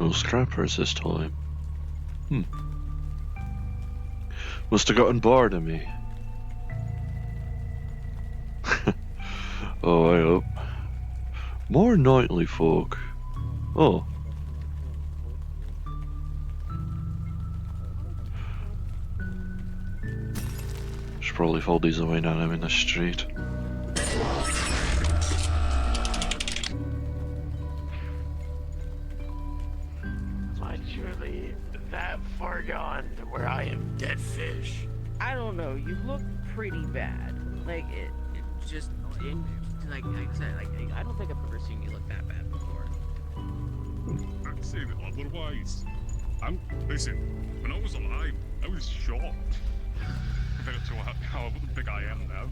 no scrappers this time. Must have gotten bored of me. Oh, I hope. More nightly folk. Oh. Should probably fold these away now I'm in the street. Literally that far gone to where I am dead fish. I don't know. You look pretty bad. Like it just like I said, like I don't think I've ever seen you look that bad before. I've seen it otherwise. Listen, when I was alive, I was shocked. Compared to how I think I am now.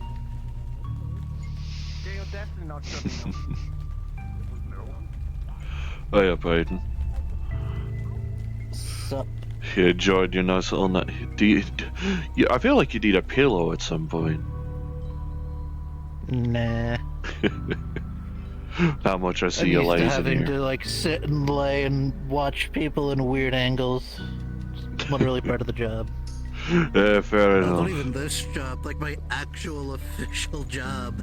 Yeah, you're definitely not sure. No. Hiya, Biden. Sup? You enjoyed your nice little night. I feel like you need a pillow at some point. Nah. Not much I see I'm you used to lazy having here. to like sit and lay and watch people in weird angles. It's literally part of the job. Yeah, fair No, not enough. even this job, like my actual official job.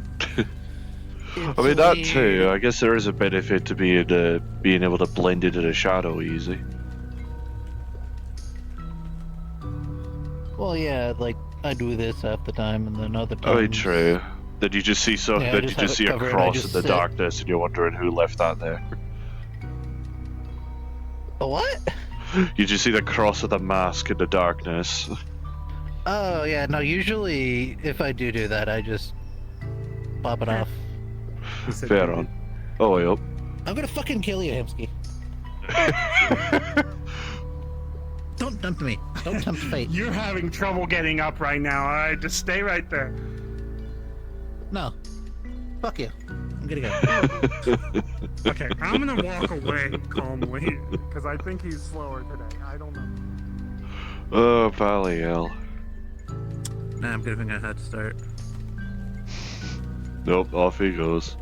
I mean, that too. I guess there is a benefit to being able to blend into the shadow easy. Well, yeah, like I do this half the time, and then other times. Oh, true. Then you just see Yeah, I then you just have just it see a covered, I cross just in the sit. darkness, and you're wondering who left that there. A what? You just see the cross of the mask in the darkness. Oh yeah, no. Usually, if I do that, I just pop it off. Fair on. Oh, yep. I'm gonna fucking kill you, Hemsky. Don't tempt me. Don't tempt fate. You're having trouble getting up right now, alright? Just stay right there. No. Fuck you. I'm gonna go. Okay, I'm gonna walk away calmly, because I think he's slower today. I don't know. Oh, Valiel. Nah, I'm giving a head start. Nope, off he goes.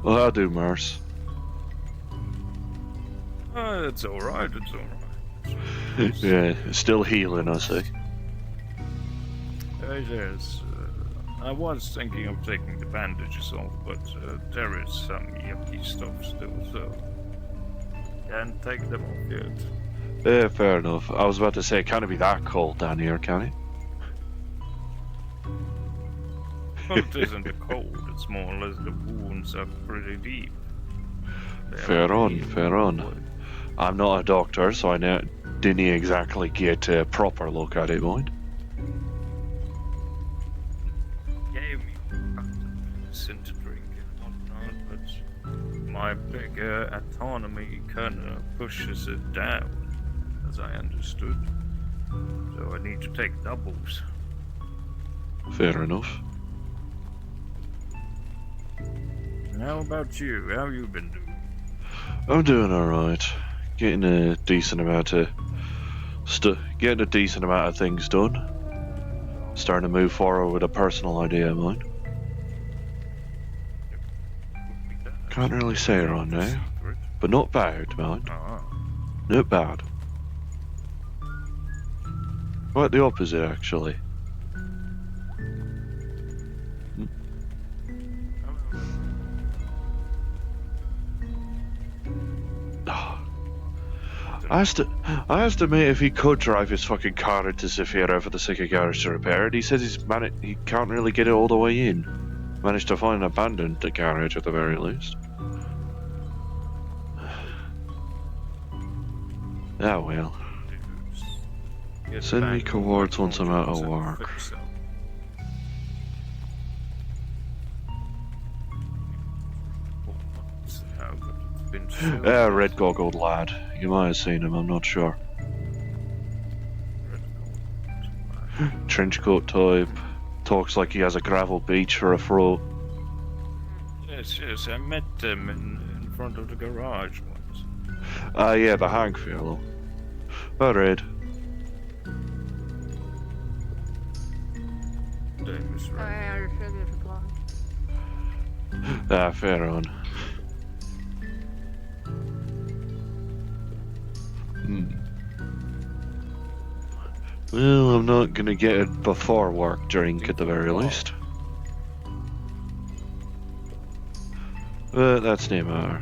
Well, I'll do, Mars. It's alright, it's alright. Yeah, still healing, I see. Yes, I was thinking of taking the bandages off, but there is some yucky stuff still, so can't take them off yet. Yeah, fair enough. I was about to say, it can't be that cold down here, can it? Well, it isn't the cold, it's more or less the wounds are pretty deep. They Fair are on, healed fair on. wood. I'm not a doctor, so I didn't exactly get a proper look at it, mind. Gave me medicine to drink and whatnot, but my bigger autonomy kinda pushes it down, as I understood. So I need to take doubles. Fair enough. And how about you? How you been doing? I'm doing alright. Getting a decent amount of things done. Starting to move forward with a personal idea of mine. Can't really say it on now, but not bad, man. Ah, Not bad. Quite the opposite, actually. I asked him if he could drive his fucking car into Zafira for the sake of garage to repair it. He says he can't really get it all the way in. Managed to find an abandoned garage at the very least. Ah well. get Send me back cohorts on once I'm out of and work. fix up. Now that it's been so Ah, red goggled lad. You might have seen him, I'm not sure. Trenchcoat type. Talks like he has a gravel beach for a throat. Yes, I met them in front of the garage once. Ah, yeah, the Hank fellow. Alright. Name is Oh, right. yeah, you're sure there's a clock. Ah, fair on. Well, I'm not gonna get it before work drink at the very least. But that's no matter.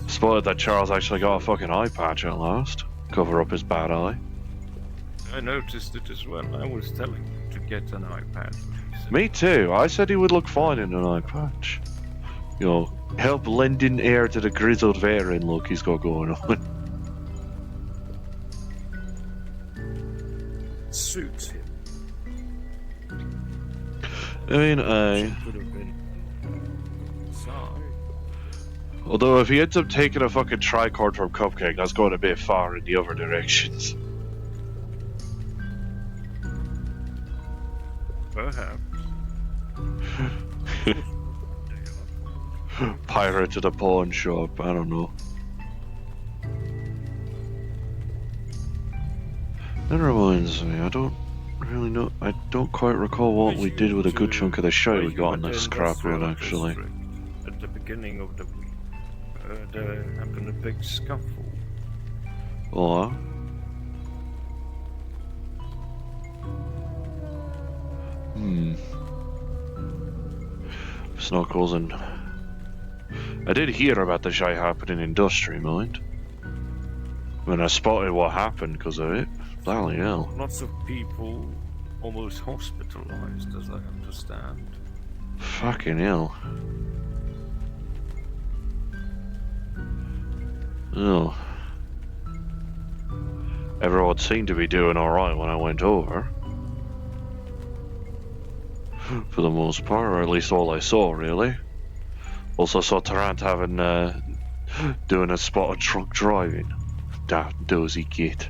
Spotted that Charles actually got a fucking eye patch at last. Cover up his bad eye. I noticed it as well. I was telling him to get an iPad. Me too. I said he would look fine in an eye patch. You know, help lend in air to the grizzled Varian look he's got going on. Suits him. I mean, Could have been. although if he ends up taking a fucking tricord from Cupcake, that's going a bit far in the other directions. Perhaps. Pirate to the pawn shop, I don't know. That reminds me, I don't really know, I don't quite recall what we did with a good chunk of the shite we got on this scrap run actually. At the beginning of the week, there happened a big scuffle. Oh, Snuggles and... I did hear about the shite happening in Industry, mind. When I spotted what happened because of it. Bloody hell. Lots of people almost hospitalized, as I understand. Fucking hell. Oh. Everyone seemed to be doing alright when I went over. For the most part, or at least all I saw, really. Also saw Tarrant having, doing a spotted truck driving. That dozy git.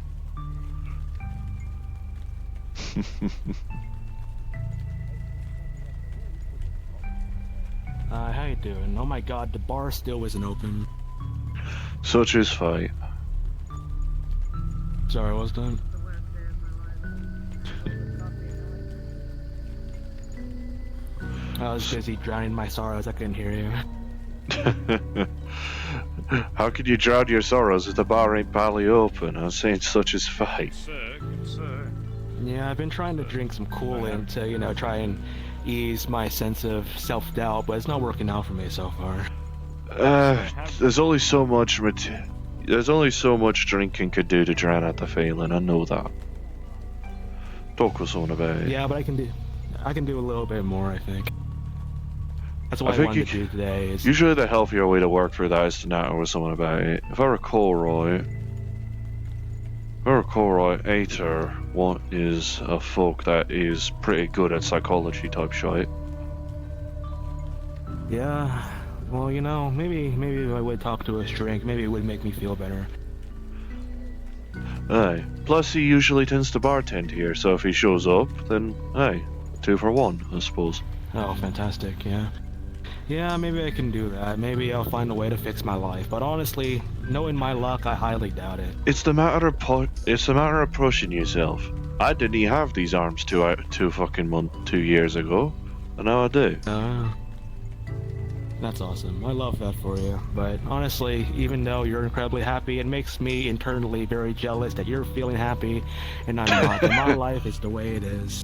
How you doing? Oh my god, the bar still isn't open. Such is fate. Sorry, what's done? I was busy drowning my sorrows, I couldn't hear you. How can you drown your sorrows if the bar ain't barely open? I'm saying such is fate. Sir, good sir. Yeah, I've been trying to drink some Kool-Aid to, you know, try and ease my sense of self-doubt, but it's not working out for me so far. There's only so much there's only so much drinking could do to drown out the feeling, I know that. Talk with someone about it. Yeah, but I can do a little bit more, I think. That's what I think wanted to do today. Is Usually the healthier way to work through that is to natter with someone about it. If I recall right, Aether is a folk that is pretty good at psychology type shit. yeah. Well, you know, maybe if I would talk to a drink, maybe it would make me feel better. Aye. Plus he usually tends to bartend here, so if he shows up, then aye, 2 for 1, I suppose. Oh, fantastic, yeah. Yeah, maybe I can do that. Maybe I'll find a way to fix my life. But honestly, knowing my luck, I highly doubt it. It's the matter of pushing yourself. I didn't even have these arms 2 years ago, and now I do. That's awesome. I love that for you. But honestly, even though you're incredibly happy, it makes me internally very jealous that you're feeling happy and I'm not. And my life is the way it is.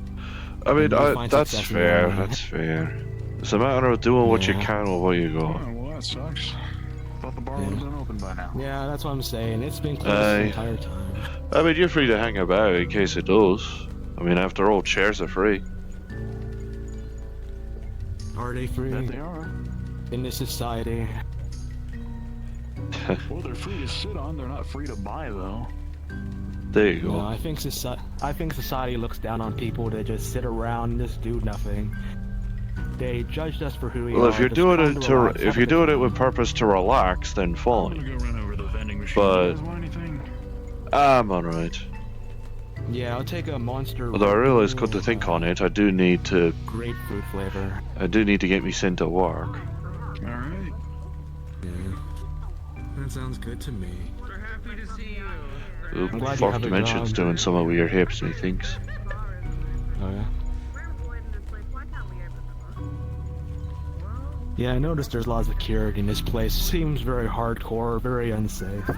I mean, you'll find that's success in fair, your life. that's fair. It's a matter of doing what you Yeah. can with what you Oh, got. well, that sucks. Thought the bar would have been open by now. Yeah, that's what I'm saying. It's been closed Aye. the entire time. I mean, you're free to hang about in case it does. I mean, after all, chairs are free. Are they free Bet they are. in this society? Well, they're free to sit on. They're not free to buy, though. There you go. No, I think society looks down on people that just sit around and just do nothing. They judged us for who we Well, are. if you're just doing trying it to to, relax, if have a you're good doing it time. with purpose to relax, then I'm fine. gonna go run over the vending machine. But- You guys want anything? I'm alright. Yeah, I'll take a Monster. Although I Red realize, Bull, come to think on it, I do need to grapefruit flavor. get me sent to work. All right. Yeah, that sounds good to me. We're happy to see you. Oop, glad you Fourth have a Dimension's job. doing some of your hips, methinks. Oh yeah. Yeah, I noticed there's a lot of security in this place. Seems very hardcore, very unsafe.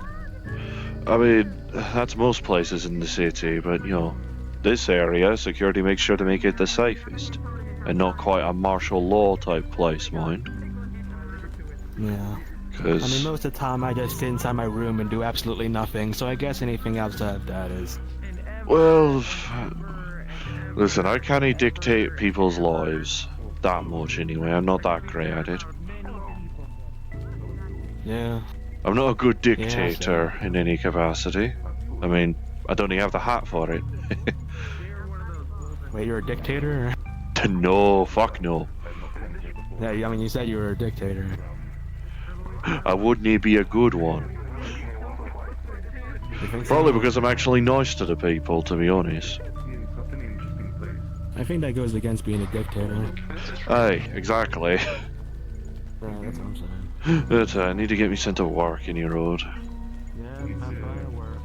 I mean, that's most places in the city, but you know, this area, security makes sure to make it the safest. And not quite a martial law type place, mind. Yeah. I mean, Because, most of the time I just sit inside my room and do absolutely nothing, so I guess anything outside of that is... well, listen, I can't dictate people's lives. That much, anyway. I'm not that great at it. Yeah. I'm not a good dictator in any capacity. I mean, I don't even have the hat for it. Wait, you're a dictator? No, fuck no. Yeah, I mean, you said you were a dictator. I wouldn't even be a good one. You think so? Probably because I'm actually nice to the people, to be honest. I think that goes against being a dictator. Aye, exactly. Yeah, that's what I'm saying. But I need to get me sent to work in your road. Yeah, I'm by work.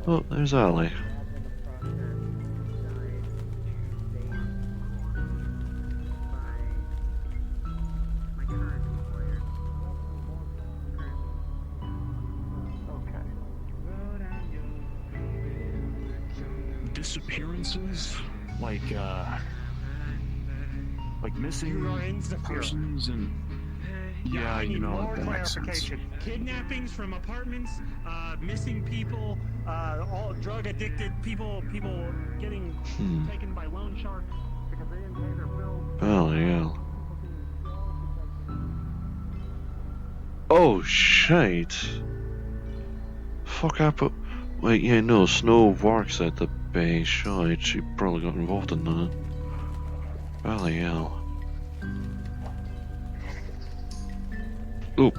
Oh, there's Ali. Disappearances, like missing persons and yeah, I you need know, more that makes sense. clarification. Kidnappings from apartments, missing people, all drug addicted people getting taken by loan sharks because they didn't pay their bills. Oh, yeah. Oh, shit. Fuck happened? Wait, yeah, no, Snow works at the Bay. Shite, she probably got involved in that. Bloody hell. Ooh.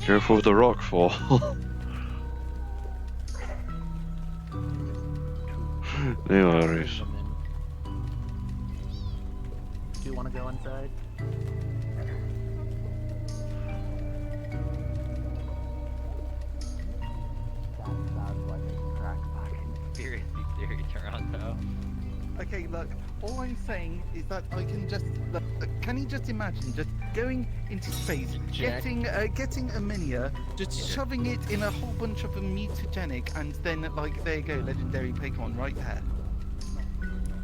Careful with the rock fall. No worries. Do you want to go inside? Conspiracy theory, Toronto. Okay, look, all I'm saying is that I can just look, can you just imagine just going into space, getting a minia, just shoving it in a whole bunch of mutagenic, and then like there you go, legendary Pokemon right there.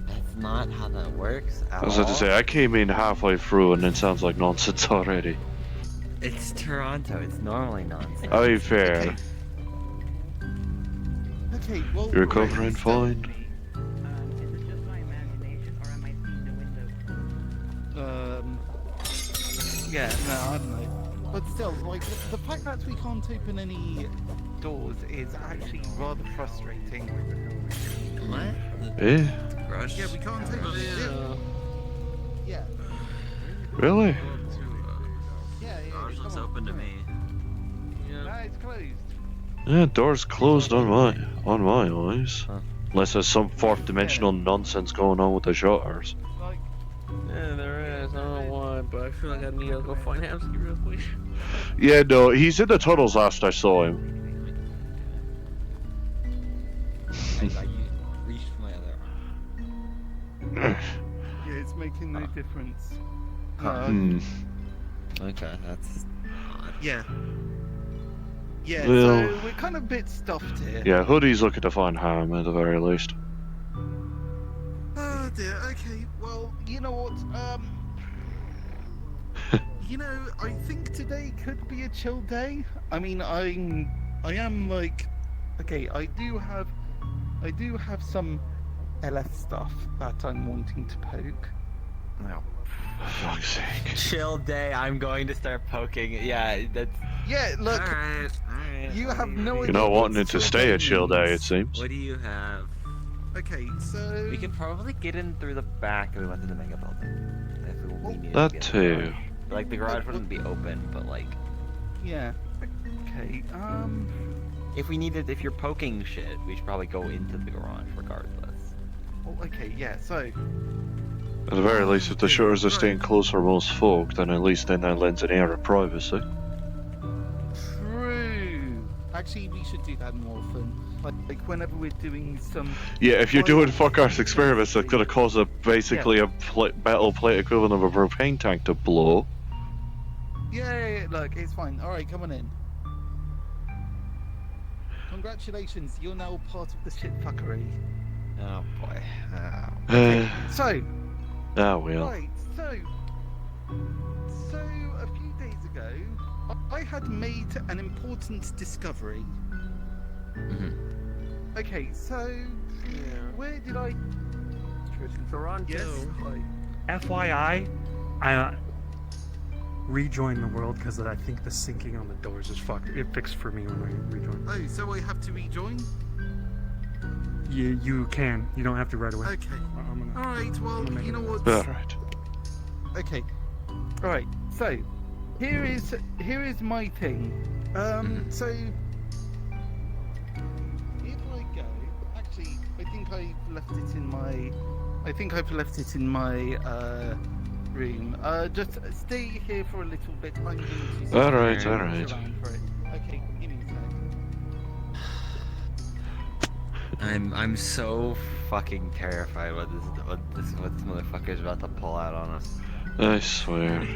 That's not how that works at I was about to all. say, I came in halfway through and it sounds like nonsense already. It's Toronto. It's normally nonsense. I mean, fair. Okay, well, You're recovering so- fine. Is it just my imagination, or am I seeing the window? Yeah, no, I don't know. But still, like, the fact that we can't open any doors is actually rather frustrating. What? Eh? Rush? Yeah, we can't open it. Yeah. Really? Yeah, Rush come looks on. open to me. No, it's closed. Yeah, door's closed on my eyes. Huh. Unless there's some fourth dimensional nonsense going on with the shutters. Like, Yeah, there is. I don't know why, but I feel like I need to go find Hamsky real quick. Yeah, no, he's in the tunnels last I saw him. I reached my other arm. yeah, it's making no difference. Hmm. Okay, that's odd. Yeah. Yeah, Well- so we're kind of a bit stuffed here. Yeah, Hoodie's looking to find Ham at the very least. Oh dear, okay, well, you know what, you know, I think today could be a chill day. I mean, I am like, okay, I do have some LS stuff that I'm wanting to poke. No. For fuck's sake. Chill day. I'm going to start poking. Yeah, that's. Yeah, look, Alright. you have no You're idea. not what wanting it to stay a chill day, it seems. What do you have? Okay, so We can probably get in through the back if we went to the mega building. If we needed That to get too. in the garage. Like the garage wouldn't be open, but like yeah, okay, if you're poking shit, we should probably go into the garage regardless. well, okay, yeah, so At the very least, if the shutters are staying closed for most folk, then at least then that lends an air of privacy. true. actually, we should do that more often. Like whenever we're doing some. Yeah, if you're Well, doing fuck art experiments, that's gonna cause basically a metal plate equivalent of a propane tank to blow. Yeah, look, it's fine. All right, come on in. Congratulations, you're now part of the shit fuckery. Oh boy. So, Ah, well. right, so a few days ago, I had made an important discovery. Okay, so where did I? Toronto. Yes. FYI, I rejoin the world because I think the syncing on the doors is fucked. It fixed for me when I rejoin. Oh, so I have to rejoin? You can. You don't have to right away. Okay. I'm gonna, All right. Well, I'm gonna you know make what? Alright. Okay. All right. So, here is my thing. So if I go, actually, I think I've left it in my. Room. Just stay here for a little bit. I'm going to. Alright, search alright. around for it. Okay, give me a sec. I'm so fucking terrified what this motherfucker is about to pull out on us. I swear.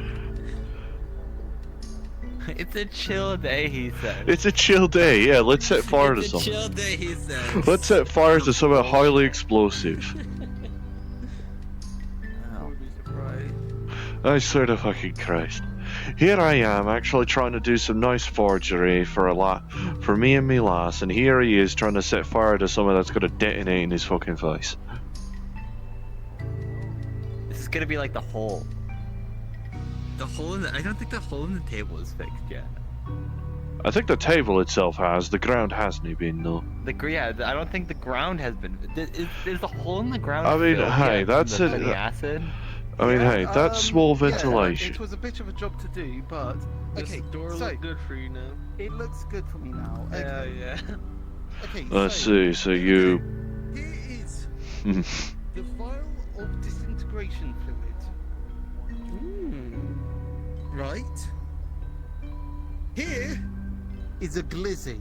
It's a chill day, he said. It's a chill day, yeah, let's set fire to It's a something. chill day, he says. Let's set fire to something highly explosive. Oh. I swear to fucking Christ. Here I am, actually trying to do some nice forgery for me and me lass, and here he is trying to set fire to something that's gonna detonate in his fucking face. This is gonna be like the hole. The hole in the, I don't think the hole in the table is fixed yet. I think the table itself has, the ground hasn't been though. I don't think the ground has been. Is the hole in the ground? I mean, filled hey, yet from that's the it. petty acid. I mean, hey, that's small Yeah, ventilation. it was a bit of a job to do, but okay. door so, look good for you now. it looks good for me now. Okay. Yeah. Okay. Let's so, see, so you... Here is the vial of disintegration fluid. Right. Here is a glizzy.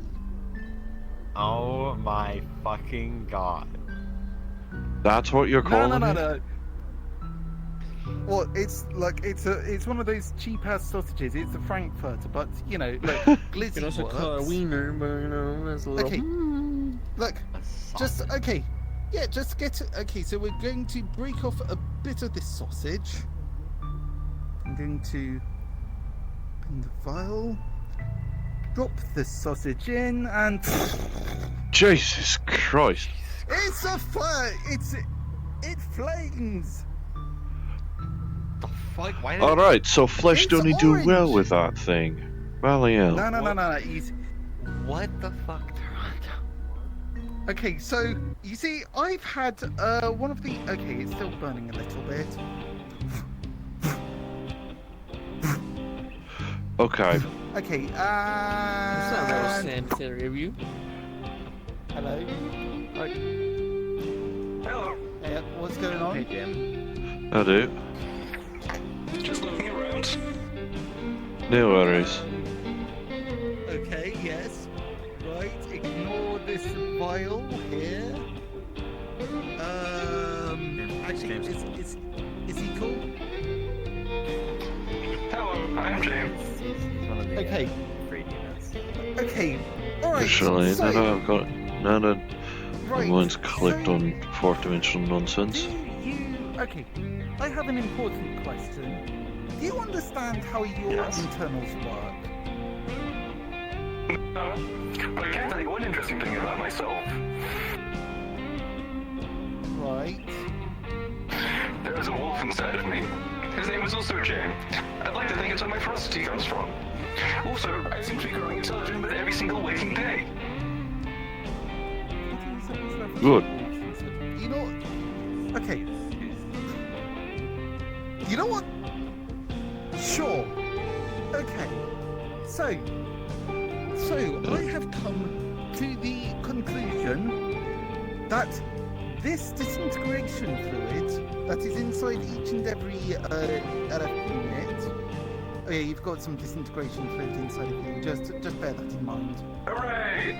Oh my fucking god. That's what you're calling it? No. Well, it's like it's one of those cheap ass sausages. It's a Frankfurter, but you know, look, glizzy You can also works. call it a wiener, but you know, that's a little. Okay. Look, just okay. Yeah, just get it. Okay, so we're going to break off a bit of this sausage. I'm going to open the vial, drop the sausage in, and Jesus Christ. it's a fire. It flames. The fuck? Why did Alright, so flesh It's don't do well orange. with that thing. Valley hell. No. Easy. What the fuck, Toronto? Okay, so you see, I've had one of the. Okay, it's still burning a little bit. Okay. Okay, It's not very sanitary of you. hello. Right. Hello. Hey, what's going on? Hey, Jim. I do. Just looking around. No worries. Okay, yes. Right, ignore this vial here. Actually, is he cool? Hello, I'm James. He's one of the Okay. great units. Okay, alright. Actually, so, now that I've got... Now that right, mine's clicked so on fourth dimensional nonsense. Okay, I have an important question. Do you understand how your Yes. internals work? But I can tell you one interesting thing about myself. Right. There is a wolf inside of me. His name is also Jane. I'd like to think it's where my ferocity comes from. Also, I seem to be growing intelligent with every single waking day. Good. You know. Okay. You know what? Sure. Okay. So I have come to the conclusion that this disintegration fluid that is inside each and every LF unit, Oh, yeah, you've got some disintegration fluid inside of you. Just bear that in mind. Hooray!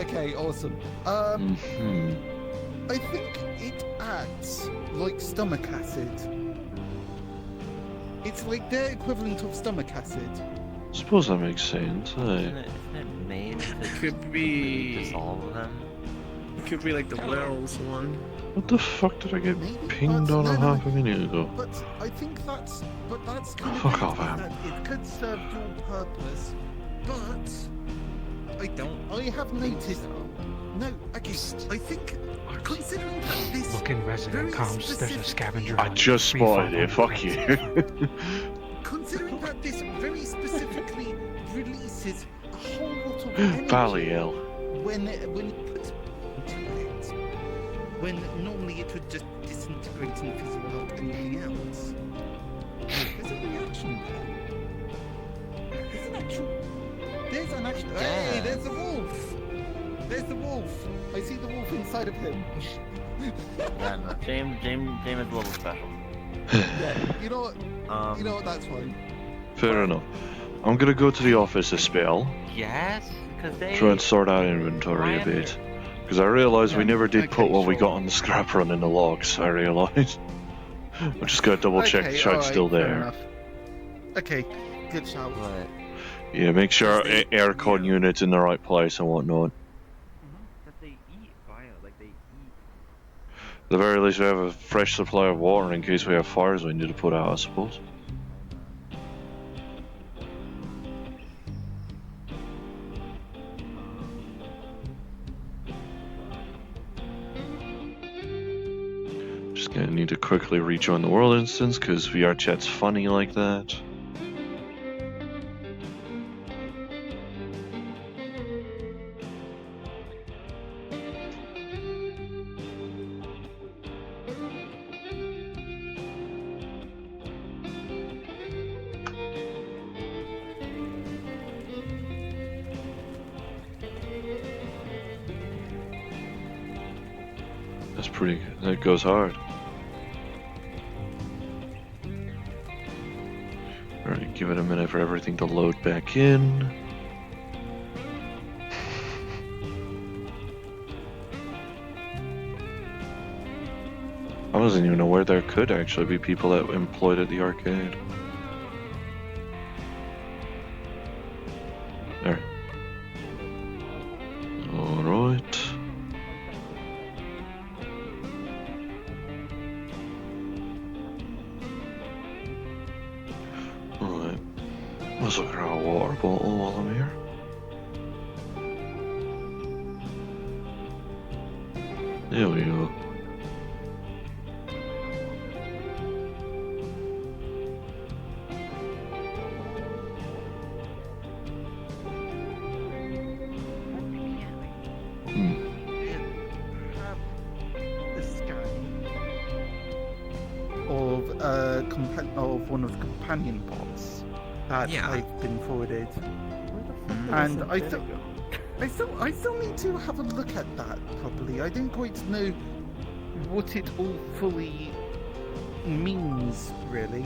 Okay, awesome. Hmm. I think it acts like stomach acid. It's like their equivalent of stomach acid. Suppose that makes sense. Isn't it made to Could be. dissolve them? Could be like the Wells one. What the fuck did I get Maybe, pinged but on no, a no, half a minute ago? But I think that's kind of Fuck it, off, is Am. that it could serve your purpose, but I have noticed. No, okay. I think considering that this Look in resident very comms, there's a specific- scavenger I hunt. just Free spotted it, farm. fuck you. considering that this very specifically releases a whole lot of energy Baliel. when you put into it, when normally it would just disintegrate and fizzle out anything else. There's a reaction there. There's an actual. There's an actual. Hey, Yeah. there's the wolf. There's the wolf. I see the wolf inside of him. Yeah, no, James is a little special. Yeah, you know what? Um, You know what? That's fine. Fair enough. I'm gonna go to the office a spell, yes, because they. try and sort out inventory a bit. Because I realised we Yeah, never did put okay, what we sure. got on the scrap run in the logs, I realised. I'm just gonna double check the Okay, shard's alright, still fair there. enough. Okay, good shout. But Yeah, make sure Because they- aircon unit's in the right place and whatnot. that they eat bio, like they eat. At the very least we have a fresh supply of water in case we have fires we need to put out, I suppose. Just gonna need to quickly rejoin the world instance because VR chat's funny like that. That's pretty good. That goes hard. Alright, give it a minute for everything to load back in. I wasn't even aware there could actually be people that employed at the arcade. There. Alright. Alright. Let's look at our water bottle while I'm here. There we go. Have a scan of one of the companion bots that Yeah. I've been forwarded, and I still need to have a look at that properly. I don't quite know what it all fully means, really.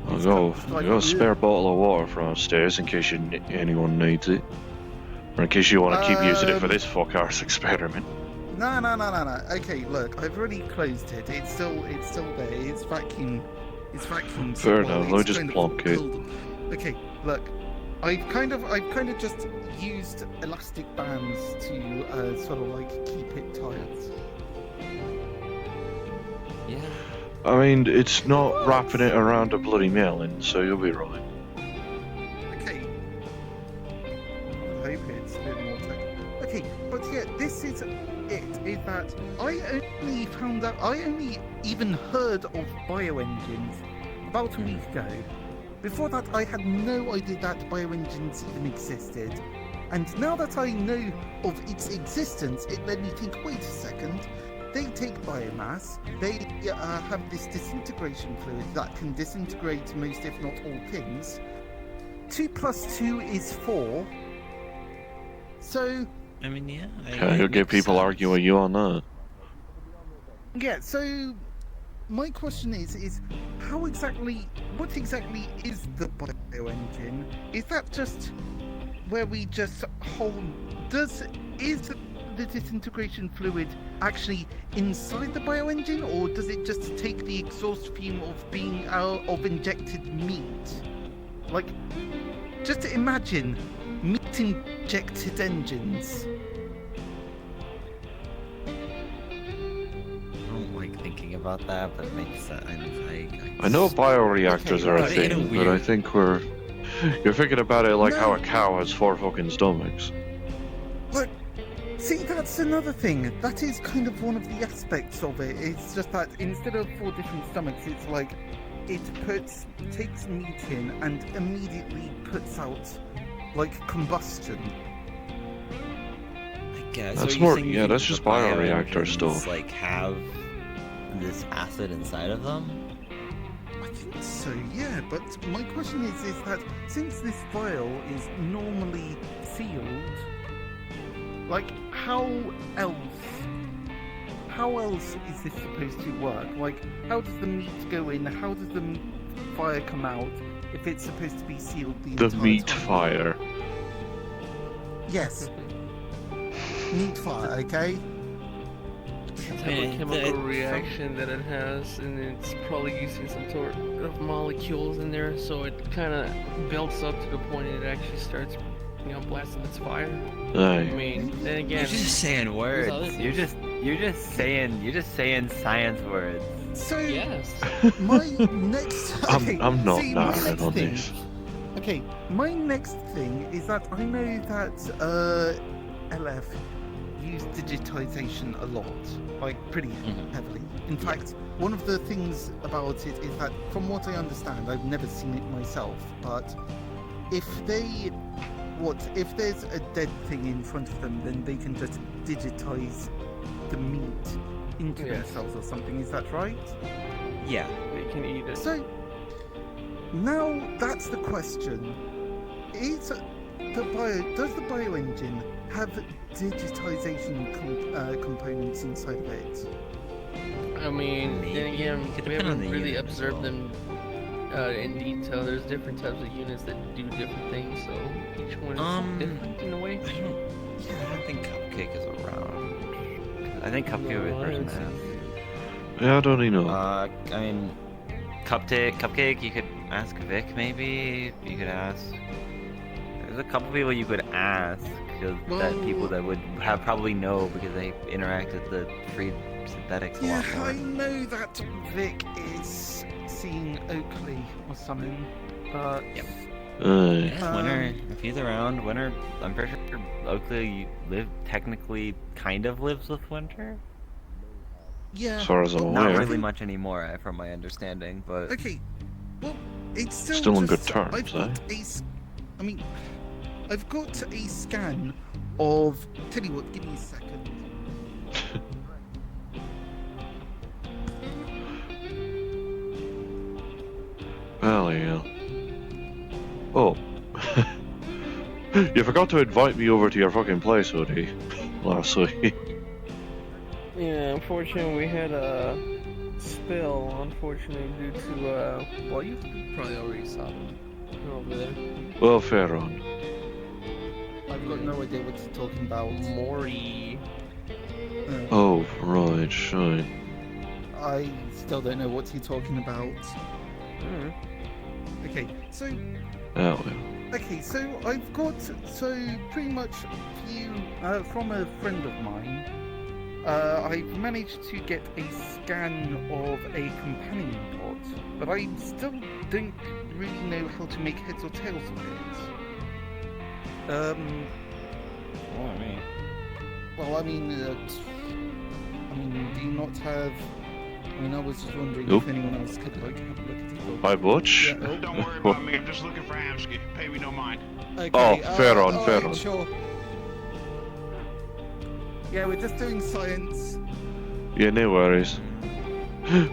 I'll It's go. kind of like, I got a spare bottle of water from upstairs in case anyone needs it. Or in case you want to keep using it for this fuck-arse experiment. No. Okay, look, I've already closed it. It's still there. It's vacuum. Fair well, enough, let me it's just kind of plonk it. filled- Okay, look, I've kind of just used elastic bands to sort of like keep it tight. Yeah. I mean, it's not wrapping it around a bloody melon, so you'll be right. Okay. I hope it's a bit more tech. Okay, but yeah, this is it. Is that I only even heard of bioengines about a week ago. Before that, I had no idea that bioengines even existed. And now that I know of its existence, it made me think, wait a second, they take biomass, they have this disintegration fluid that can disintegrate most, if not all things. 2 + 2 is 4. So, I mean, yeah. Okay, you'll get people arguing with you on that. yeah, so my question is how exactly, what exactly is the bioengine? Is that just where we just hold? Is the disintegration fluid actually inside the bioengine, or does it just take the exhaust fume of being of injected meat? Like, just imagine meat injected engines. I don't like thinking about that, but it makes sense. I know bioreactors are a but in a thing, but I weird- think you're thinking about it like how a cow has 4 fucking stomachs. Look, see, that's another thing. That is kind of one of the aspects of it. It's just that instead of 4 different stomachs, it's like it takes meat in and immediately puts out like combustion. Yeah, That's so more- you're saying yeah, you that's think just the bioreactor bioengines, stuff. Like have this acid inside of them. I think so, yeah. But my question is that since this vial is normally sealed, like how else is this supposed to work? Like, how does the meat go in? How does the fire come out if it's supposed to be sealed the The entire meat time? fire. Yes. Meat fire, okay? It's a chemical reaction that it has, and it's probably using some sort of molecules in there, so it kind of builds up to the point it actually starts, blasting its fire. I Aye. mean, then again, You're just saying words. other You're just saying science words. So yes. my next I'm not see, my narrowing next on thing- this. Okay, my next thing is that I know that LF use digitization a lot, like pretty heavily. In fact, one of the things about it is that, from what I understand, I've never seen it myself, but if there's a dead thing in front of them, then they can just digitize the meat into Yes. themselves or something. Is that right? Yeah. They can eat it. So now that's the question: does the bioengine have digitization components inside of it? I mean, Maybe. then again, Could we depend on haven't the really unit as observed well. them in detail. There's different types of units that do different things, so each one is different in a way. I don't think Cupcake is around. I think Cupcake would be the person to ask. Yeah, I don't even know. I mean, Cupcake, you could ask Vic maybe. You could ask. There's a couple people you could ask that people that would have probably know because they interact with the free synthetics a Yeah, lot more. I know that Vic is seeing Oakley or something, but Aye. Yeah, Winter, if he's around, Winter, I'm pretty sure Oakley technically kind of lives with Winter. yeah. As far as I'm Not aware. really much anymore, from my understanding, but Okay, well, it's still Still on just, good terms, I've got I mean, I've got a scan of. Tell you what, give me a second. Well, yeah. Oh. You forgot to invite me over to your fucking place, Hoodie, last week. Yeah, unfortunately, we had a spill. Unfortunately, due to well, you probably already saw them over there. Well, fair on. I've got no idea what you're talking about. Maury. Oh, right, shit. I still don't know what you're talking about. Mm. Okay, so Oh, well. okay, so I've got pretty much from a friend of mine. I've managed to get a scan of a companion pod, but I still don't really know how to make heads or tails of it. oh, I mean, Well, I mean, do you not have? I mean, I was just wondering Nope. if anyone else could like have a look at it. By Butch? Yeah, oh. Don't worry about me. I'm just looking for Amsky. Pay me no mind. Okay, Oh, fair on, fair alright, on. Sure. Yeah, we're just doing science. Yeah, no worries.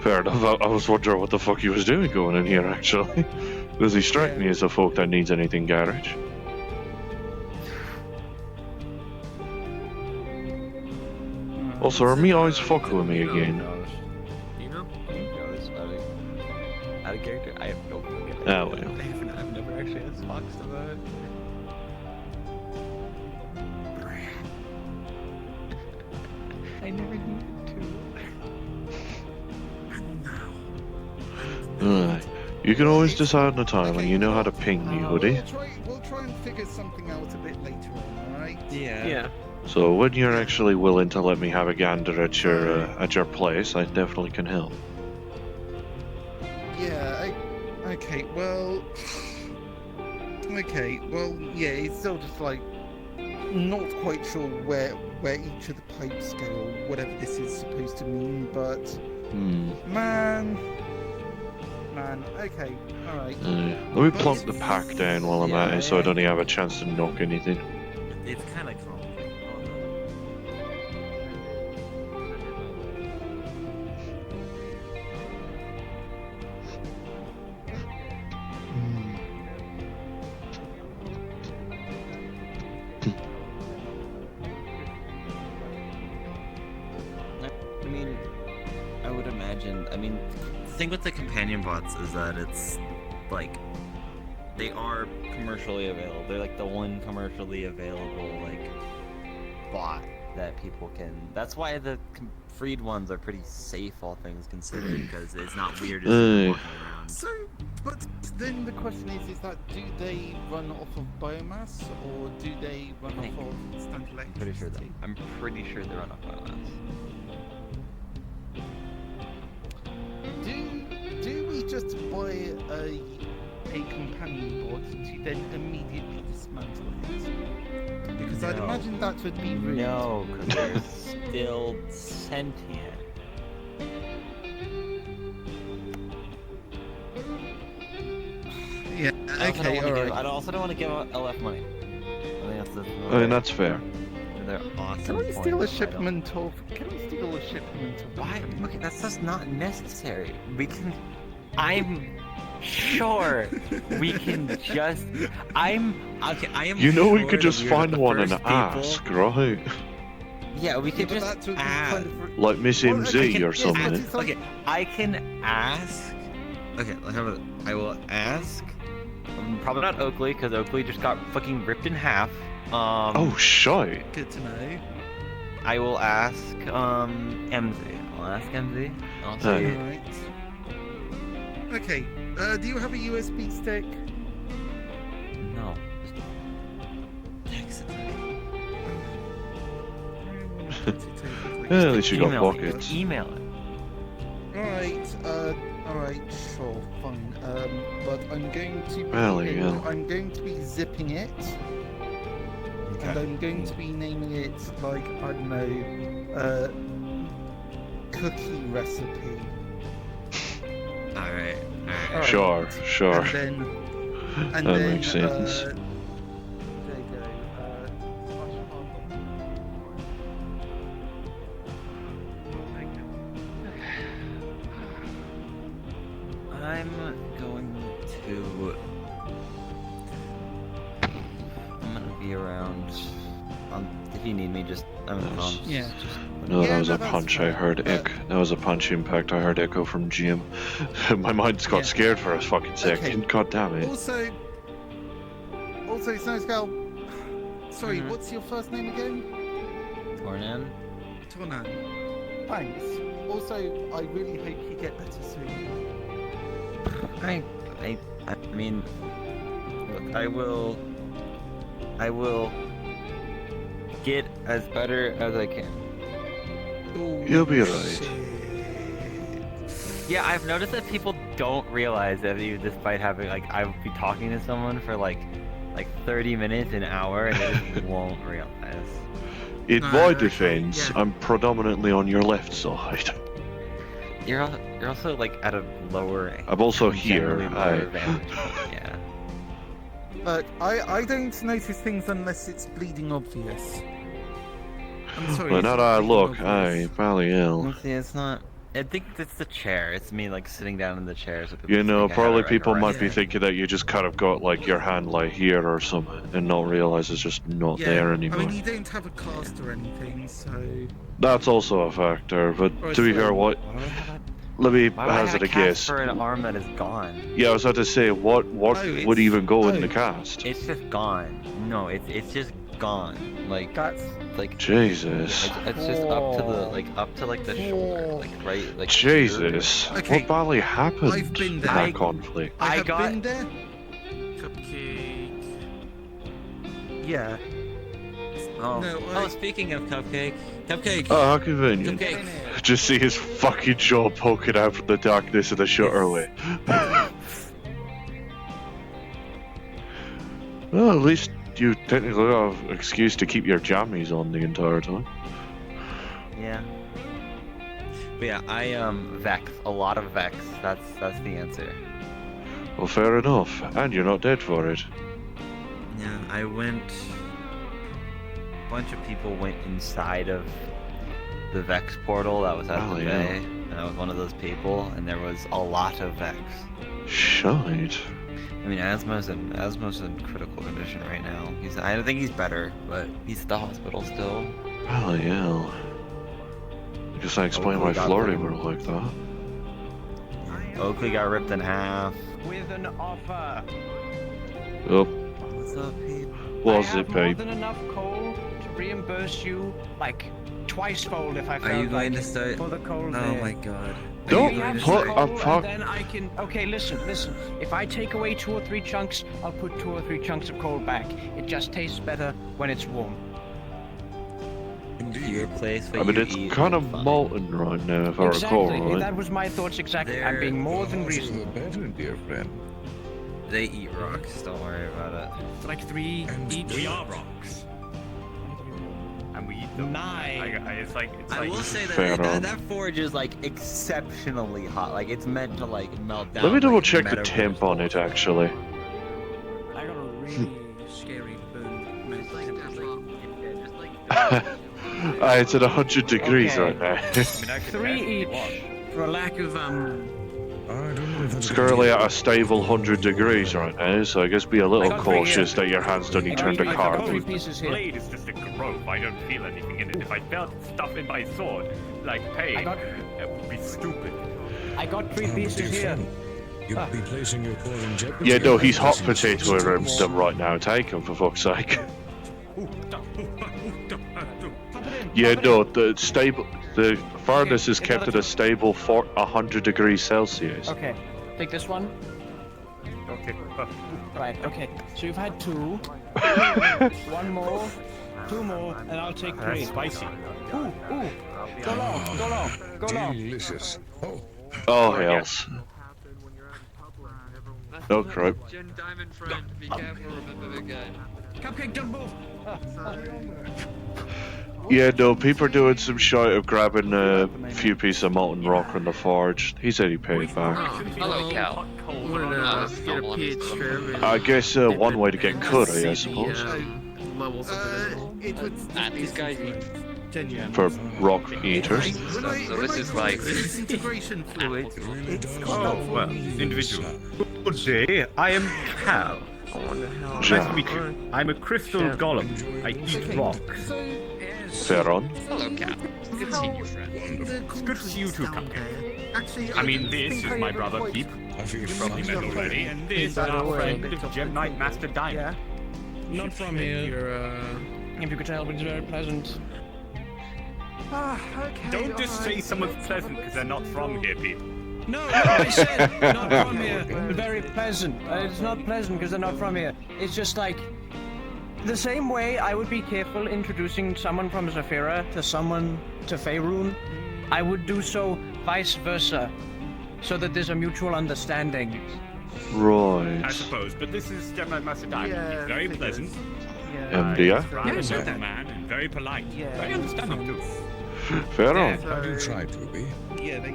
Fair enough. I was wondering what the fuck he was doing going in here, actually. Does he strike me as a folk that needs anything garage? Also, are me always fucking with me again? You know? Oh, well. I've never actually asked Fox about it. I never needed to. You can always decide on a time when you know how to ping me, Hoodie. We'll try and figure something out a bit later on, alright? Yeah. Yeah. So when you're actually willing to let me have a gander at your place, I definitely can help. Yeah, okay, well... Okay, well, yeah, it's still just like... Not quite sure where each of the pipes go, or whatever this is supposed to mean, but... Man, okay, alright. Let me plonk the pack down while I'm at it so I don't even have a chance to knock anything. It's kind of complicated. I mean, I would imagine. I mean, the thing with the companion bots is that it's like they are commercially available. They're like the one commercially available like bot that people can. That's why the freed ones are pretty safe, all things considered, because it's not weird as walking around. So, but then the question is that do they run off of biomass, or do they run off of instant electricity? I'm pretty sure they run off biomass. Do we just buy a companion bot to then immediately dismantle it? Because I'd imagine that would be rude. No, because they're still sentient. Yeah, okay, alright. I also don't want to give out LF money. I think I mean, that's fair. They're awesome. Can we points, steal a but I don't- shipment of? Can we steal a shipment of? Why? Okay, that's just not necessary. We can. I'm sure we can just. I'm. Okay, I am. You know we sure could that just we're find the one and first people- ask, right? Yeah, we could But just that would be ask. kind of... Like Miss Well, MZ okay, or yes, something. but it's like- Okay, I can ask. Okay, I will ask. Probably not Oakley, because Oakley just got fucking ripped in half. Oh, shite. Good to know. I will ask MZ. I'll ask MZ. I'll Hey. see. Alright. Okay, do you have a USB stick? No. Yeah, at least you got Email it. pockets. Email it. Alright, sure, fine. But I'm going to be Really, yeah. I'm going to be zipping it. And I'm going to be naming it like, I don't know, cookie recipe. Alright. Alright. Sure, sure. And That then, makes sense. there you go. I'm gonna be around. If you need me, just Yeah. No, Yeah, that was no, a that's punch. fine. I heard Ick. That was a punch impact. I heard echo from Jim. My mind's got Yeah. scared for a fucking second. Okay. God damn it. Also, Snowscale, sorry, Mhm. what's your first name again? Tornan. Tornan. Thanks. Also, I really hope you get better soon. I mean, look, I will get as better as I can. Oh, You'll be alright. shit. Yeah, I've noticed that people don't realize that you, despite having like, I would be talking to someone for like 30 minutes, an hour, and they just won't realize. In No, my okay, defense, yeah. I'm predominantly on your left side. You're also like at a lower. I'm also here. generally lower vantage point, yeah. But I don't notice things unless it's bleeding obvious. I'm sorry. But it's now not that I bleeding look, obvious. aye, Bally See, it's not. I think it's the chair. It's me like sitting down in the chair. So people You just know, think I probably have, like, people a might be rest. thinking that you just kind of got like your hand like here or something and not realize it's just not Yeah, there I anymore. mean, you don't have a cast or anything, so. That's also a factor, but Right, to be so- fair, what? Why would I have let me Why would I hazard a cast guess. for an arm that is gone? Yeah, I was about to say, what would even go in the cast? It's just gone. No, it's just gone. Like That's like Jesus. it's just up to the shoulder, like right like here. Jesus. Okay. What badly happened I've been in there. that conflict? I I have got- been there. cupcake. Yeah. Oh. No, Oh, speaking of Cupcake. Cupcake! Oh, how convenient. Cupcake! Just see his fucking jaw poking out from the darkness of the shutterway. Well, at least you technically have an excuse to keep your jammies on the entire time. Yeah. But yeah, Vex. A lot of Vex. That's the answer. Well, fair enough. And you're not dead for it. yeah, I went. A bunch of people went inside of the Vex portal that was at Oh, the yeah. bay, and I was one of those people, and there was a lot of Vex. Shite. I mean, Asmo's in critical condition right now. I don't think he's better, but he's at the hospital still. Well, yeah. I guess I explained why Oakley got Florida them. were like that. Oakley got ripped in half. With an offer. Oh, What's up, Pete? was I it, have more babe? than enough coal to reimburse you like twice-fold if I felt Are you going like to start? for the coal Oh there. my god. Don't We have put some a coal, fuck- and then I can. Okay, listen. If I take away 2 or 3 chunks, I'll put 2 or 3 chunks of coal back. It just tastes better when it's warm. You replace what I mean, you it's eat kind with of fun. molten right now, if I recall, Exactly. right? That was my thoughts exactly. I'm There- being more than reasonable. dear friend. They eat rocks. Don't worry about it. It's like 3 each. We are rocks. And we eat them. 9. It's like I will say Fair that on. that Forge is like exceptionally hot. Like it's meant to like melt down. Let me double like, check the metaverse. temp on it, actually. I got a really scary burn. It's at 100 degrees Okay. right now. 3 each. For lack of It's currently at a stable 100 degrees right now, so I guess be a I little got 3 cautious that your hands don't I turn to got carbon. 3 pieces here. blade is just a growth. I don't feel anything in it. If I felt stuff in my sword, like pain, I got- it would be stupid. I got 3 pieces here. You'd be placing your core in jeopardy. Yeah, no, he's hot potato them right now. Take him, for fuck's sake. Yeah, no, the furnace is kept at a stable 100 degrees Celsius. Okay, take this one. Okay. Right, okay. So you've had 2. 1 more. 2 more, and I'll take 3. Spicy. Ooh. Go long. Delicious. Oh, Oh, hells. Oh, crap. Jen Diamond friend, be careful, remember the guy. cupcake, don't move. Yeah, no, people are doing some shit of grabbing a few pieces of molten rock from the forge. He said he paid back. Hello, Cal. Wanted to get a PH I guess one way to get curry, I suppose. Levels of it. It would. These guys eat For rock eaters. so this is like Disintegration fluid. It's Oh, well, individual. Good day, I am Cal. Nice to meet you. I'm a crystal golem. I eat rocks. Fair on. hello, Cal. Good seeing you, friend. It's good to see you too, Cupcake. Actually, I mean, this is my brother Peep. You've probably met already, and this is our friend, Gem Knight Master Diamond. Not from here. If you could tell, it's very pleasant. Don't just say someone's pleasant because they're not from here, Peep. No, I said not from here. Very pleasant. It's not pleasant because they're not from here. It's just like the same way I would be careful introducing someone from Zafira to someone to Faerun. I would do so vice versa, so that there's a mutual understanding. I Right. suppose, but this is Gem Knight Master Diamond. Yeah, He's very I think pleasant. MDR? Rather Yeah, I said noble man and very polite. Yeah. Very understanding too. Fair on. I do try to be. Yeah, they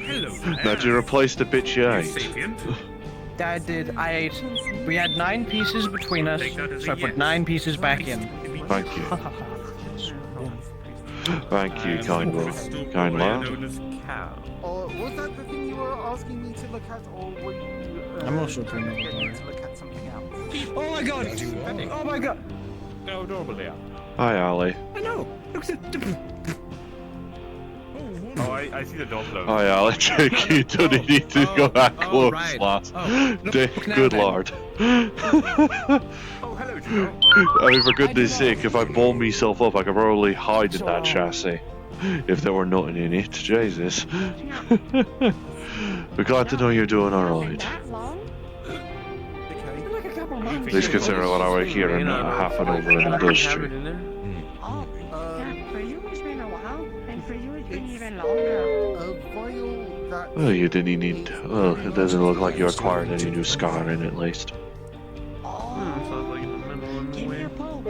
Hello Now, do you replace the bitch you ate? Sapient. Dad did. I ate. We had 9 pieces between us, Take that as so I a put yes. 9 pieces back in. Thank you. Thank you, kind Known lad. as Cal. Or was that the thing you were asking me to look at, or were you? I'm also doing it. getting me to look at something else. Oh my god! That you are. Oh my god! How adorable they are. Hi, Ali. I know. Look at the. Oh, I I see the door closed. Oh yeah, I'll check. You don't need to go that close, right. lass. Oh, Good lord. Oh, hello, Joe. I mean, for goodness sake, if I blow myself up, I could probably hide in that chassis. If there were nothing in it. Jesus. We're glad to know you're doing alright. Please consider what I were hearing happen over in industry. For you it's been a while, and for you it's been even longer. A vial that. Well, you didn't need. Well, it doesn't look like you acquired any new scarring at least. Sounds like in the middle of Give me a pulse.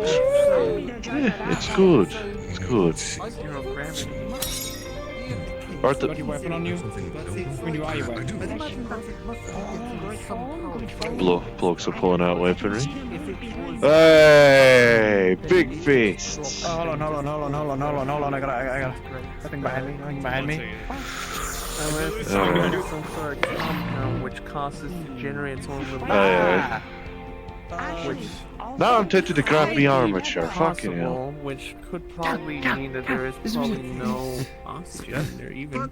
Yeah, it's good. It's good. Zero gravity. Arthur, Got your weapon on you? When you are your weapon? blokes are pulling out weaponry. Hey, big fists. Oh, hold on. I got nothing behind me. Unless Alright. some sort of compound which causes to generate its own little which Now I'm tempted to grab the armature. Fucking hell. possible, which could probably mean that there is probably no oxygen in there even.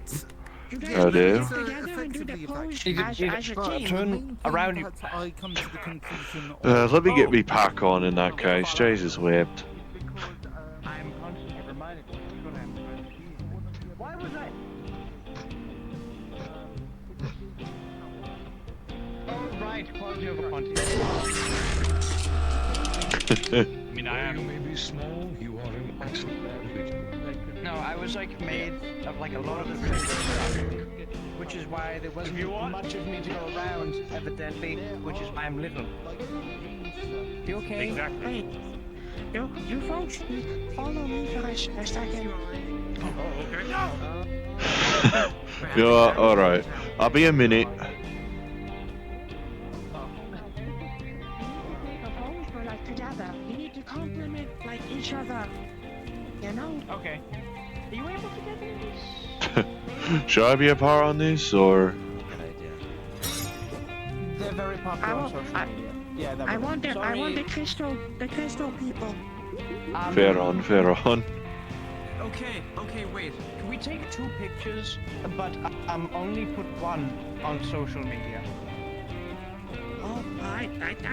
I do. Turn around you. I come to the conclusion. Let me get me pack on in that case. Jesus whipped. I'm constantly reminded what's gonna happen. Why was I? Oh, right, quality over quantity. I mean, you may be small, you are an excellent individual. No, I was like made of like a lot of the same stuff, which is why there wasn't much of me to go around, evidently, which is why I'm little. You okay? Exactly. You folks follow me for a second. Oh, okay. Yeah, alright. I'll be a minute. We're like together. You need to compliment like each other. You know? Okay. Are you able to get this? Should I be a part on this, or? They're very popular on social media. Yeah, that I would- want the Sorry. crystal people. Fair on, fair on. Okay, wait. Can we take 2 pictures, but only put one on social media? Oh, I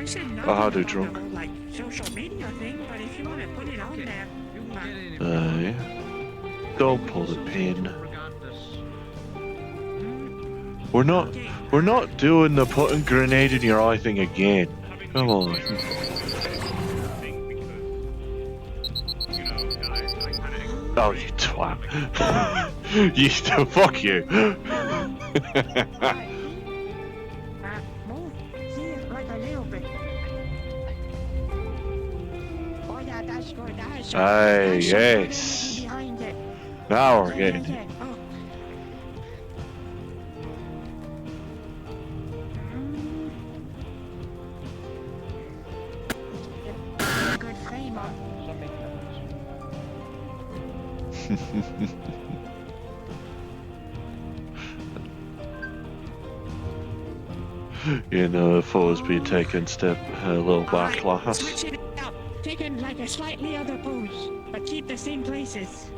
said no. How do drunk? Like social media thing, but if you want to put it on there, Aye. Don't pull the pin. We're not doing the putting grenade in your eye thing again. Come on. Oh, you twat. You fuck you. move here like a little bit. Oh yeah, that's good. That's Aye, that's yes. behind it. Now we're getting it. Oh. Good frame on. You know, if I was being taken step a little back last. Switch it out. Take it like a slightly other pose, but keep the same places.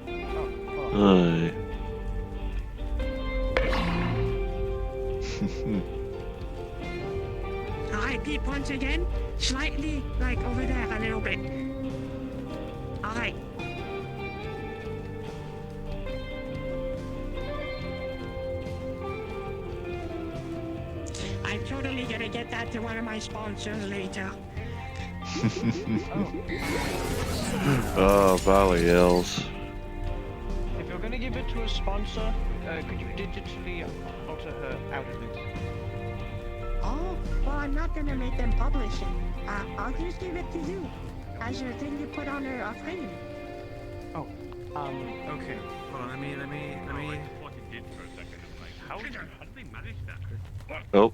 Aye. Alright, Pete, once again, slightly like over there a little bit. Alright. I'm totally gonna get that to one of my sponsors later. Oh, Valley Hills. If you're gonna give it to a sponsor, could you digitally alter her out of it? Oh, well, I'm not gonna make them publish it. I'll just give it to you as a thing you put on a frame. Okay. Hold on, let me What it did for a second. I'm like, how did they manage that? Oh.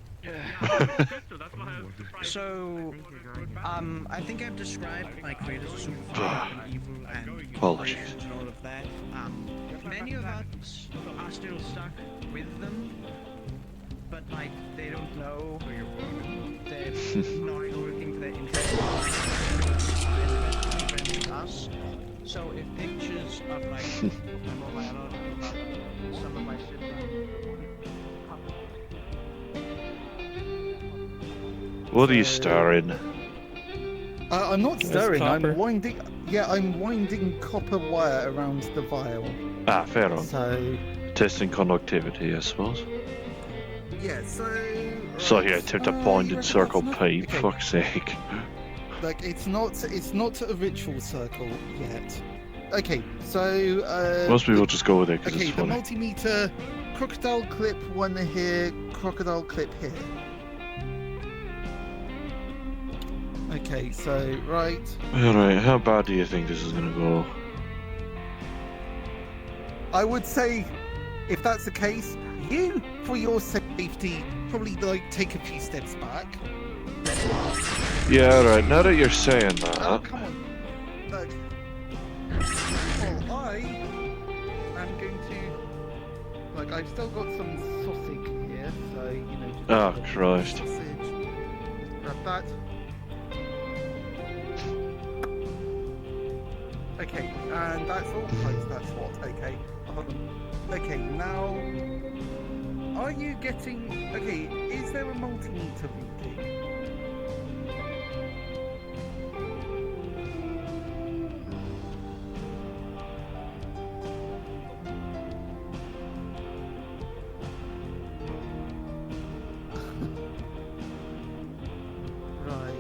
So, I think I've described my creators as super fucking evil and Apologies. racist and all of that. Many of us are still stuck with them, but like they don't know they're not working for their interests. With us. So if pictures of like some of my siblings. What are you staring? I'm not That's stirring. copper. I'm winding. Yeah, I'm winding copper wire around the vial. Ah, fair enough. So Testing conductivity, I suppose. yeah, so. So yeah, attempt a you binding reckon circle that's P. enough? Okay. Fuck's sake. Like it's not a ritual circle yet. Okay, so Most people just go with it because okay, it's the funny. multimeter crocodile clip one here, crocodile clip here. Okay, so right. Alright, how bad do you think this is gonna go? I would say, if that's the case, you, for your safety, probably like take a few steps back. Yeah, alright, now that you're saying Oh, that. come on. Look. Well, I am going to. Like, I've still got some sausage here, so, you know. Just Oh, grab Christ. Sausage. Grab that. Okay, and that's all. Right, that's what. Okay. Okay, now. Are you getting. Okay, is there a multimeter reading? Right.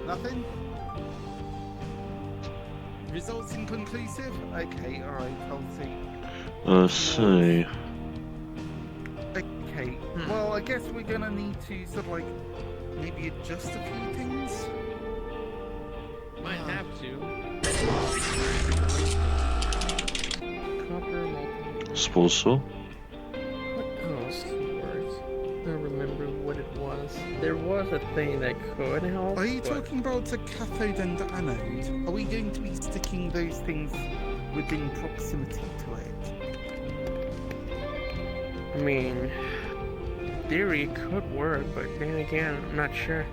Nothing? Results inconclusive? Okay, alright, I'll see. Let's see. Okay, well, I guess we're gonna need to sort of like maybe adjust a few things. Might have to. Copper multimeter. Suppose so. What else works? I don't remember what it was. There was a thing that could help. Are you but- talking about a cathode and anode? Are we going to be sticking those things within proximity to it? I mean, in theory it could work, but then again, I'm not sure.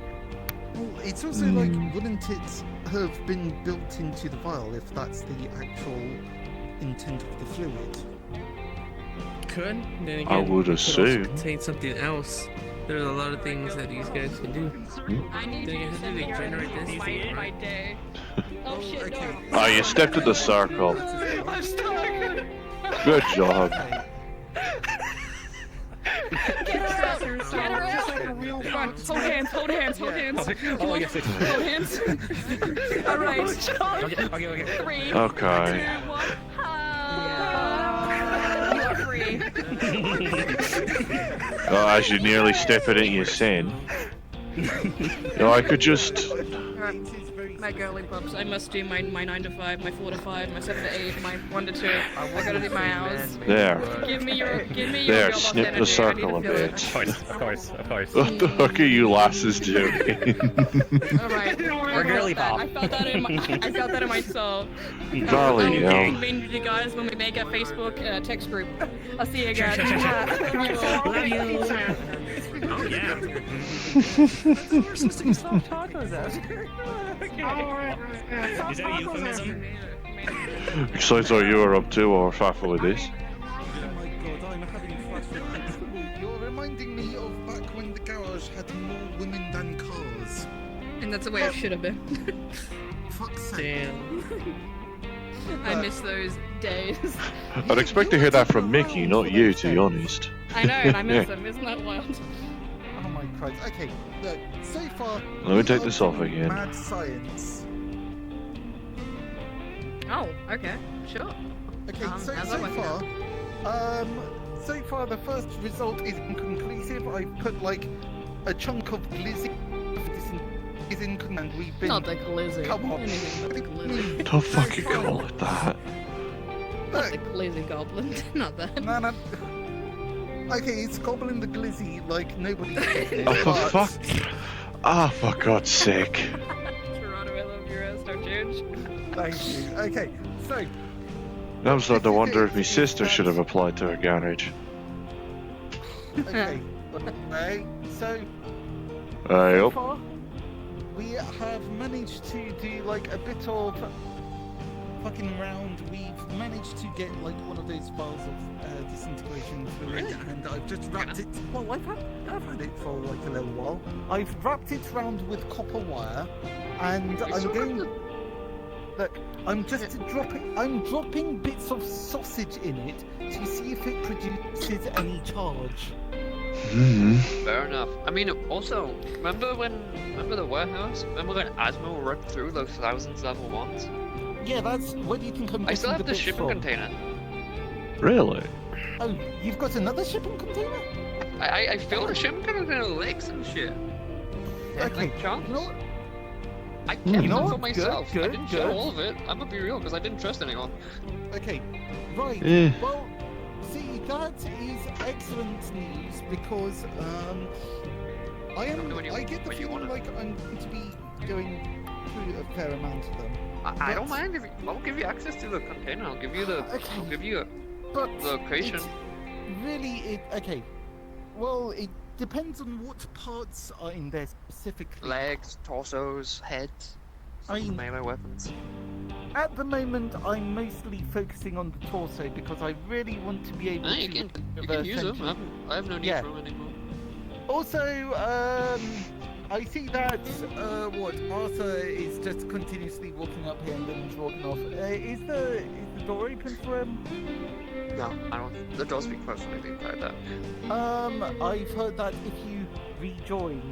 Well, it's also like, wouldn't it have been built into the vial if that's the actual intent of the fluid? Could. Then again, I would it could also assume. contain something else. There's a lot of things that these guys can do. I need Then you again, to how do send they me your generate address this? by day. Oh shit, no. Oh, you stepped in the circle. I'm stuck. Good job. Get her out. Get her out. Come on, hold hands, hold hands, hold hands. Come on. yes, yes. Hold hands. All right. Okay. 3, Okay. 2, 1. You are free. Oh, as you nearly step in it, you sin. No, I could just. My girly bumps. I must do my 9 to 5, my 4 to 5, my 7 to 8, my 1 to 2. I gotta do my hours. There. Give me your There, mailbox snip energy. the circle a I need to feel bit. Of course. What the fuck are you lasses doing? All right. We're girly pop. I felt that in my soul. Golly, I will yeah. convene with you guys when we make a Facebook text group. I'll see you guys. Love you. Oh yeah. We're supposed to stop talking about that. Is that a euphemism? Besides what you were up to or faffle with this. Oh my god, I'm having flashbacks. You're reminding me of back when the garage had more women than cars. And that's the way it should have been. Fuck's sake. Damn. I miss those days. I'd expect to hear that from Mickey, not you, to be honest. I know, and I miss them. Isn't that wild? Oh my Christ. Okay, look, so far. Let me take we this are off doing again. Mad science. Oh, okay, sure. Okay, how's so that working far the first result is inconclusive. I put like a chunk of glizzy is in and we've been. Not the glizzy. Come on. Anything but the glizzy. Don't fucking call it that. Not the glizzy goblin. Not that. No. Okay, it's gobbling the glizzy like nobody's business. Oh, for but- fuck. Ah, for God's sake. Toronto, I love your ass. Don't change. Thank you. Okay, so Now I'm starting to wonder if my sister should have applied to her garage. okay, right. So Hey, so up. far we have managed to do like a bit of fucking round, we've managed to get like one of those vials of disintegration fluid, and I've just wrapped it. Well, I've had it for like a little while. I've wrapped it round with copper wire, and I'm going. Look, I'm dropping bits of sausage in it to see if it produces any charge. Fair enough. I mean, also, remember the warehouse? Remember when Asmo ripped through those thousands level ones? Yeah, that's. Where do you think I'm I still getting have the bits shipping from? container. Really? Oh, you've got another shipping container? I filled the shipping container with legs and shit. Okay. Chunks. You know what? I kept them No, for myself. I good, didn't good. share all of it. I'm gonna be real, because I didn't trust anyone. Okay, right. Eh. Well, see, that is excellent news because I get the feeling like I'm going to be going through a fair amount of them. I don't mind. I'll give you access to the container. I'll give you the. I'll give you the location. Okay. Well, it depends on what parts are in there specifically. Legs, torsos, heads. I mean, melee weapons. At the moment, I'm mostly focusing on the torso because I really want to be able to. You can use them. I have no need for them anymore. Also, I see that Arthur is just continuously walking up here and then he's walking off. Is the door open for him? No, I don't. The door's being closed when they tried that. I've heard that if you rejoin,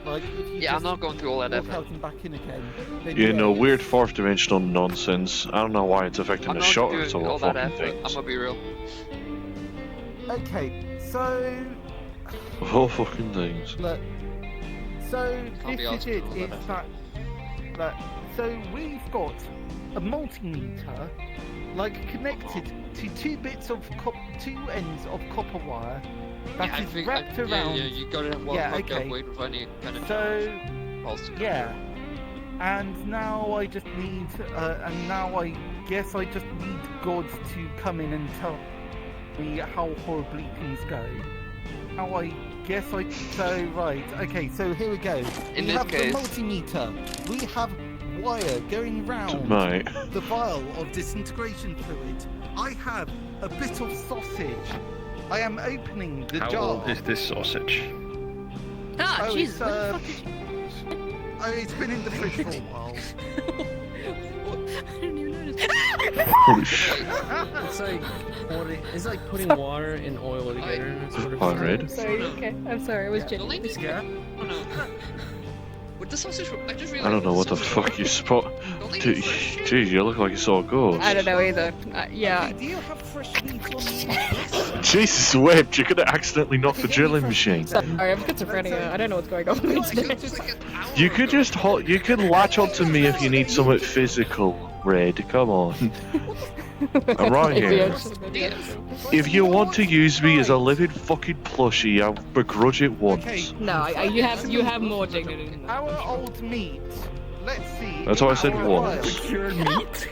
like if you Yeah, I'm not going through all that walk effort. out and back in again. Then You know, weird fourth dimensional nonsense. I don't know why it's affecting I'm the not shutters doing of all all that fucking effort. I'm things. gonna be real. Okay, so Of all fucking things. look. So Can't be this is asked it. for all It's that that. So we've got a multimeter, like connected to two ends of copper wire that is wrapped around. Yeah, you got it at one Yeah, hooked up okay. waiting for any kind of So pulse to come yeah, and now I just need, and now I guess I just need God to come in and tell me how horribly things go. How I guess so right. Okay, so here we go. In We this have case- the multimeter. We have wire going round Mate. the vial of disintegration fluid. I have a bit of sausage. I am opening the How jar. old is this sausage? Ah, Oh, Jesus. it's been in the fridge for a while. I didn't even notice. Holy shit. It's like putting water and oil together. It's sort of Alright. I'm sorry, okay. I'm sorry, I was genuinely Don't scared. Oh no. With the sausage, I just realized. I don't know what the fuck you spot. Dude, geez, you look like you saw a ghost. I don't know either. Yeah. Do you have fresh meat on you? Jesus wept, you could have accidentally knocked the drilling machine. Sorry, I'm schizophrenia. I don't know what's going on with me today. You could just you could latch onto me if you need something physical, Red. Come on. I'm right here. If you want to use me as a living fucking plushie, I'll begrudge it once. No, you have more dignity than that. Our old meat. Let's see. That's why I said Our once. Cured meat?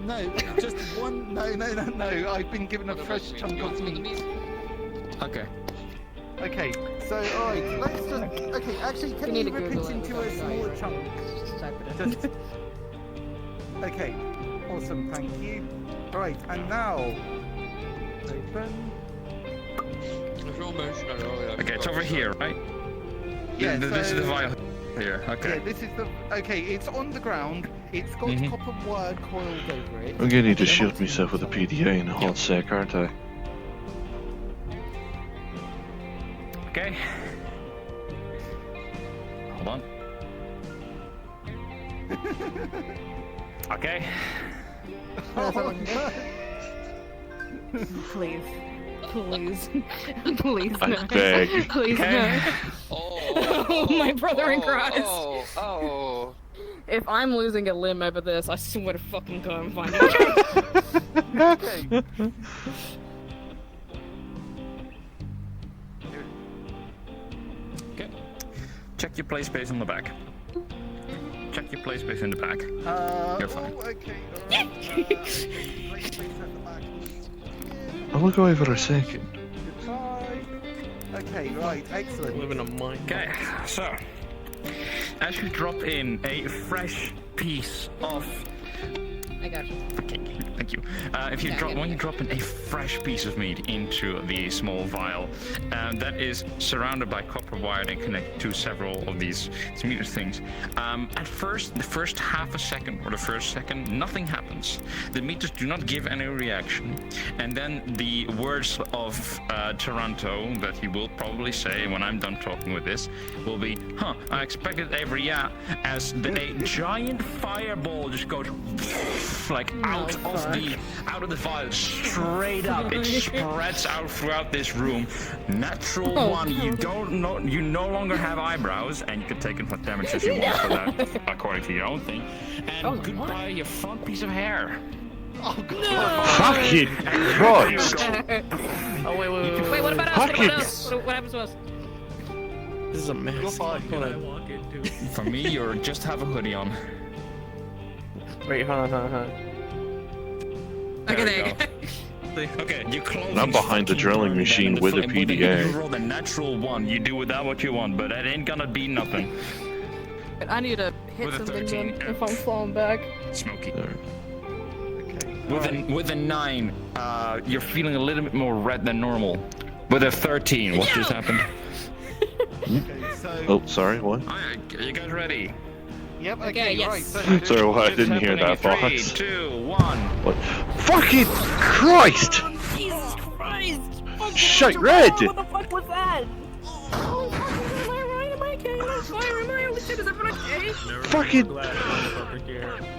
No, just one. No. I've been given a fresh chunk of meat. Okay. Okay, so alright, let's just. Okay, actually, can You you need to rip Google it it, into we a got smaller it. chunk? Just type it in. Just. Okay, awesome, thank you. Alright, and now. Open. Okay, it's over here, right? Yeah, This is the so- vial here. Okay. Yeah, this is the. Okay, it's on the ground. It's got Mhm. copper wire coiled over it. I'm gonna need to shield myself with a PDA in a hot sec, aren't I? Okay. Hold on. Okay. Oh, no. Please. Please. Please, I no. beg. Please, Okay. no. Oh, my brother in Christ. Oh. If I'm losing a limb over this, I swear to fucking God, I'm finding it. Okay. Okay. Check your play space on the back. Check your play space in the back. You're fine. Oh, okay, alright. I'll look away for a second. Goodbye. Okay, right, excellent. Live in a mine. Okay, so as you drop in a fresh piece of got you. Thank you. If you drop, when you drop in a fresh piece of meat into the small vial, that is surrounded by copper wire and connected to several of these meat things. At first, the first half a second or the first second, nothing happens. The meters do not give any reaction, and then the words of Toronto that he will probably say when I'm done talking with this will be, "Huh? I expected every yeah," as a giant fireball just goes like out of the vial, straight up. It spreads out throughout this room. Natural one. You no longer have eyebrows, and you can take as much damage as you want for that, according to your own thing. And goodbye, your front piece of hair. Oh, God. Fucking Christ! Oh, wait. Wait, what about us? What about us? What happens to us? This is a mess. For me, you're just have a hoodie on. Wait, hold on. Okay, there you go. Okay, you close. And I'm behind the drilling machine with a PDA. You roll the natural one. You do with that what you want, but that ain't gonna be nothing. I need to hit With a something 13, then if I'm falling back. Smoky. With a 9, you're feeling a little bit more red than normal. With a 13, what just happened? Oh, sorry, what? Are you guys ready? Yep, okay, yes. Right. Sorry, what? I didn't hear that, Three, Fox. 2, 1. What? Fucking Christ! Jesus Christ! Shite red! What the fuck was that? Oh, am I right? Am I okay? Am I fire? Am I? Holy shit, is everyone okay? Fucking...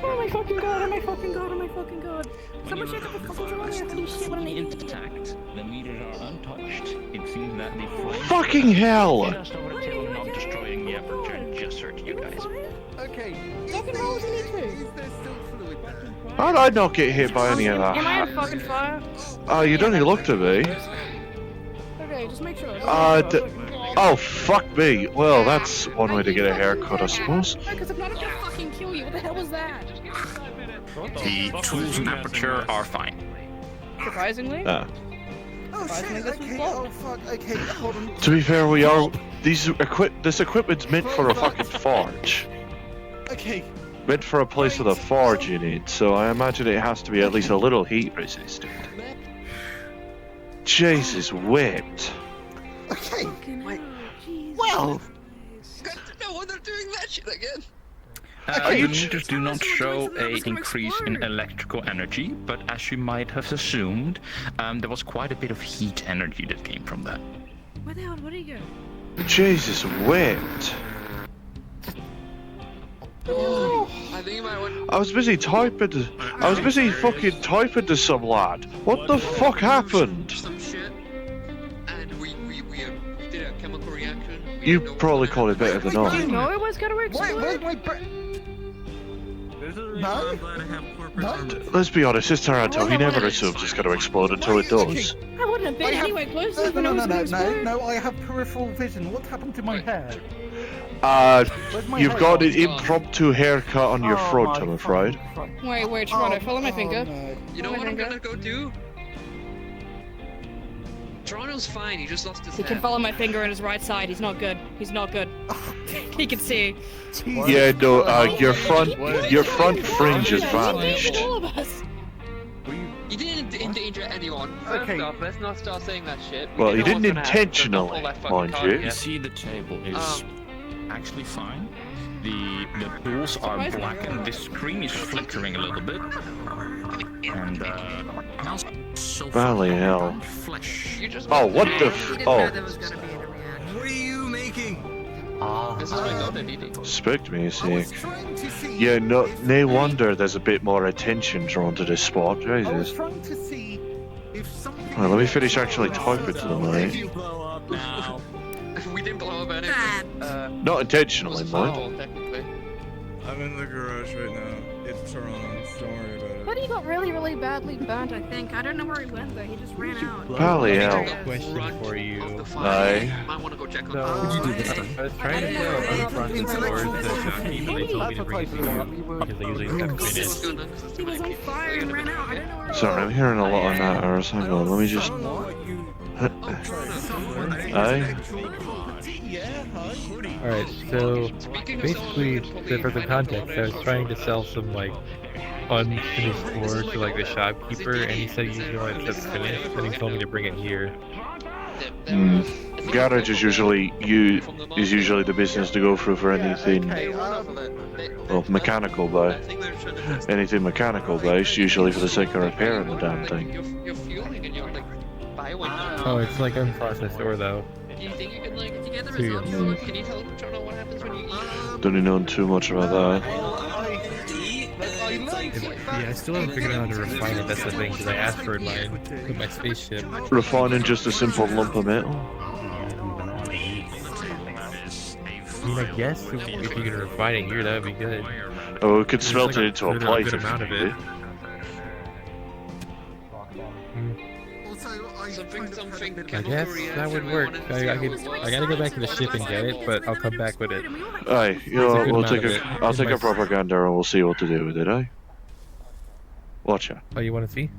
Oh my fucking god, oh my fucking god, oh my fucking god. Someone check up the fucking wrong there. Holy shit, what an idiot. Intact. The meters are untouched. It seems that the flame... Fucking hell! Just over the table, not destroying the aperture and just hurt you guys. Okay. Fucking roll with me too. Is there still fluid there? How did I not get hit by any of Am I that? on fucking fire? Oh, you don't even look to be. Okay, just make sure. Oh, fuck me. Well, that's one way to get a haircut, I suppose. Because if not, I'm gonna fucking kill you. What the hell was that? The tools and aperture are fine. Surprisingly? Oh Surprisingly, shit, this was okay, blown. oh fuck, okay, hold on. To be fair, this equipment's meant for a fucking forge. Okay. Meant for a place with a forge in it, so I imagine it has to be at least a little heat resistant. Jesus whipped. Okay. Well, good to know when they're doing that shit again. The meters do not show a increase in electrical energy, but as you might have assumed, there was quite a bit of heat energy that came from that. Where the hell? Where did he go? Jesus whipped. I think you might want. I was busy typing. I was busy fucking typing to some lad. What the fuck happened? Some shit, and we did a chemical reaction. You probably call it better than Did you I. know it was gonna explode? Wait, no? Let's be honest, it's Toronto. He never assumes it's going to explode until it does. I wouldn't have been anyway close to No, it when it was gonna explode. no, I have peripheral vision. What happened to my hair? You've got an impromptu haircut on your front, I'm afraid. Wait, Toronto, follow my finger. You know what I'm gonna go do? Toronto's fine. He just lost his He can hair. follow my finger on his right side. He's not good. He's not good. He can see. Yeah, no, your front fringe has vanished. All of us. You didn't endanger anyone. First off, let's not start saying that shit. Well, you didn't didn't know what's gonna happen, so don't intentionally, pull that fucking mind card you. yet. You see the table is actually fine. The tools are black and the screen is flickering a little bit. And Valley hell. You just Oh, what the oh. What are you making? This is my daughter, Didi. Spooked me, you see. Yeah, no wonder there's a bit more attention drawn to this spot, I was Jesus. trying to see if something. Well, let me finish actually typing to them, mate. We didn't blow up anything. Not intentionally, mind. Technically. I'm in the garage right now. It's Toronto. Don't worry about it. But he got really badly burnt, I think. I don't know where he went though. He just ran out. Valley hell. Question for you. Aye. Might want to go check on Would you do that? I was trying to go unfront towards the jockey, but they told me to bring it because they usually have minutes. He was on fire and ran out. I don't know where he Sorry, I'm hearing a lot of natters. Hang on, let me just. Aye. Alright, so basically, for the context, I was trying to sell some like unfinished floor to like the shopkeeper, and he said usually when it's finished, then he told me to bring it here. Garage is usually the business to go through for anything. Well, mechanical based. Anything mechanical based, usually for the sake of repairing the damn thing. You're fueling and you're like buy one. Oh, it's like unprocessed ore though. Do you think you can like? Did you get the Two. results? Look, can you tell Toronto what happens when you eat? Don't know too much about that. Yeah, I still haven't figured out how to refine it. That's the thing, because I asked for it with my spaceship. Refining just a simple lump of metal. I mean, I guess if you could refine it here, that would be good. Oh, we could There's smelt like it into a good plate if amount you of it. did. Something I guess that would work. I gotta go back to the ship and get it, but I'll come back with it. Aye, you know, There's a good I'll amount of it take in a my- propaganda and we'll see what to do with it, eh? Watch out. Oh, you want to see?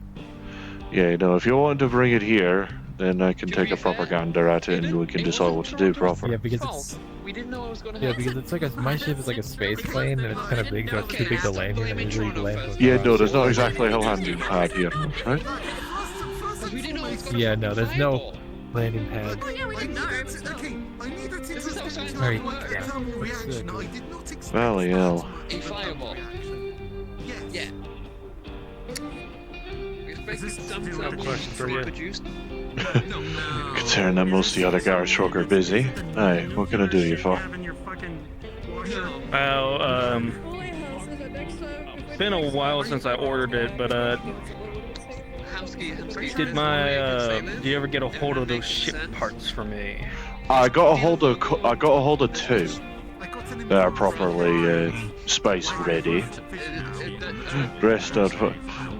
Yeah, you know, if you want to bring it here, then I can take a propaganda at it and we can decide what to do properly. Yeah, because it's We didn't know it was gonna yeah, happen. because it's like my ship is like a space plane and it's kind of big, so it's too big to land here. And usually you land. with Yeah, the- no, there's not exactly how landing pad here, right? We didn't know it was gonna Yeah, no, there's no landing pads. Oh yeah, we didn't know. This is how science Alright, works. yeah. Valley hell. A fireball. Yeah. We expected some trouble to be produced. Considering that most of the other garage folk are busy. Hey, what can I do you for? Well, it's been a while since I ordered it, but do you ever get a hold of those ship parts for me? I got a hold of two that are properly space ready. Rest of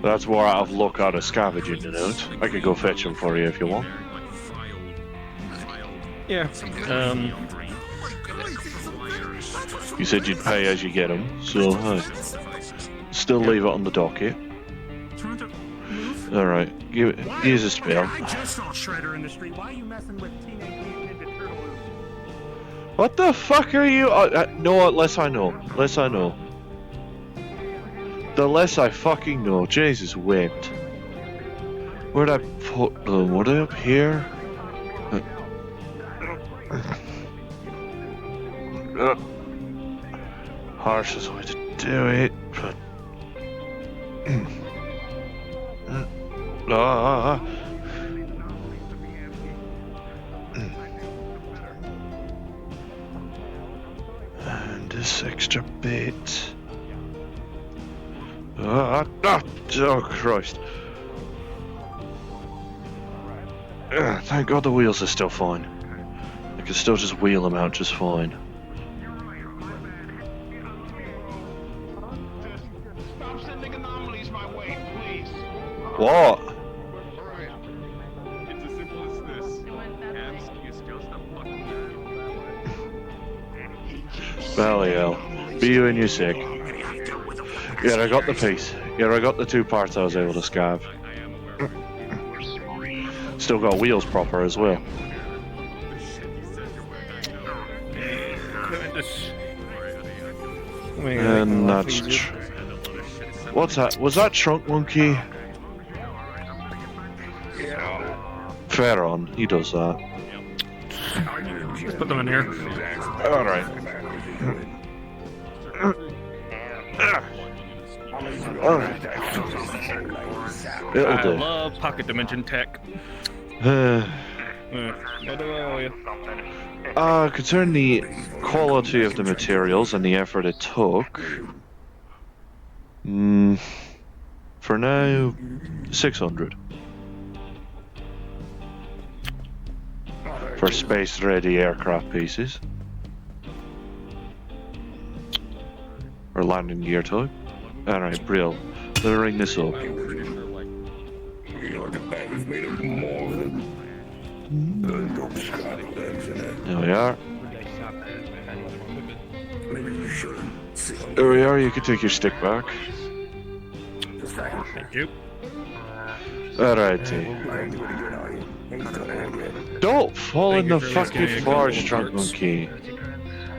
that's more out of luck out of scavenging, you know. I could go fetch them for you if you want. Yeah. You said you'd pay as you get them, so still leave it on the docket. All right, here's a spell. I just saw Shredder in the street. Why are you messing with Teenage Mutant Ninja Turtles? What the fuck are you? No, less I know. Less I know. The less I fucking know. Jesus wept. Where'd I put them? Were they up here? Harshest way to do it, but. And this extra bit. Oh Christ. Thank God the wheels are still fine. I can still just wheel them out just fine. Stop sending anomalies my way, please. What? It's as simple as this. Valley hell. Be you and you sick. Yeah, I got the piece. Yeah, I got the two parts I was able to scav. Still got wheels proper as well. And that's what's that? Was that Trunk Monkey? Pharaon, he does that. Let's put them in here. Alright. Alright. It'll I do. love pocket dimension tech. Uh, What do I owe you? concerning the quality of the materials and the effort it took, for now, 600. For space-ready aircraft pieces. Or landing gear type. Alright, Brill. Let me ring this up. There we are. There we are, you can take your stick back. Thank you. Alrighty. Don't fall in the fucking forge, Trunk Monkey.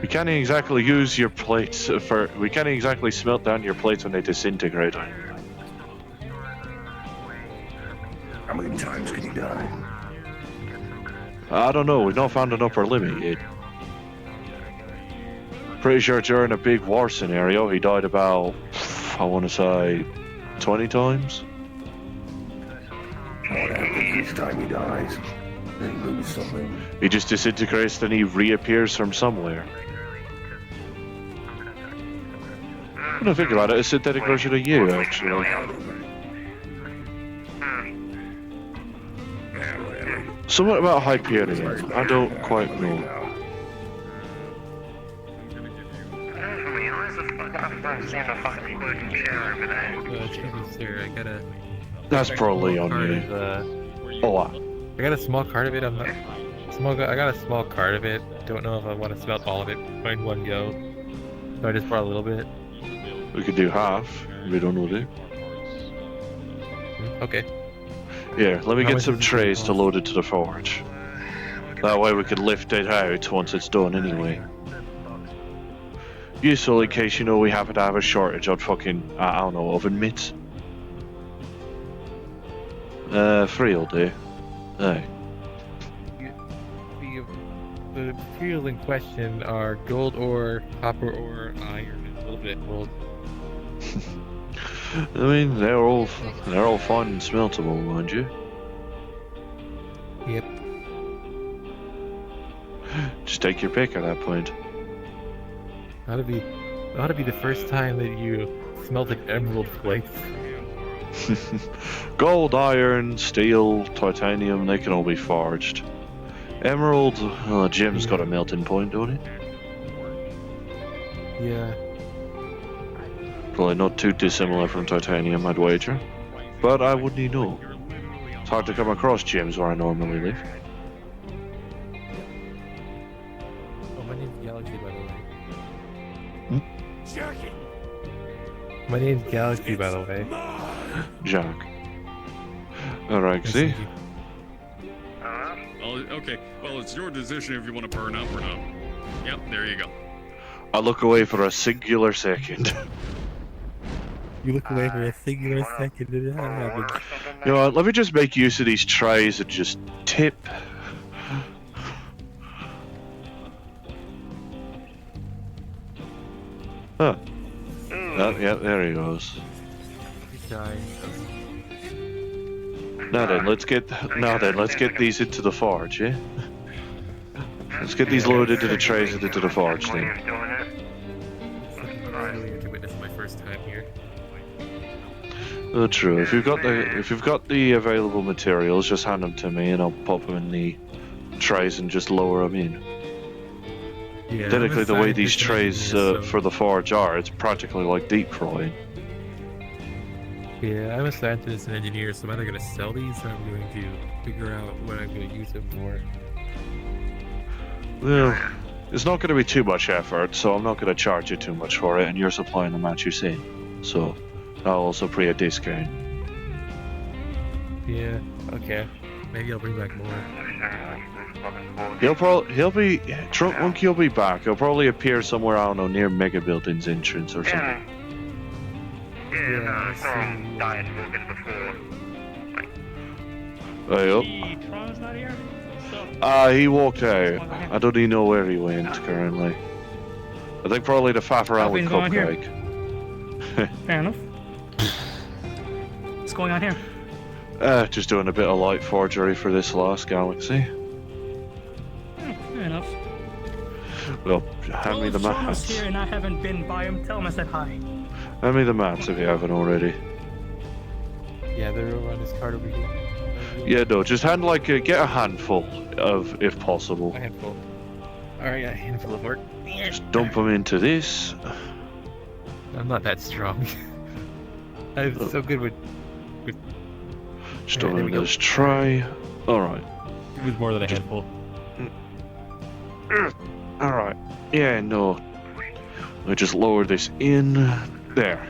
We can't exactly use your plates for. We can't exactly smelt down your plates when they disintegrate. How many times can you die? I don't know. We've not found an upper limit yet. Pretty sure during a big war scenario, he died about, I want to say, 20 times. What happens each time he dies? They lose something. He just disintegrates, then he reappears from somewhere. When I think about it, a synthetic version of you, actually. So what about Hyperion? I don't quite know. That's probably on you. Oh, what? I got a small card of it. I got a small card of it. Don't know if I want to smelt all of it in one go. So I just brought a little bit. We could do half. We don't know do. Okay. Here, let me How get much some does it trays cost? to load it to the forge. That way we could lift it out once it's done anyway. Useful in case you know we happen to have a shortage on fucking, I don't know, oven mitts. 3 will do. Aye. The materials in question are gold ore, copper ore, iron, and a little bit of gold. I mean, they're all fine and smeltable, mind you. Yep. Just take your pick at that point. Ought to be the first time that you smelt an emerald flakes. Gold, steel, titanium, they can all be forged. Emerald, Jim's got a melting point, don't he? Yeah. Probably not too dissimilar from titanium, I'd wager. But I wouldn't know. It's hard to come across gems where I normally live. Oh, my name's Galaxy, by the way. Jackie! My name's Galaxy, by the way. Jack. Alright, see? Oh, okay. Well, it's your decision if you want to burn up or not. Yep, there you go. I look away for a singular second. You look away for a singular second and it happens. You know what, let me just make use of these trays and just tip. Huh. Oh, yeah, there he goes. Now then, let's get these into the forge, yeah? Let's get these loaded into the trays and into the forge then. To witness my first time here. Oh, true. If you've got the available materials, just hand them to me and I'll pop them in the trays and just lower them in. Yeah, Technically, the way these trays so... for the forge are, it's practically like deep frying. Yeah, I'm a scientist and engineer, so I'm either going to sell these or I'm going to figure out what I'm going to use them for. Well, it's not going to be too much effort, so I'm not going to charge you too much for it, and you're supplying the match you say. So, I'll also pay a discount. Yeah, okay. Maybe I'll bring back more. He'll be Trunk Monkey will be back. He'll probably appear somewhere, I don't know, near Mega Building's entrance or something. Yeah, Hey up. Tron's not here? He walked out. I don't even know where he went currently. I think probably to faff around with Nothing's going Cupcake. Fair enough. What's going on here? Just doing a bit of light forgery for this last galaxy. Fair enough. Well, hand me the Tron was mats. here and I haven't been by him. Tell him I said hi. Hand me the mats if you haven't already. Yeah, they're over on this card over here. Yeah, no, just hand get a handful of, if possible. A handful. Alright, a handful of work. Just dump them into this. I'm not that strong. I'm so good with Just dump them in this tray. Alright. It was more than a handful. Alright. Yeah, no. I just lower this in. There.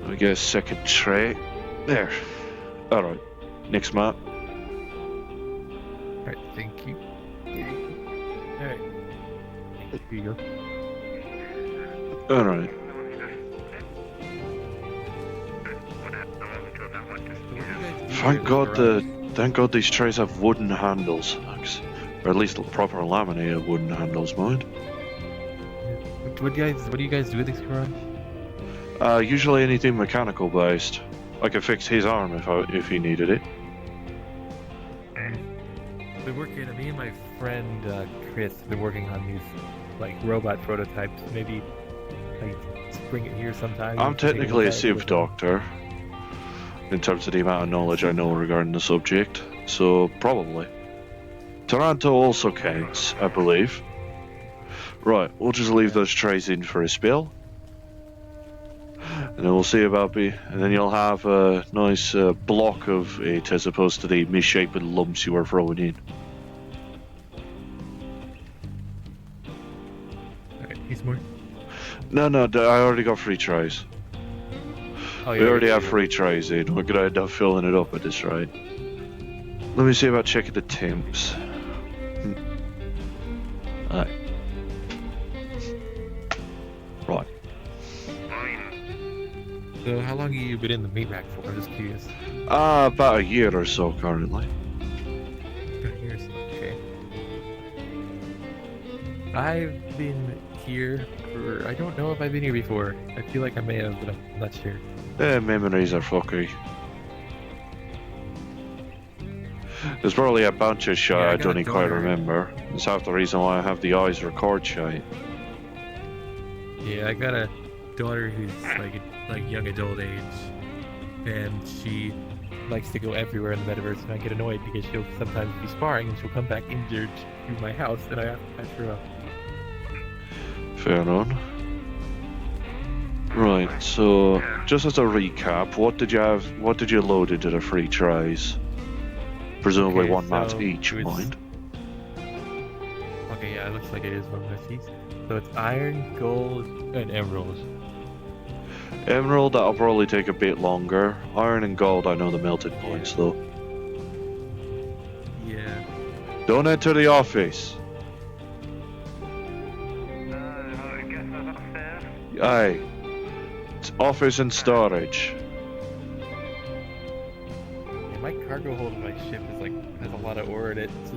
Let me get a second tray. There. Alright. Next mat. Alright, thank you. Here you go. Alright. Thank God these trays have wooden handles. Or at least proper laminated wooden handles, mind. What do you guys do with this garage? Usually anything mechanical based. I could fix his arm if he needed it. Been working. Me and my friend Chris have been working on these like robot prototypes. Maybe like bring it here sometime. I'm technically a civ doctor in terms of the amount of knowledge I know regarding the subject, so probably. Toronto also counts, I believe. Right, we'll just leave those trays in for a spill. And then we'll see about and then you'll have a nice block of it as opposed to the misshapen lumps you were throwing in. Alright, he's more. No, I already got 3 trays. Oh, We already have 3 trays in. We're gonna end up filling it up at this rate. Let me see about checking the temps. Alright. Right. So how long have you been in the meat rack for? I'm just curious. About a year or so currently. Years, okay. I've been here for... I don't know if I've been here before. I feel like I may have, but I'm not sure. Memories are fucky. There's probably a bunch of shit I don't quite remember. It's half the reason why I have the eyes record shit. Yeah, I got a daughter who's like young adult age, and she likes to go everywhere in the metaverse, and I get annoyed because she'll sometimes be sparring and she'll come back injured to my house, and I have to patch her up. Fair enough. Right, so just as a recap, what did you load into the 3 trays? Presumably Okay, one mat so each, it's- mind. Okay, yeah, it looks like it is one mat each. So it's iron, gold, and emeralds. Emerald, that'll probably take a bit longer. Iron and gold, I know the melted points though. Yeah. Don't enter the office. Aye. It's office and storage. Yeah, my cargo hold of my ship is has a lot of ore in it. So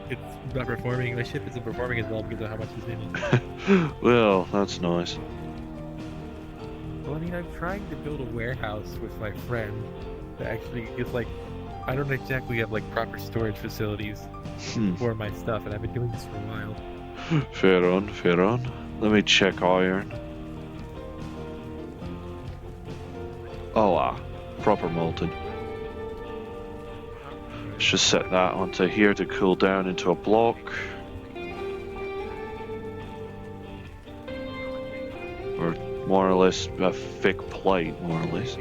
it's not performing. My ship isn't performing as well because of how much is in it. Well, that's nice. Well, I mean, I'm trying to build a warehouse with my friend that actually is I don't exactly have proper storage facilities for my stuff, and I've been doing this for a while. Fair on. Let me check iron. Oh, proper molten. Let's just set that onto here to cool down into a block. Or more or less a thick plate, more or less.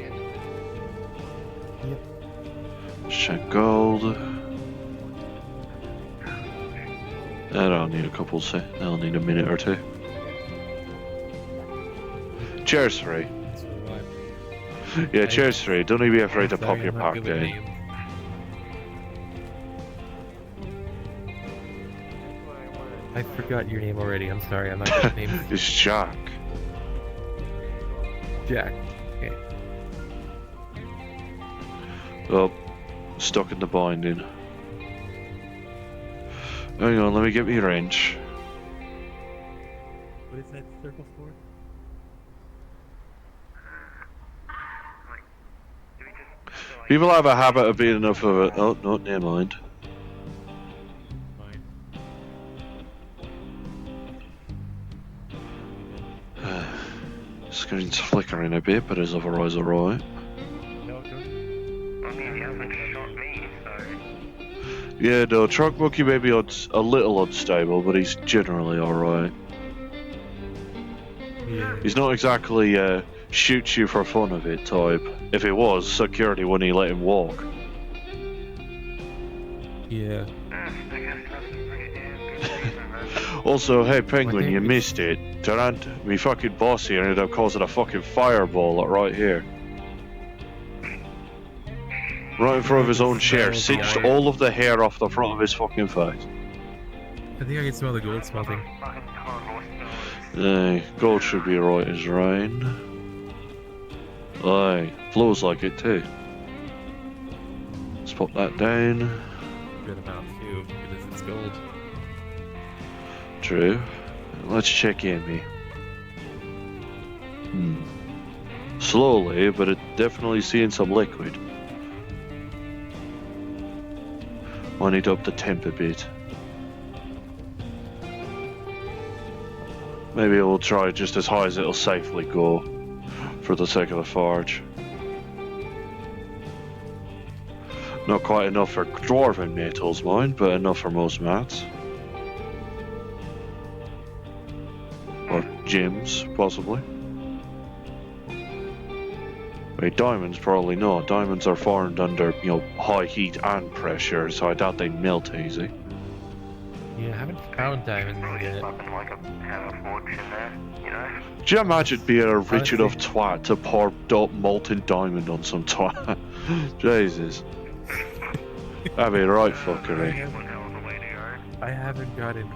Check gold. That'll need a couple that'll need a minute or 2. Cheers, 3. Yeah, cheers, 3. Don't even be afraid to pop your pack down. I forgot your name already. I'm sorry. I'm not good at names. It's Jack. Jack. Okay. Oh, stuck in the binding. Hang on, let me get me a wrench. What is that circle for? People have a habit of being enough of it. Oh, no, never mind. Screen's flickering a bit, but it's otherwise alright. Yeah, no, Truck Monkey may be a little unstable, but he's generally alright. Yeah. He's not exactly shoot you for fun of it type. If it was, security wouldn't he let him walk. Yeah. Also, hey Penguin, you missed it. Durant, me fucking boss here ended up causing a fucking fireball right here. Right in front of his own chair, singed all of the hair off the front of his fucking face. I think I can smell the gold smelting. Gold should be right as rain. Aye, flows like it too. Let's pop that down. Good amount too, because it's gold. True. Let's check in me. Slowly, but it definitely seeing some liquid. I need to up the temp a bit. Maybe we'll try just as high as it'll safely go, for the sake of the forge. Not quite enough for dwarven metals, mind, but enough for most mats. Or gems, possibly. Wait, diamonds probably not. Diamonds are formed under, high heat and pressure, so I doubt they melt easy. Yeah, I haven't found diamonds yet. Do you imagine being a rich enough twat to pour molten diamond on some twat? Jesus. That'd be right fuckery. I haven't gotten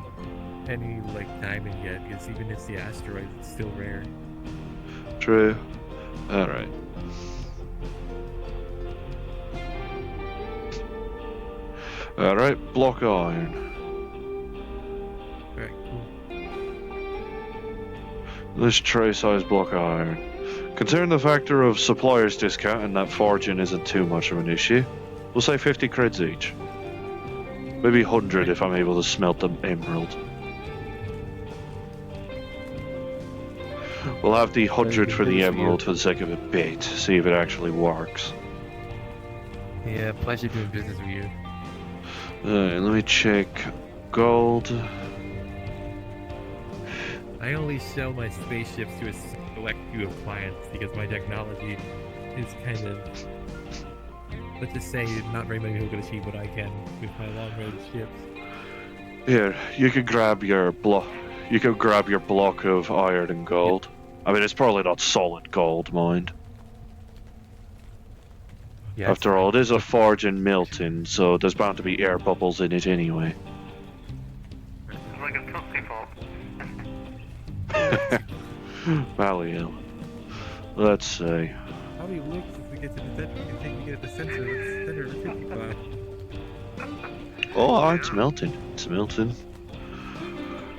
any, diamond yet, because even if it's the asteroid, it's still rare. True. Alright. Alright, block of iron. Alright, cool. This tray-size block of iron. Considering the factor of supplier's discount and that forging isn't too much of an issue, we'll say 50 creds each. Maybe 100 if I'm able to smelt the emerald. We'll have the 100 for the emerald for the sake of a bit, see if it actually works. Yeah, pleasure doing business with you. Let me check. Gold. I only sell my spaceships to a select few of clients because my technology is kind of, let's just say, not very many people can achieve what I can with my long-range ships. Here, you can grab your block. You can grab your block of iron and gold. I mean, it's probably not solid gold, mind. Yeah, after all, it is a forge in melting, so there's bound to be air bubbles in it anyway. It's like a tootsie pop. Valiel. Let's see. How many licks if we get to the center? You think we get the center of the 55? Oh, it's melting. It's melting.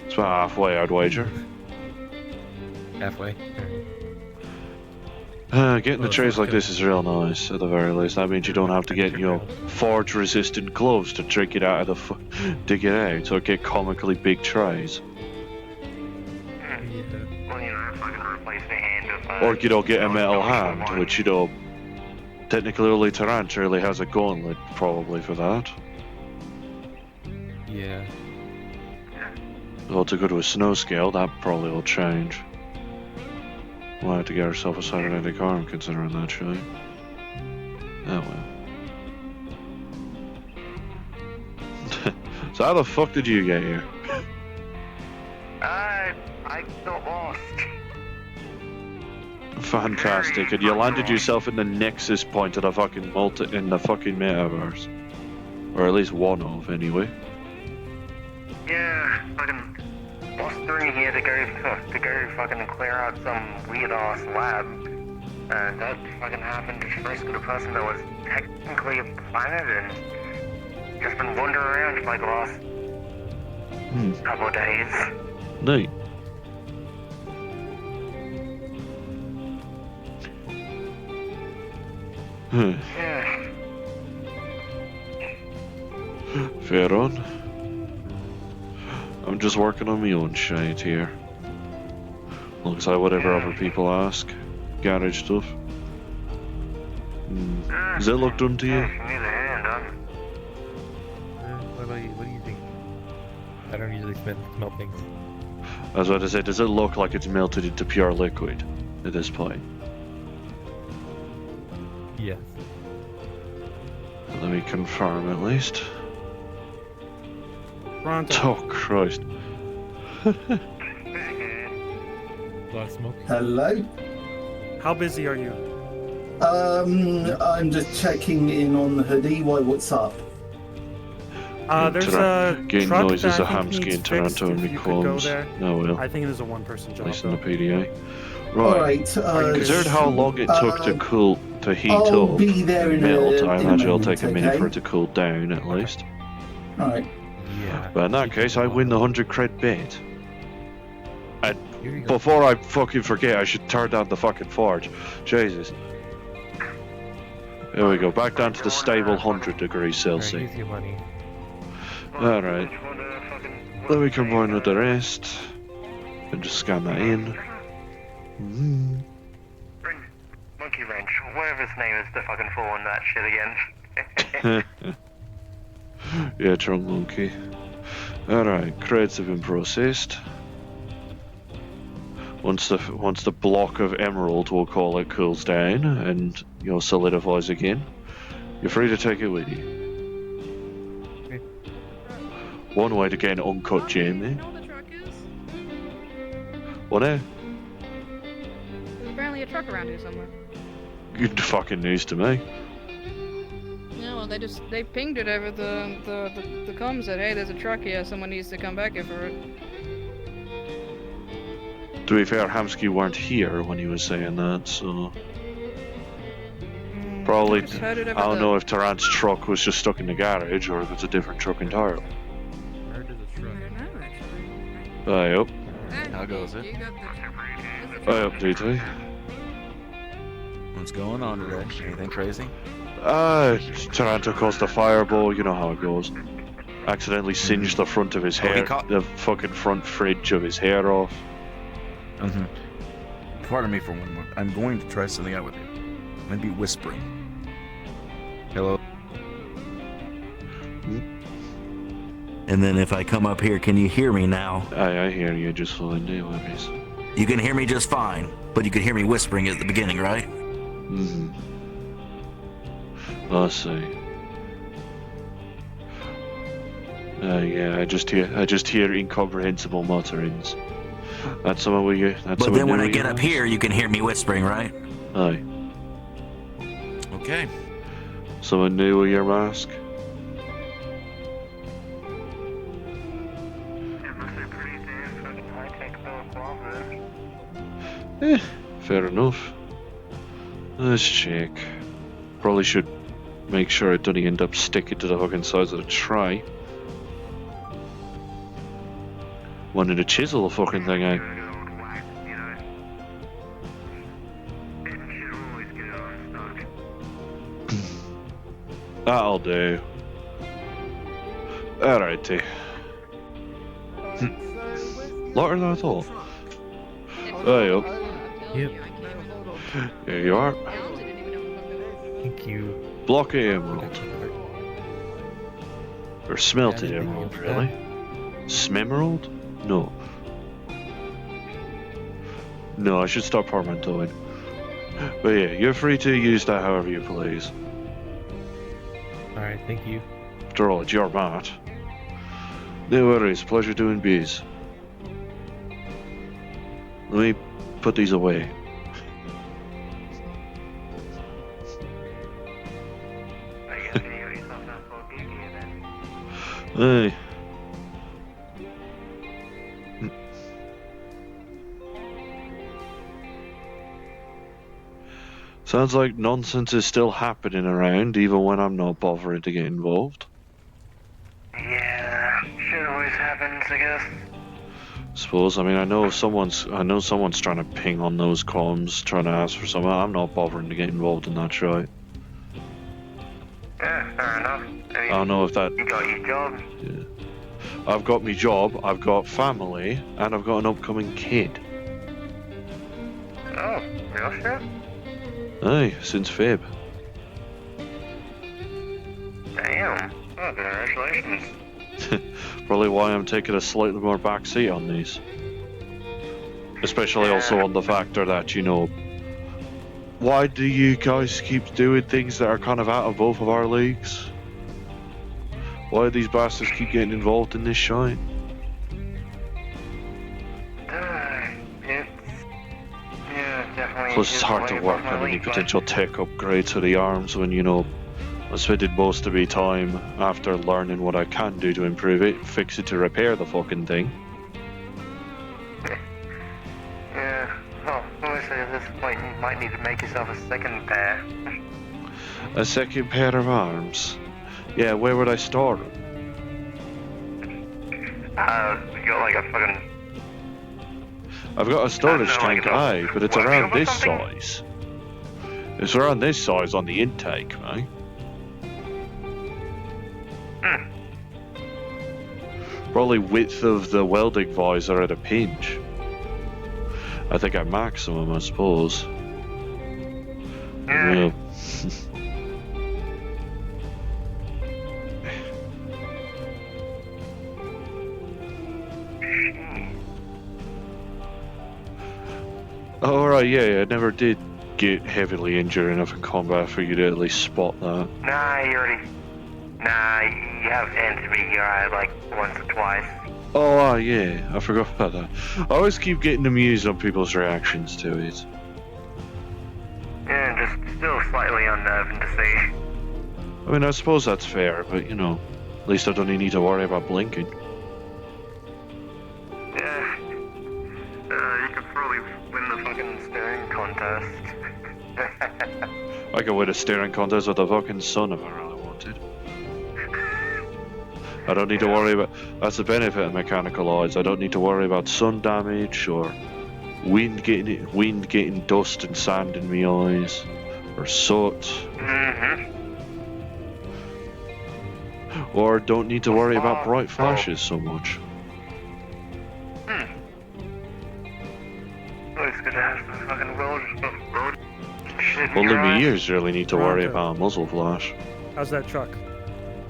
It's about halfway, I'd wager. Halfway. Getting the trays like this is real nice, at the very least. That means you don't have to get, forge-resistant gloves to dig it out of the dig it out, so get comically big trays. Well, if I can replace the hand of... Or, get a metal hand, which, technically only Tarant really has a gauntlet, probably, for that. Yeah. Well, to go to a snow scale, that probably will change. We'll have to get ourselves a cybernetic arm considering that, shall we? Oh well. So how the fuck did you get here? I got lost. Fantastic, and you landed yourself in the nexus point of the fucking in the fucking metaverse. Or at least one of, anyway. Yeah, fucking lost through here to go fucking clear out some weird ass lab. And that fucking happened to rescue the person that was technically a planet and just been wandering around for the last couple of days. Neat. Yeah. Fair on. I'm just working on my own shit here. Alongside whatever other people ask. Garage stuff. Does it look done to you? What do you think? I don't usually smelt things. I was about to say, does it look like it's melted into pure liquid at this point? Yes. Let me confirm at least. Pronto. Oh Christ. Smoke. Hello? How busy are you? I'm just checking in on the hoodie. What's up? There's a getting truck noises that of I think Hamsky needs and Toronto and fixed if you could go McCombs. there. No, well. I think it is a one-person job. At least in though. the PDA. Alright, Right. Considered how long it took to heat I'll up, be there in melt, a I in a imagine it'll moment, take a minute okay? for it to cool down at least. Alright. Yeah. But in that case, I win the 100 cred bet. And before I fucking forget, I should turn down the fucking forge. Jesus. There we go, back down to the stable 100 degrees Celsius. Here's your money. Alright. Let me combine with the rest. And just scan that in. Monkey Wrench, whatever his name is, to fucking fall on that shit again. Yeah, Trunk Monkey. Alright, creds have been processed. Once the block of emerald, we'll call it, cools down and solidifies again, you're free to take it with you. One way to gain uncut gem, eh? What eh? There's apparently a truck around here somewhere. Good fucking news to me. Yeah, well, they pinged it over the comms that, hey, there's a truck here, someone needs to come back here for it. To be fair, Hamsky weren't here when he was saying that, so... Probably, just heard it over I don't the- know if Tarant's truck was just stuck in the garage or if it's a different truck entirely. Aye up. How goes it? Aye up, DT. What's going on today? Anything crazy? Taranto caused a fireball, you know how it goes. Accidentally singed the front of his Oh, he hair, caught- the fucking front fridge of his hair off. Pardon me for one moment. I'm going to try something out with you. Maybe whispering. Hello? And then if I come up here, can you hear me now? I hear you just fine, anyways. You can hear me just fine, but you could hear me whispering at the beginning, right? Mm-hmm. I see. Yeah, I just hear incomprehensible mutterings. That's some of you. But then when I get up here, you can hear me whispering, right? Aye. Okay. Someone new with your mask? Fair enough. Let's check. Probably should make sure it doesn't end up sticking to the fucking sides of the tray. Wanted to chisel the fucking thing out. That'll do. Alrighty. Lighter than I thought. There you go. Yep. There you are. Thank you. Block of emerald. Or smelted emerald, really. Smemerald? No. No, I should stop portmanteauing. But yeah, you're free to use that however you please. Alright, thank you. After all, it's your mat. No worries, pleasure doing biz. Let me put these away. Hey. Sounds like nonsense is still happening around, even when I'm not bothering to get involved. Yeah, shit always happens, I guess. Suppose. I mean, I know someone's trying to ping on those comms, trying to ask for something. I'm not bothering to get involved in that shit. Yeah, fair enough. I don't know if that. You got your job. Yeah. I've got me job, I've got family, and I've got an upcoming kid. Oh, real shit? Aye, since Feb. Damn. Oh, congratulations. Probably why I'm taking a slightly more backseat on these. Especially also on the factor that, why do you guys keep doing things that are kind of out of both of our leagues? Why do these bastards keep getting involved in this shite? Yeah, definitely. Plus, it's hard to work on any potential tech upgrades for the arms when, I spent most of my time after learning what I can do to improve it, fix it to repair the fucking thing. Yeah, well, honestly, at this point, you might need to make yourself a second pair. A second pair of arms? Yeah, where would I store them? You got like a fucking... I've got a storage like tank, a aye, but it's workshop around or this something? size. It's around this size on the intake, right? Probably width of the welding visor at a pinch. I think at maximum, I suppose. Yeah. Alright, yeah, I never did get heavily injured enough in combat for you to at least spot that. Nah, you already... Nah, you have answered me your eye like once or twice. Oh, yeah, I forgot about that. I always keep getting amused on people's reactions to it. Yeah, just still slightly unnerving to see. I mean, I suppose that's fair, but you know, at least I don't need to worry about blinking. Yeah. You could probably win the fucking staring contest. I could win a staring contest with the fucking sun if I really wanted. I don't need to worry about... That's the benefit of mechanical eyes. I don't need to worry about sun damage or wind getting dust and sand in my eyes or soot. Or don't need to worry about bright flashes so much. Looks good to have some fucking road shit in Only your my eyes. ears really need to worry about a muzzle flash. How's that truck?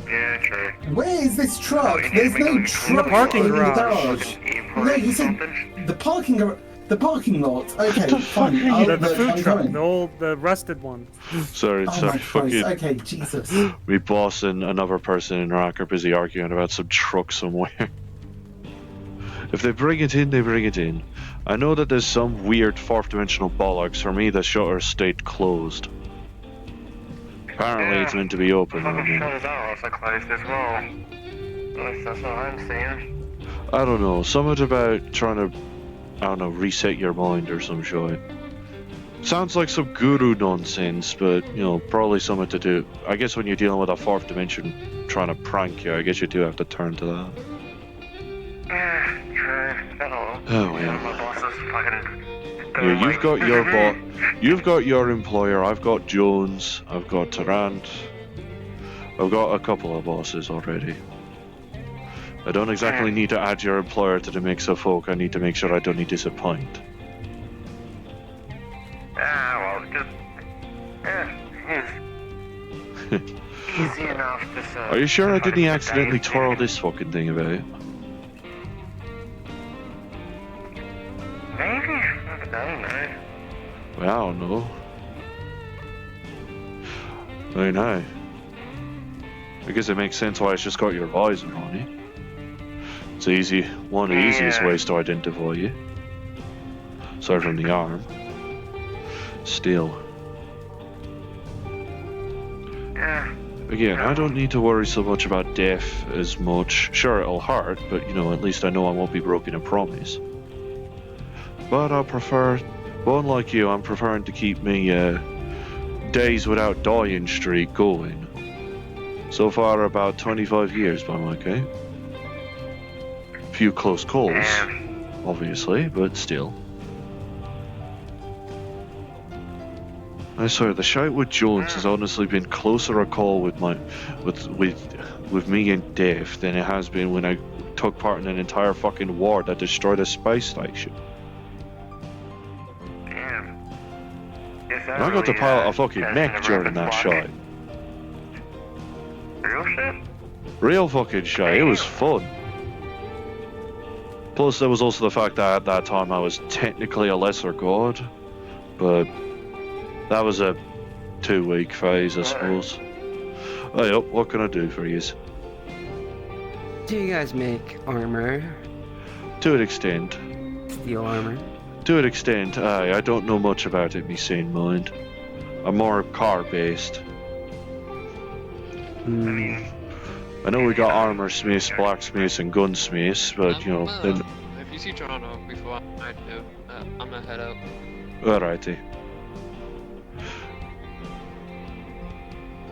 Yeah, true. Where is this truck? There's no truck In the parking in garage. No, you said the parking lot. Okay, fine. The food truck, the rusted one. Sorry, Oh sorry, my fucking... Christ. Okay, Jesus. My boss and another person in Iraq are busy arguing about some truck somewhere. If they bring it in, they bring it in. I know that there's some weird fourth dimensional bollocks. For me, the shutter stayed closed. Apparently, it's meant to be open right Fucking now. shutters are also closed as well. At least that's what I'm seeing. I don't know. Something about trying to, I don't know, reset your mind or some shit. Sounds like some guru nonsense, but, you know, probably something to do. I guess when you're dealing with a fourth dimension trying to prank you, I guess you do have to turn to that. True. That'll... Oh, well. My boss is fucking... Yeah, you've got your employer, I've got Jones, I've got Tarrant, I've got a couple of bosses already. I don't exactly need to add your employer to the mix of folk, I need to make sure I don't disappoint. Well, just... easy enough to say. Are you sure I didn't accidentally twirl this fucking thing about? Maybe? I don't know. Well, I don't know. I know. I guess it makes sense why it's just got your visor on it. It's easy, one of the easiest ways to identify you. Aside from the arm. Still. Again, I don't need to worry so much about death as much. Sure, it'll hurt, but you know, at least I know I won't be broken a promise. But I prefer, well, unlike you, I'm preferring to keep me days without dying streak going. So far, about 25 years by my count. Few close calls, obviously, but still. I swear, the shout with Jones has honestly been closer a call with me and Dave than it has been when I took part in an entire fucking war that destroyed a space station. And I got to pilot a fucking mech during that shot. Real shit? Real fucking shit. It was fun. Plus, there was also the fact that at that time I was technically a lesser god, but that was a 2-week phase, I suppose. Hey up, what can I do for you? Do you guys make armor? To an extent. Steel armor? To an extent, I don't know much about it, me sane mind. I'm more car-based. I know we got armor smiths, blacksmiths, and gunsmiths, but you know. Then... If you see Toronto before I do, I'm gonna head out. Alrighty.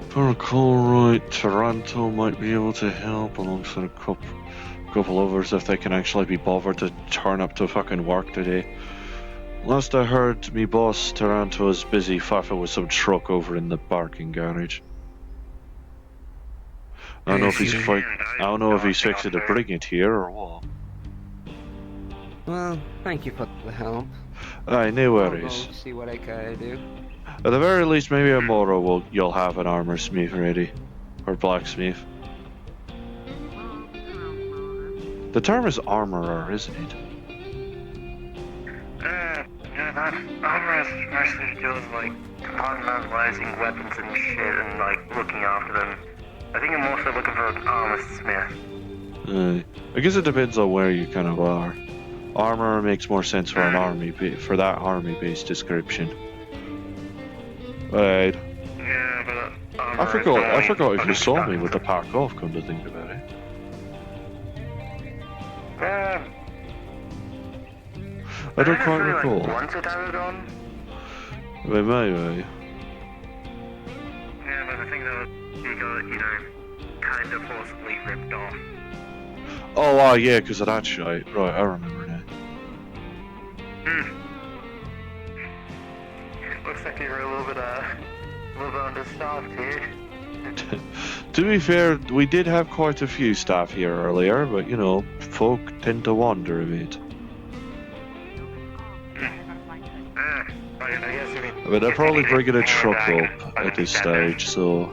If I recall right, Toronto might be able to help alongside a couple others if they can actually be bothered to turn up to fucking work today. Last I heard, me boss Toronto is busy faffing with some truck over in the parking garage. I don't know if he's fixing to bring it here or what. Well, thank you for the help. Aye, no I'll worries. go see what I gotta do. At the very least, maybe tomorrow you'll have an armor smith ready. Or blacksmith. The term is armorer, isn't it? Yeah, that armor has mostly to do with, like, compartmentalizing weapons and shit and, like, looking after them. I think I'm also looking for an armor smith. I guess it depends on where you kind of are. Armor makes more sense for an for that army-based description. Right. Yeah, but I forgot if you saw me with the pack off, come to think about it. I don't quite recall. Once it added on? Maybe. Yeah, but I think that he got, you know, kind of forcibly ripped off. Oh, yeah, because of that shite. Right, I remember now. Looks like you're a little bit understaffed here. To be fair, we did have quite a few staff here earlier, but you know, folk tend to wander a bit. But they're probably bringing a truck up at this stage, so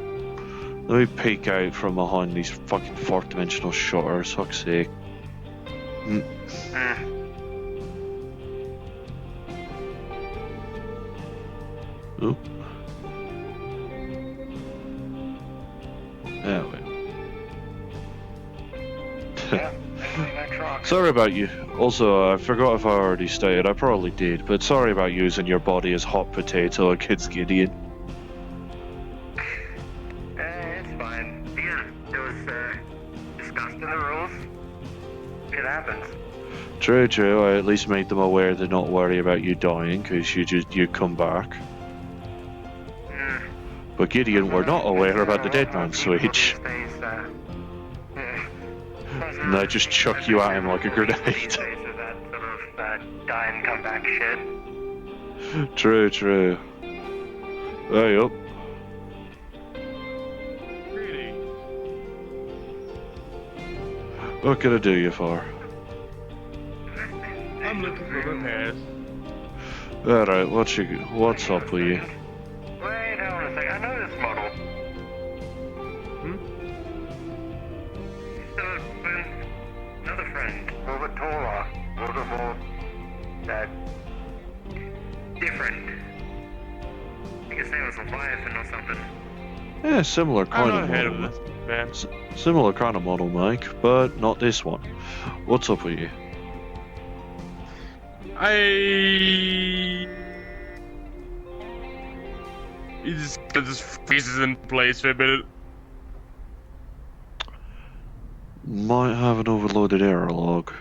let me peek out from behind these fucking fourth-dimensional shutters, fuck's sake. Oh. There we Sorry about you. Also, I forgot if I already stated, I probably did, but sorry about using your body as hot potato against Gideon. It's fine. Again, it was discussed in the rules. It happens. True, I at least made them aware to not worry about you dying, because you come back. But Gideon were not aware about the dead man switch. And I just chuck you at him like a grenade. Die and come back shit. True. Hey up. What can I do you for? I'm looking for repairs. Alright, what's up with you? Wait, hold on a second. I know this model. So, when another friend, a little bit taller, a little bit more, different. I think his name was Leviathan or something. Yeah, similar kind I'm of not ahead model. of this, man. Similar kind of model, Mike, but not this one. What's up with you? He just freezes in place for a minute. Might have an overloaded error log.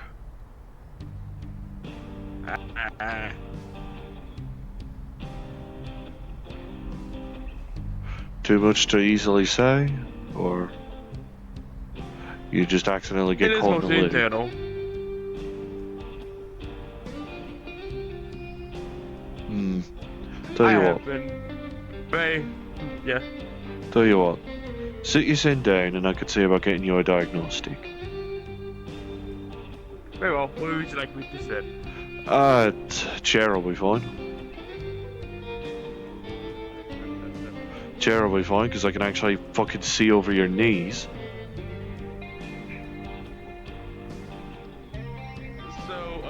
Too much to easily say, or you just accidentally get caught in the loop? Internal. Tell you what. Yeah. Tell you what. Sit your sin down, and I could see about getting you a diagnostic. Very well. What would you like me to say? Chair will be fine. Chair will be fine, because I can actually fucking see over your knees. So,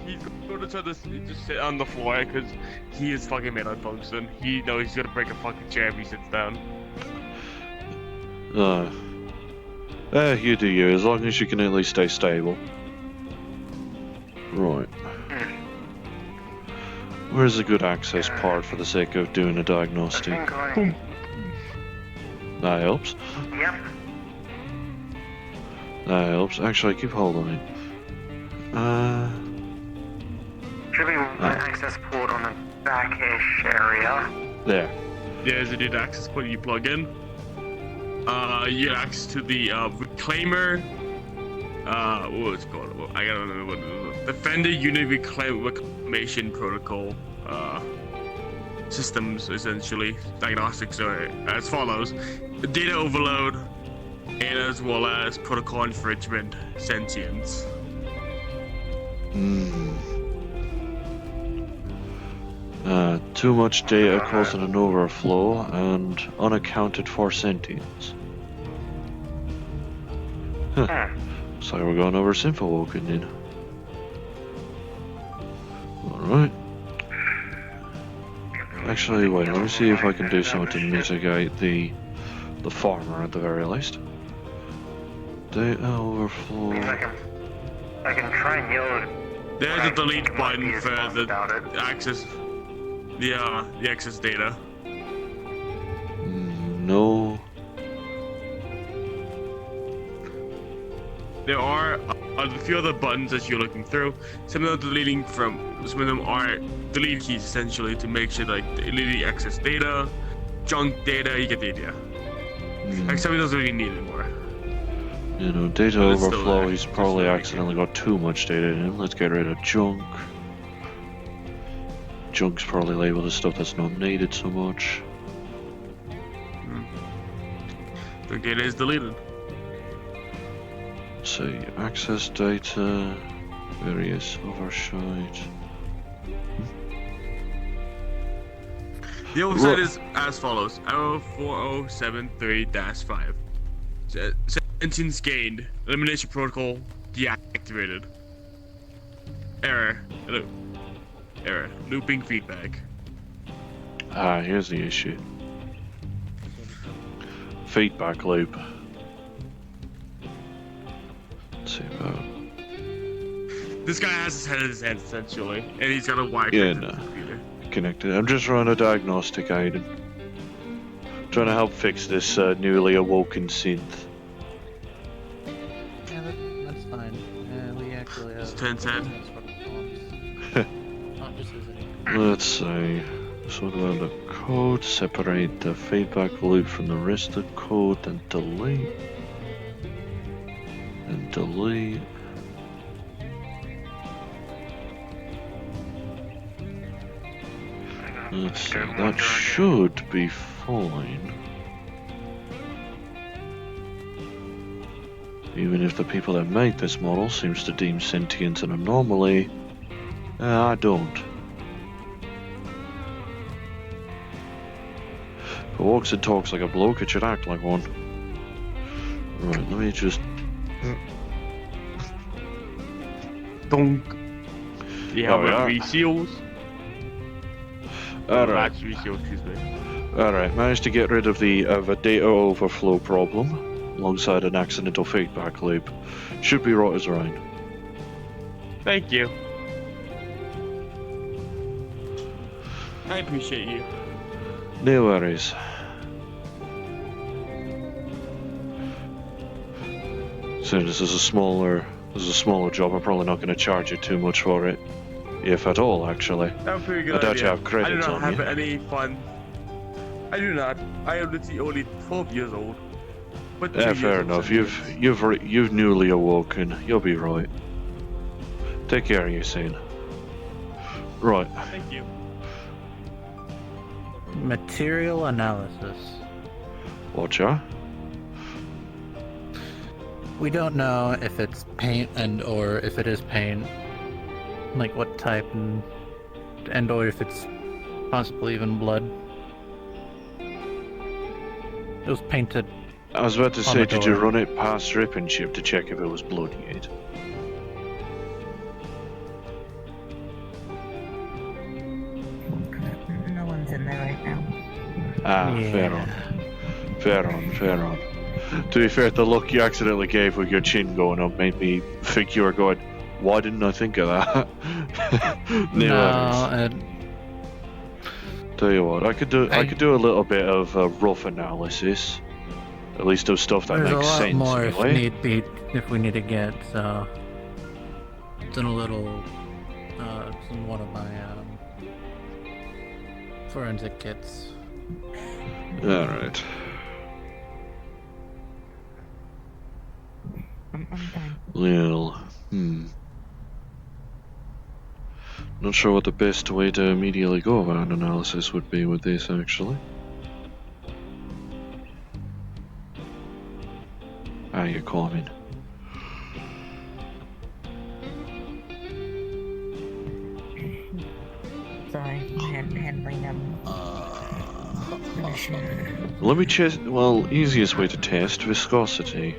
he's going to try to just sit on the floor, because he is fucking made of tungsten. He knows he's going to break a fucking chair if he sits down. You do you, as long as you can at least stay stable. Right. Where's a good access part for the sake of doing a diagnostic? That helps. Yep. That helps. Actually, keep hold on it. Should be an access port on the back-ish area. There. Yeah, there's a data access port you plug in. You get access to the Reclaimer. What was it called? I gotta remember what it is. Defender Unit Reclamation Protocol. Systems, essentially. Diagnostics are as follows: data overload, and as well as protocol infringement, sentience. Too much data causing an overflow and unaccounted for sentience. Huh. So we're going over Symphowoken then. Alright. Actually, wait, let me see if I can do something to mitigate the farmer at the very least. Data overflow. I can try and yell. There's a delete button for the access. The access data. No. There are a few other buttons that you're looking through. Some of them are delete keys essentially to make sure like deleting excess data, junk data. You get the idea. Like some of those really need anymore. You know, data overflow. He's probably accidentally got too much data in him. Let's get rid of junk. Junk's probably labeled as stuff that's not needed so much. The data is deleted. Let's see, access data, various oversight. The oversight is as follows: 4073-5. Sentience gained. Elimination protocol deactivated. Error. Hello. Error. Looping feedback. Here's the issue. Feedback loop. Let's see about. This guy has his head in his hand essentially, and he's got a wire Connected. I'm just running a diagnostic, Aiden. Trying to help fix this newly awoken synth. Yeah, that's fine. We actually have. It's 10-10. Let's see. So we'll the code, separate the feedback loop from the rest of the code, then delete. And delete. Let's see, that should be fine. Even if the people that make this model seems to deem sentience an anomaly, I don't. If it walks and talks like a bloke, it should act like one. Right, let me just... Donk. You have reseals. Alright. Alright, managed to get rid of the data overflow problem alongside an accidental feedback loop. Should be right as rain. Thank you. I appreciate you. No worries. So this is a smaller job. I'm probably not going to charge you too much for it, if at all. Actually, That's a pretty good I doubt idea. you have credits I do not on have you. any fun. I do not. I am literally only 12 years old. But 2 Yeah, years fair old enough. since- You've newly awoken. You'll be right. Take care of you soon. Right. Thank you. Material analysis. Watcha. We don't know if it's paint or if it is paint. Like what type and or if it's possibly even blood. It was painted. I was about to on say, the did you door. run it past Rip and Chip to check if it was blood yet? No one's in there right now. Fair on. Fair on. To be fair, the look you accidentally gave with your chin going up made me think you were going, why didn't I think of that? worries. Tell you what, I could do a little bit of rough analysis. At least of stuff that There's makes a lot sense more anyway. if we need to get. It's in a little. It's in one of my forensic kits. Alright. Well, not sure what the best way to immediately go about an analysis would be with this, actually. Ah, you're coming. Sorry, handling Let me test. Well, easiest way to test viscosity.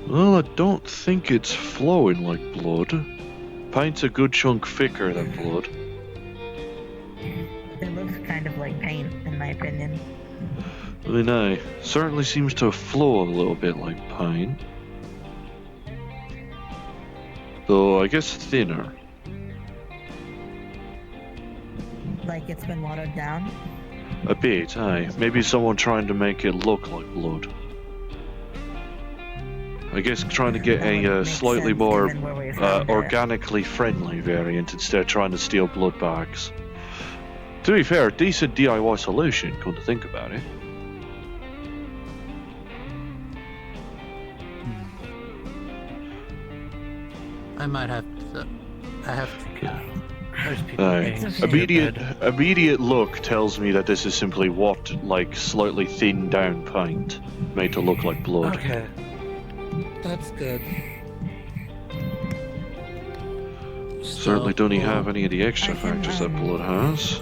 Well, I don't think it's flowing like blood. Paint's a good chunk thicker than blood. It looks kind of like paint, in my opinion. I mean, certainly seems to flow a little bit like paint. Though, I guess thinner. Like it's been watered down? A bit, aye. Maybe someone trying to make it look like blood. I guess trying to get a slightly more organically friendly variant instead of trying to steal blood bags. To be fair, decent DIY solution, come to think about it. I might have to. I have to go. There's people Aye. being stupid. Immediate look tells me that this is simply what, like, slightly thinned down paint, made to look like blood. Okay. That's good. Certainly don't he have any of the extra factors that blood has.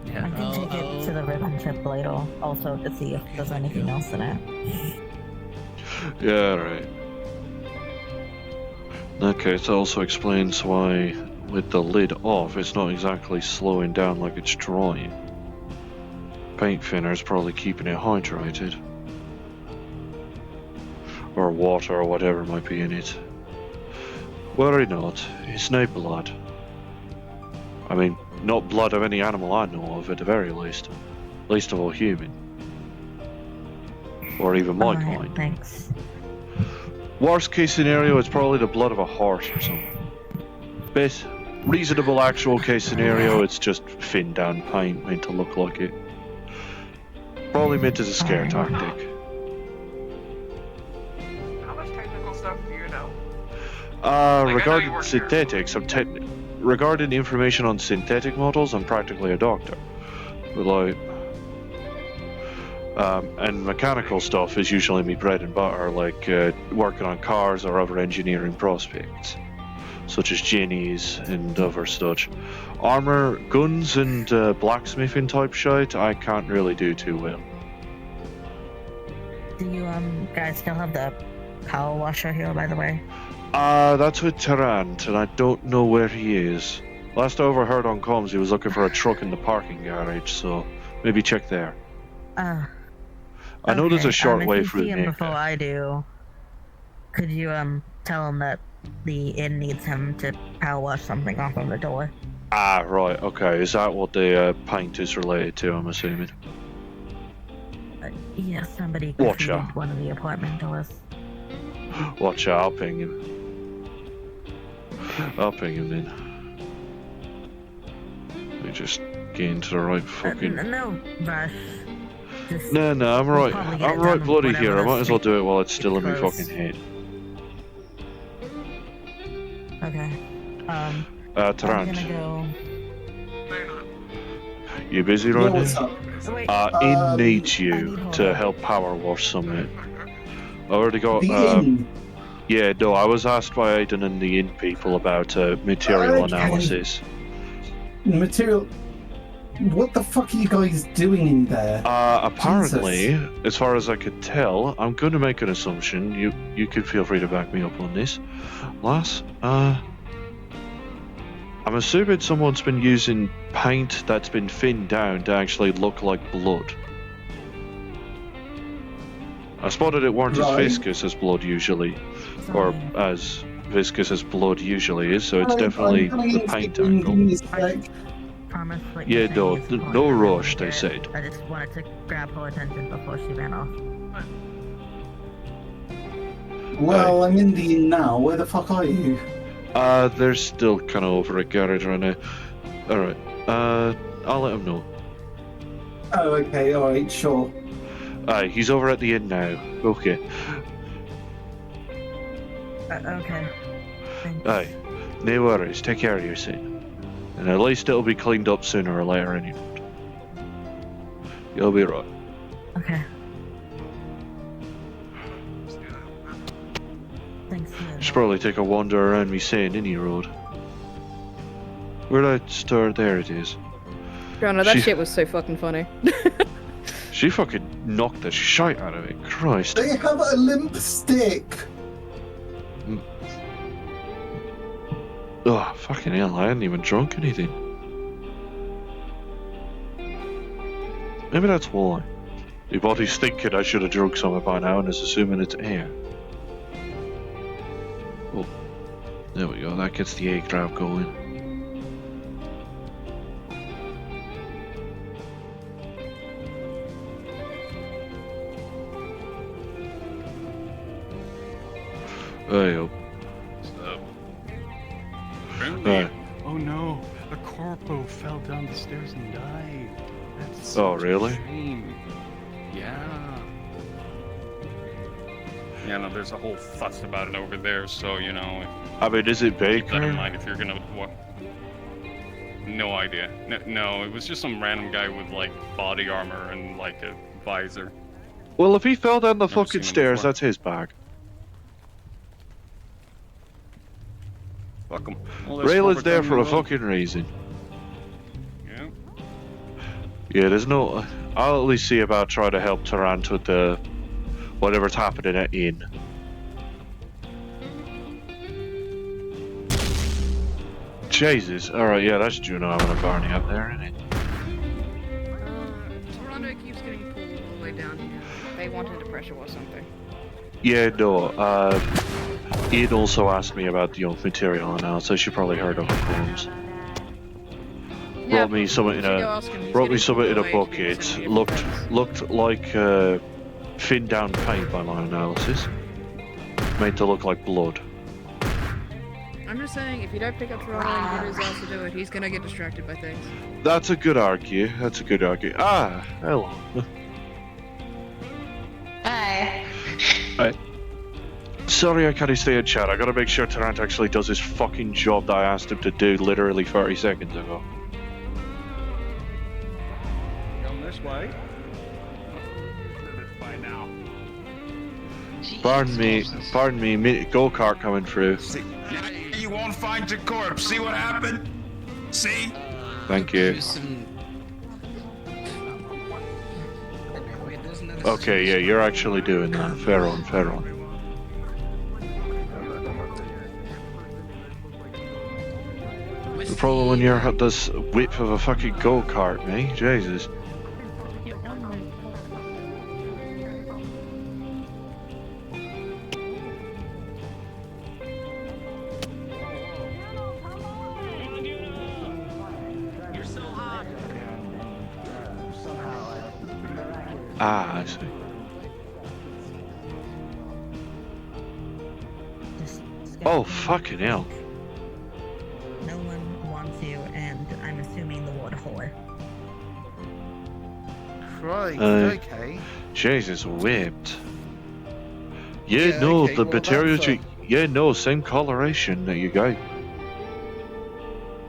I can take it to the ribbon chip later, also to see if there's anything else in it. Yeah, right. Okay, it also explains why, with the lid off, it's not exactly slowing down like it's drying. Paint thinner is probably keeping it hydrated. Or water or whatever might be in it. Worry not, it's no blood. I mean, not blood of any animal I know of at the very least. Least of all human. Or even my kind. Thanks. Worst case scenario, it's probably the blood of a horse or something. Best reasonable actual case scenario, it's just thinned down paint meant to look like it. Probably meant as a scare tactic. How much technical stuff do you know? Regarding synthetics, regarding information on synthetic models, I'm practically a doctor. But like, and mechanical stuff is usually my bread and butter, like working on cars or other engineering prospects, such as Jennies and other such. Armor, guns, and blacksmithing type shit, I can't really do too well. Do you guys still have the power washer here, by the way? That's with Tarrant, and I don't know where he is. Last I overheard on comms, he was looking for a truck in the parking garage, so maybe check there. I know there's a short way if you through see him there. before I do, could you tell him that the inn needs him to power wash something off of the door? Ah, right, okay. Is that what the paint is related to, I'm assuming? Yeah, somebody Watcher. graffitied one of the apartment doors. Watch out, I'll ping him. I'll ping him then. Let me just get into the right fucking... No rush. Just No, I'm right. probably get I'm it right done bloody whenever here. I the might as well street do it while it's still in my close. fucking head. Okay. I'm Tarrant, gonna go. you busy right Yeah, what's now? up? Inn needs you to help power wash something. I already got, The inn? yeah, no, I was asked by Aiden and the inn people about material Okay. analysis. Material. What the fuck are you guys doing in there? Apparently, as far as I could tell, I'm going to make an assumption. You could feel free to back me up on this, Lass. I'm assuming someone's been using paint that's been thinned down to actually look like blood. I spotted it weren't as Right. viscous as blood usually, or as viscous as blood usually is, so it's I'm definitely coming the into paint the inn, angle. give me a sec. promise. What Yeah, you're saying no, is no important. rush, they said. I just wanted to grab her attention before she ran off. Well, I'm in the inn now. Where the fuck are you? They're still kind of over at garage right now. Alright, I'll let him know. Oh, okay, alright, sure. Aye, he's over at the inn now. Okay. Okay. Aye, no worries, take care of yourself. And at least it'll be cleaned up sooner or later anyway. You'll be right. Okay. Thanks. Should probably take a wander around me saying any road. Where'd I start? There it is. Grana, that She- shit was so fucking funny. She fucking knocked the shite out of it. Christ. They have a limp stick! Oh, fucking hell, I hadn't even drunk anything. Maybe that's why. Your body's thinking I should have drunk something by now and is assuming it's air. Oh, there we go, that gets the egg drop going. There you Apparently. Right. Oh no, a corpo fell down the stairs and died. That's Oh, such a really? shame. Yeah. Yeah, no, there's a whole fuss about it over there, so, you know, I mean, is it keep that in Baker? mind if you're gonna... No idea. No, it was just some random guy with, like, body armor and, like, a visor. Well, if he fell down the Never fucking seen him stairs, before. that's his bag. Fuck him. Rayla's there for a fucking reason. Yeah. Yeah, there's no... I'll at least see about trying to help Tarrant with the... whatever's happening at Inn. Jesus. Alright, yeah, that's Juno having a Barney up there, isn't it? Toronto keeps getting pulled all the way down here. They wanted to pressure or something. Yeah, no, Ian also asked me about the material analysis. You probably heard of it, Holmes. Brought me something in a bucket. Looked like thinned down paint by my analysis. Made to look like blood. I'm just saying, if you don't pick up Toronto and get his ass to do it, he's gonna get distracted by things. That's a good argue. That's a good argue. Ah, hello. Hi. Right. Sorry I can't stay in chat. I gotta make sure Tarrant actually does his fucking job that I asked him to do literally 30 seconds ago. Come this way. By now. Pardon me, go-kart coming through. Now you won't find your corpse. See what happened? See? Thank you. Okay, yeah, you're actually doing that. Fair on, fair on. The problem when you're at this width of a fucking go-kart, mate. Jesus. Ah, I see. Oh, fucking hell. No one wants you, and I'm assuming the water whore. Right, Uh, okay. Jesus, whipped. Yeah, Yeah, no, okay, the well, material that's, you... Yeah, no, same coloration that you got.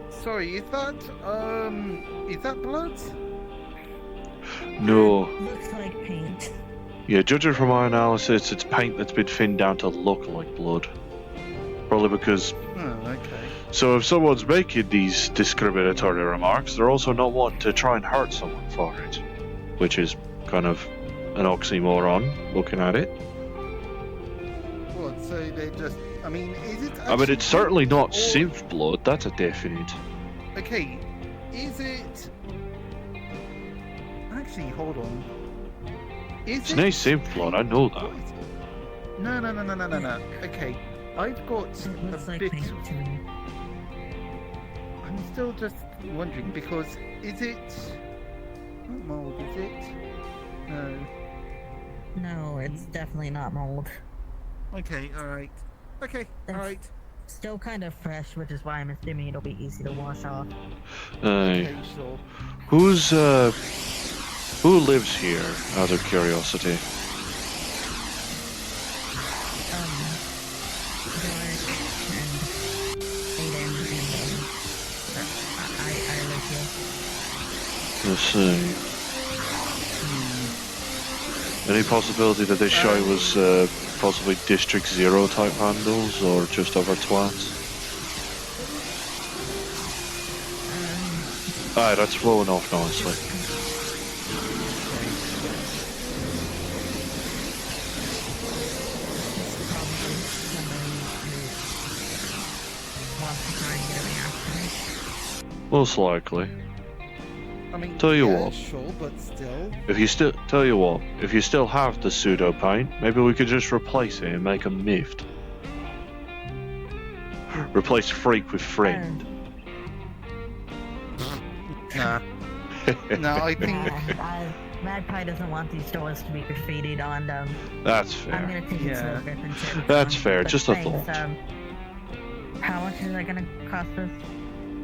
Sorry, is that blood? No. Looks like paint. Yeah, judging from my analysis, it's paint that's been thinned down to look like blood. Probably because... Oh, okay. So if someone's making these discriminatory remarks, they're also not wanting to try and hurt someone for it. Which is kind of an oxymoron, looking at it. What, so they just... I mean, is it... I mean, it's certainly not synth blood, that's a definite. Okay, is it... Actually, hold on. It's no synth blood, I know that. No. Okay, I've got a Looks like bit... paint to me. I'm still just wondering because is it not mold? Is it? No. No, it's definitely not mold. Okay. All right. Okay. All right. Still kind of fresh, which is why I'm assuming it'll be easy to wash off. Okay, sure. Who lives here, out of curiosity? Let's see. Any possibility that this show was possibly District Zero type handles or just other twats? Alright, that's flowing off nicely. Most likely. I mean, tell you yeah, what. Sure, but still. If you still have the pseudo paint, maybe we could just replace it and make a miffed. Replace freak with friend. Nah. No, I think. Magpie doesn't want these doors to be graffitied on them. That's fair. I'm gonna take it to the Griffin tip. That's fair. But Just a thanks, thought. How much is that gonna cost us?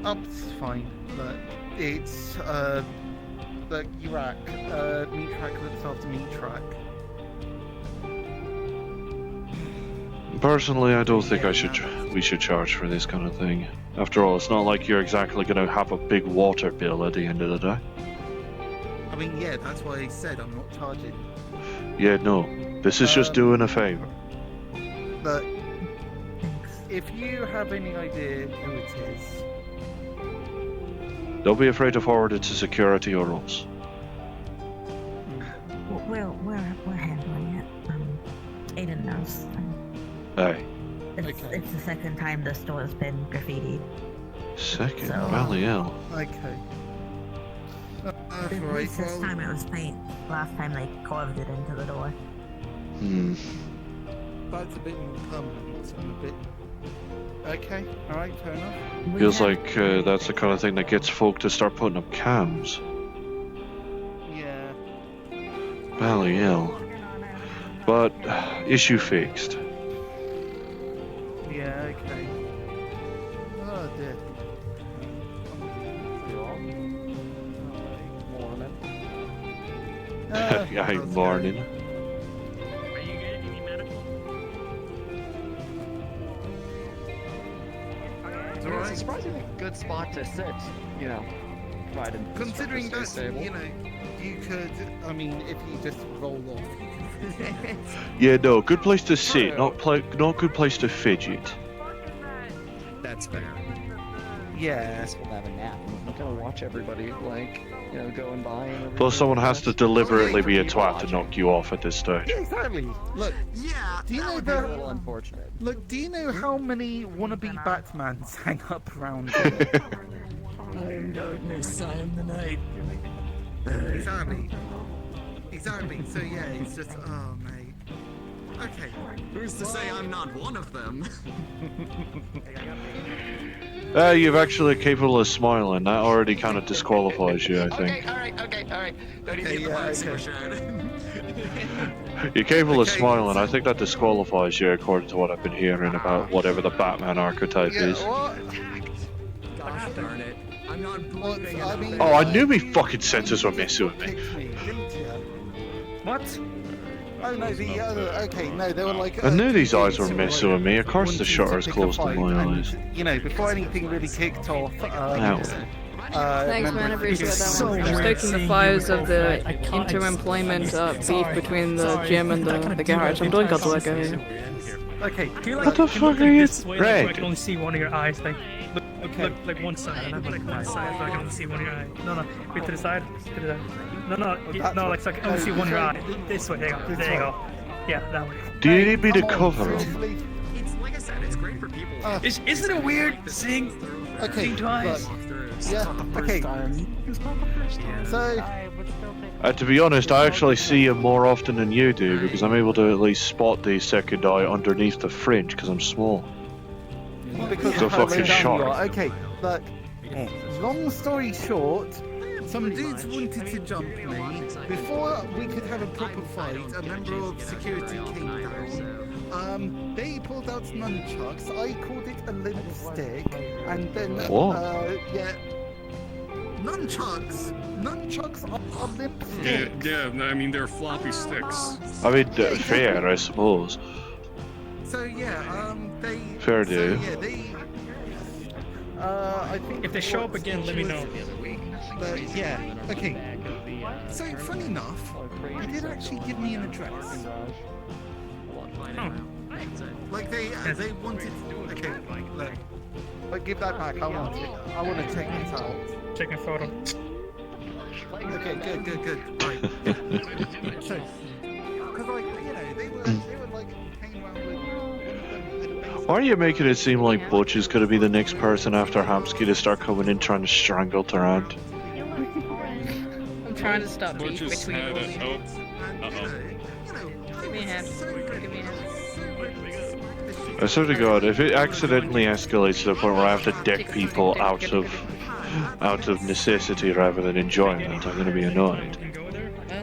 It's fine, but it's the Iraq meat track looks after meat track. Personally, I don't think we should charge for this kind of thing. After all, it's not like you're exactly going to have a big water bill at the end of the day. I mean, yeah, that's why I said I'm not charging. Yeah, no. This is just doing a favor. But if you have any idea who it is, Don't be afraid to forward it to security or us. We're handling it. Aiden knows. Hey. It's the second time the store's been graffitied. Second? So, Bloody hell. Okay. At least this time it was paint. Last time they carved it into the door. That's a bit more permanent. So I'm a bit. Okay, alright, fair enough. Feels like that's the kind of thing that gets folk to start putting up cams. Yeah. Bloody hell. But, issue fixed. Yeah, okay. Oh dear. Yeah, morning. It's a surprisingly good spot to sit, you know, provided Considering that, that, stable. you know, you could, I mean, if you just roll off, you could. Yeah, no, good place to sit, not good place to fidget. That's fair. Yeah. We'll have a nap. I'm not gonna watch everybody, like, you know, going by and everything. Plus, someone has to deliberately be a twat to knock you off at this stage. Yeah, exactly. Look, do you know would be a little unfortunate. Look, do you know how many wannabe Batmans hang up around here? I am darkness, I am the night. Exactly. Exactly. So yeah, it's just, oh mate. Okay. Who's to say I'm not one of them? You're actually capable of smiling. That already kind of disqualifies you, I think. alright. Don't need to get the box for sure. You're capable of smiling. I think that disqualifies you, according to what I've been hearing about whatever the Batman archetype is. What? Gosh darn it. I'm not bleeding enough. Oh, I knew me fucking senses were messing with me. What? Oh no, the other. Okay, no, they were like. I knew these eyes were messing with me. Of course, the shutters closed on my eyes. You know, before anything really kicked off. Thanks, man. I appreciate that one. I'm stoking the fires of the inter-employment beef between the gym and the garage. I'm doing God's work over here. Okay. What the fuck are you? Red. I can only see one of your eyes. Look, like one side. Like one side, so I can only see one of your eyes. No, wait to the side. To the side. No, like so I can only see one of your eye. This way. There you go. There you go. Yeah, that way. Do you need me to cover It's like I said, it's great for people. Isn't it weird seeing twice? Yeah. Okay. So. To be honest, I actually see him more often than you do because I'm able to at least spot the second eye underneath the fringe because I'm small. Because So of how fucking low down you sharp. are. Okay, look. Long story short, some dudes wanted to jump me. Before we could have a proper fight, a member of security came down. They pulled out nunchucks. I called it a limp stick, and then yeah, nunchucks. Nunchucks are limp sticks. Yeah, I mean they're floppy sticks. I mean, fair, I suppose. So yeah, they. Fair so, do. Yeah, they. I think If they show up again, let me know. But yeah, okay. So funny enough, they did actually give me an address. Like they wanted. Okay, look. But give that back. I want it. I want to check this out. Check my photo. Okay, good. Right. So, because like you know they were like hanging around with. Why are you making it seem like Butch is going to be the next person after Hamsky to start coming in trying to strangle Tarant? I'm trying to stop beef Butch's between had both. it. Oh. Give me a hand. Give me a hand. I swear to God, if it accidentally escalates to the point where I have to deck people out of necessity rather than enjoyment, I'm going to be annoyed. I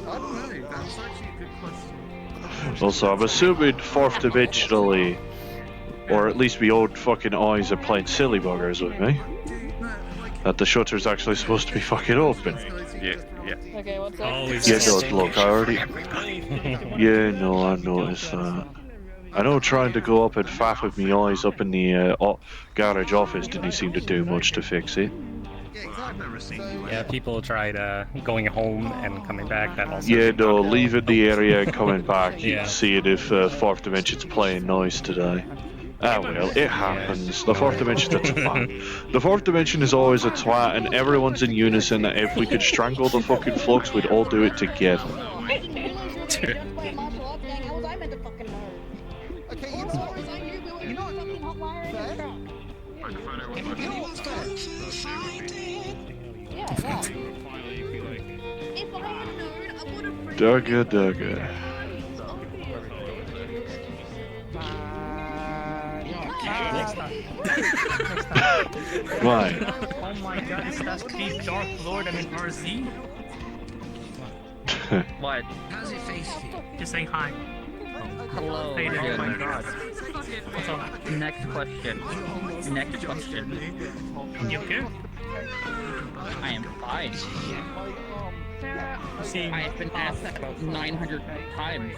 don't know. That's actually a good question. Also, I'm assuming fourth dimensionally, or at least my old fucking eyes are playing silly buggers with me, that the shutter's actually supposed to be fucking open. Yeah. Okay, what's up? Yeah, no, look, I already... Yeah, no, I noticed that. I know trying to go up and faff with my eyes up in the garage office didn't seem to do much to fix it. Yeah, people tried going home and coming back. That also. Yeah, no, leaving the area and coming back, Yeah. seeing if fourth dimension's playing nice today. Ah well, it happens. The fourth dimension's a twat. The fourth dimension is always a twat, and everyone's in unison that if we could strangle the fucking flux, we'd all do it together. Dugga. Why? Oh my god, is that the Dark Lord? I mean RZ? What? How's your face feel? Just saying hi. Hello. Hey, oh my god. What's up? Next question. You okay? I am fine. I have been asked that about 900 times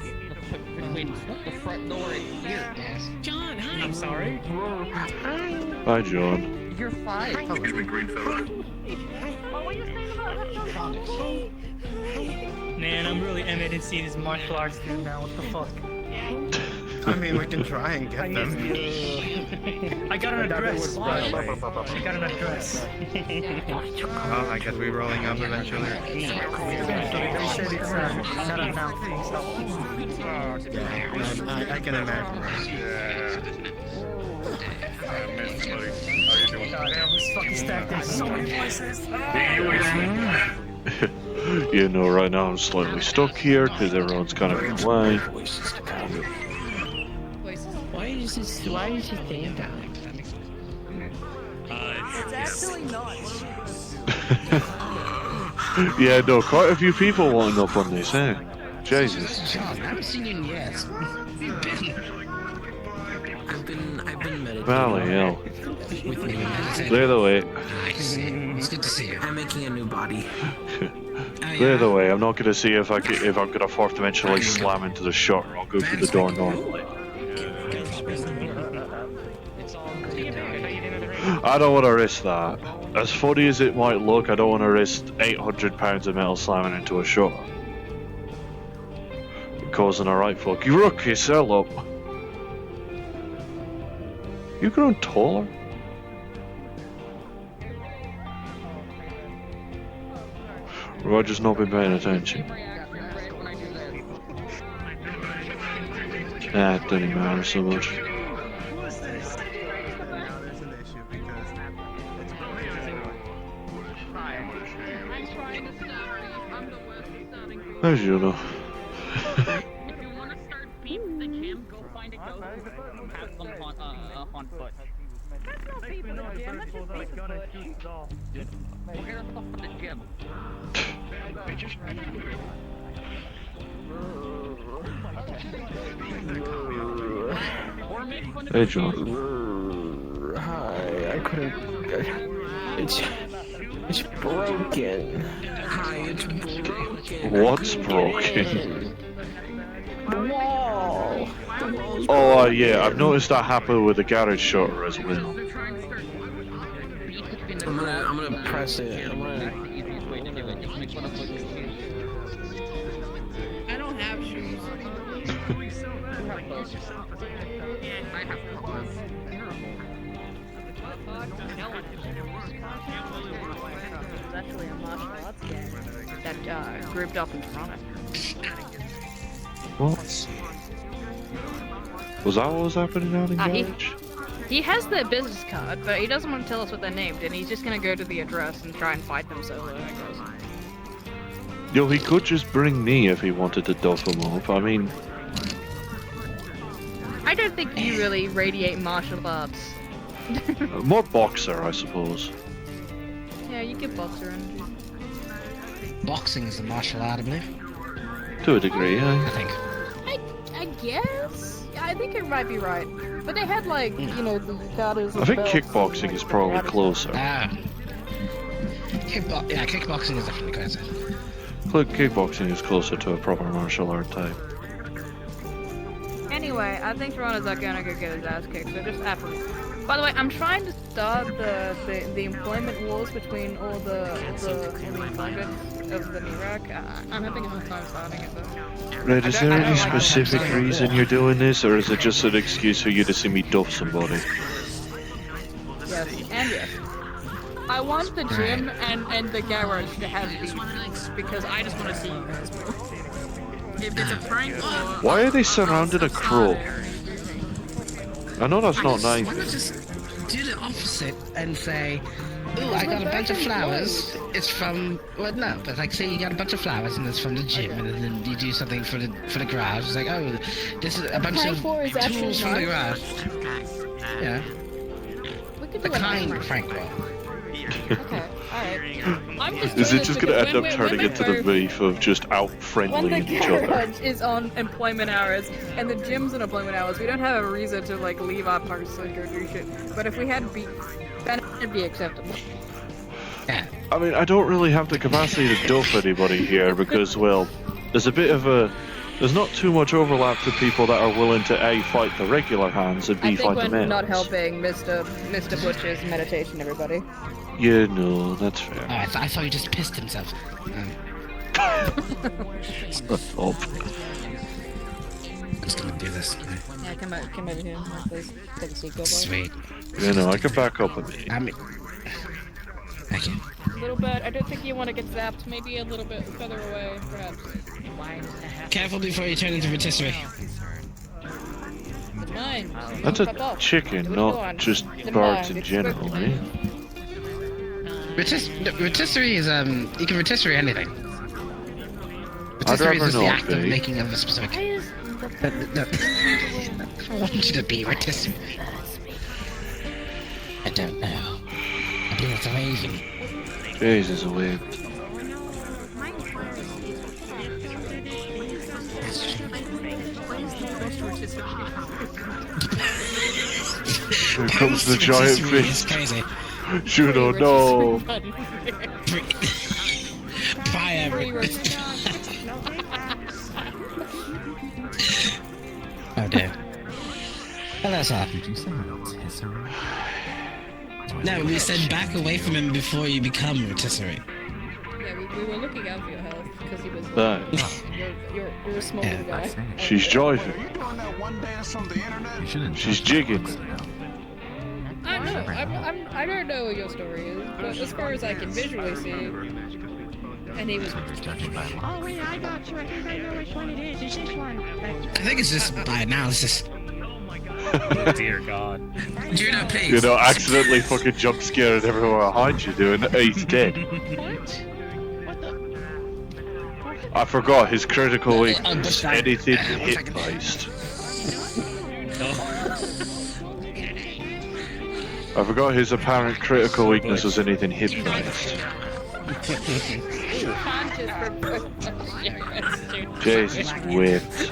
between the front door and here. John, hi. I'm sorry. Hi, John. You're fine. Man, I'm really eager to see this martial arts dude now. What the fuck? I mean, we can try and get them. I got an address. I got an address. Oh, I guess we're rolling up eventually. They said it's shut up now. Yeah, I can imagine. God, I was fucking stacked in so many places. You know, right now I'm slightly stuck here because everyone's kind of in line. Why is he staying down? It's actually not. Yeah, no, quite a few people wanting up on this, eh? Jesus. John, I haven't seen you in years. I've been meditating. Valley hell. With me. Clear the way. Nice. It's good to see you. I'm making a new body. Clear the way. I'm not gonna see if I'm gonna fourth dimensionally slam into the shutter. I'll go through the door normally. I don't want to risk that. As funny as it might look, I don't want to risk 800 pounds of metal slamming into a shutter. Causing a right fuck. You rook yourself up. You grown taller? Or have I just not been paying attention? Nah, it doesn't matter so much. As you know. If you want to start beef with the gym, go find a ghost, have them on foot. Hey, John. Hi, I couldn't. It's broken. Hi, it's broken. What's broken? The wall. Oh, yeah, I've noticed that happen with the garage shutter as well. I'm gonna press it. I don't have shoes. I have clothes. It's actually a martial arts game that grouped up in Toronto. What? Was that what was happening out in garage? He has their business card, but he doesn't want to tell us what they're named, and he's just gonna go to the address and try and fight them solo, I guess. Yo, he could just bring me if he wanted to duff him up. I mean... I don't think you really radiate martial arts. more boxer, I suppose. Yeah, you get boxer energy. Boxing is a martial art, I believe. To a degree, yeah. I think. I guess? Yeah, I think it might be right. But they had, like, you know, the yukatas. I think kickboxing is probably closer. Yeah, kickboxing is definitely closer. Kickboxing is closer to a proper martial art type. Anyway, I think Toronto's not gonna go get his ass kicked, so just after. By the way, I'm trying to start the employment wars between all the employment of the Iraq. I'm having a hard time starting it though. Red, is there any specific reason you're doing this, or is it just an excuse for you to see me duff somebody? Yes, and yes. I want the gym and the garage to have these, because I just want to see you guys more. If it's a prank or... Why are they surrounding a crow? I know that's not nice. Why not just do the opposite and say, ooh, I got a bunch of flowers. It's from... Well, no, but like say you got a bunch of flowers and it's from the gym, and then you do something for the garage. It's like, oh, this is a bunch of tools from the garage. Yeah. The kind prank war. Okay, alright. Is it just gonna end up turning into the beef of just out-friendlying each When the other? garage is on employment hours and the gym's on employment hours, we don't have a reason to like leave our posts and go do shit. But if we had beef, then it'd be acceptable. Yeah. I mean, I don't really have the capacity to duff anybody here because, well, there's a bit of a... There's not too much overlap to people that are willing to A, fight the regular hands, and B, fight the I think we're men. not helping Mr. Butcher's meditation, everybody. Yeah, no, that's fair. Oh, I thought he just pissed himself. Shut up. I'm just gonna do this. Yeah, come over here, please. Take a seat, go boy. Sweet. Yeah, no, I can back up a bit. Thank you. A little bit. I don't think you want to get zapped. Maybe a little bit further away, perhaps. Careful before you turn into rotisserie. It's mine. That's a chicken, not just birds in general, eh? Rotisserie is, you can rotisserie anything. I'd Rotisserie is rather just the not act of be. making of a specific... No. I want you to be rotisserie. I don't know. I think it's amazing. Jesus, a wave. Here comes the giant fist. Crazy. Juno, no. Fire. Oh dear. Well, that's happened. No, we said back away from him before you become rotisserie. Yeah, we were looking out for your health because he was. You're a smoking guy. She's driving. She's jigging. I don't know. I don't know what your story is, but as far as I can visually see, and he was. Oh wait, I got you. I think I know which one it is. It's this one. I think it's just by analysis. Dear God. Juno, please. You know, accidentally fucking jump scared everyone behind you doing it. He's dead. I forgot his critical weakness. Anything hit based. I forgot his apparent critical weakness was anything hip-based. Jesus whipped.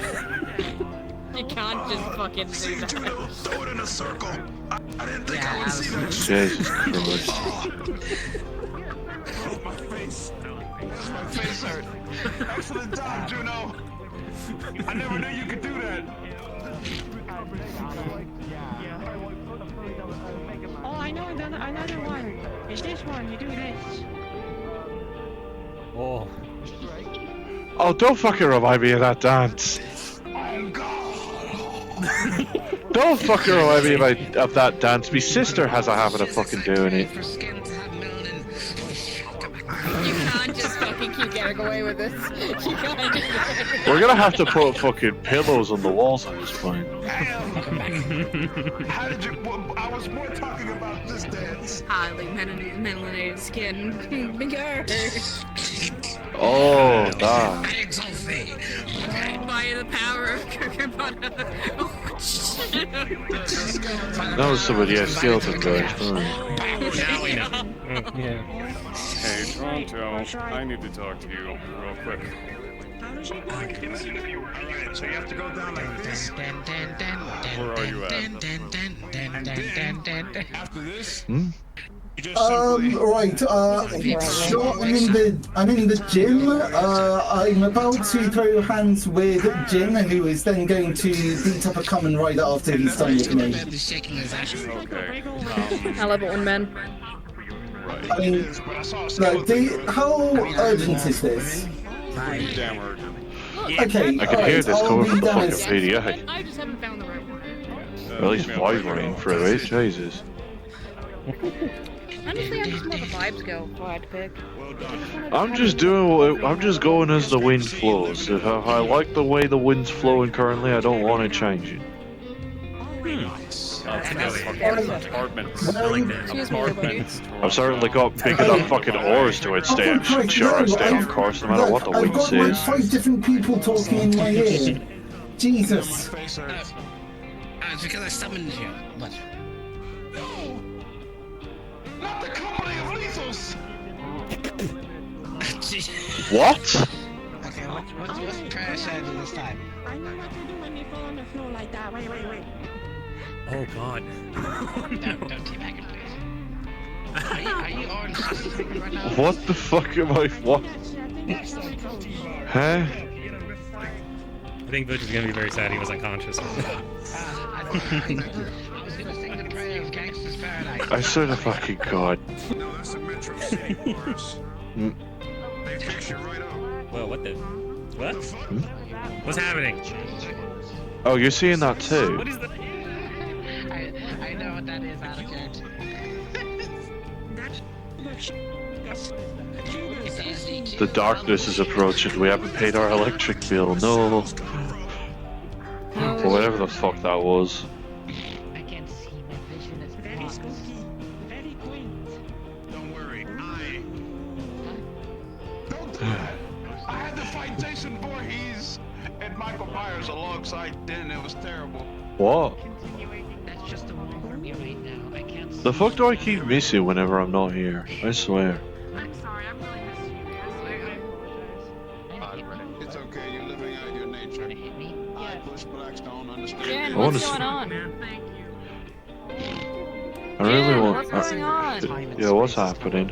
You can't just fucking do that. Throw it in a circle. I didn't think I would see that. Jesus Christ. Oh, my face. My face hurt. Excellent job, Juno. I never knew you could do that. Oh, I know another one. It's this one. You do this. Oh. Oh, don't fucking remind me of that dance. Don't fucking remind me of that dance. My sister has a habit of fucking doing it. You can't just fucking keep getting away with this. You can't just... We're gonna have to put fucking pillows on the walls at this point. How did you? I was more talking about this dance. Highly melanated skin. Bigger. Oh, that. By the power of coconut butter. Oh, shit. That was somebody else skeleton guys. Now we know. Yeah. Hey, Toronto, I need to talk to you real quick. Alright, so you have to go down like this. Where are you at? And then, after this, Hmm? you just simply... Right, so I'm in the gym, I'm about to throw hands with Jin, who is then going to beat up a common rider after he's done with me. Okay. I love it when men. I mean, how urgent is this? Pretty damn urgent. Okay, I can hear this coming from the down fucking PDA. I just haven't found the right one. At least vibrating through it, Jesus. Honestly, I'm just more the vibes girl if I had to pick. I'm just going as the wind flows. If I like the way the wind's flowing currently, I don't want to change it. I've certainly got big enough fucking oars to stay on course no matter what the wind I've got like says. 5 different people talking in my ear. Jesus. It's because I summoned you. But... Not the company of lethals! What? Okay, what's the prayer said this time? I know what to do when you fall on the floor like that. Wait. Oh God. Don't teabag him, please. Are you orange right now? What the fuck am I? What? Huh? I think Butch is gonna be very sad he was unconscious. I was gonna sing the prayer of Gangsta's Paradise. I swear to fucking God. No, that's a Metro City chorus. They fix you right up. Well, what the? What? What's happening? Oh, you're seeing that too? What is that? I know what that is out of character. The darkness is approaching. We haven't paid our electric bill. No. Or whatever the fuck that was. I can't see my vision. It's Very spooky. Very quaint. Don't worry, I had to fight Jason Voorhees and Michael Myers alongside Den. It was terrible. What? That's just the one for me right now. I can't see. The fuck do I keep missing whenever I'm not here? I swear. I'm sorry, I've really missed you guys. It's okay, you're living out your nature. I push blacks don't understand. Jen, I wanna what's see- going on? I really want. What's going on? Yeah, what's happening?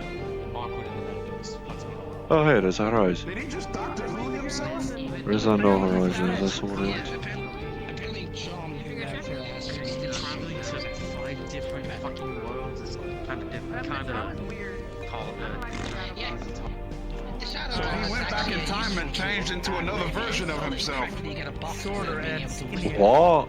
Oh, hey, there's Horizon. Did he just Doctor Who himself? Or is that no Horizon? Is that someone else? Apparently John has traveling to 5 different fucking worlds is kind of different. Kind of weird. So he went back in time and changed into another version of himself. Shorter and skinnier. What?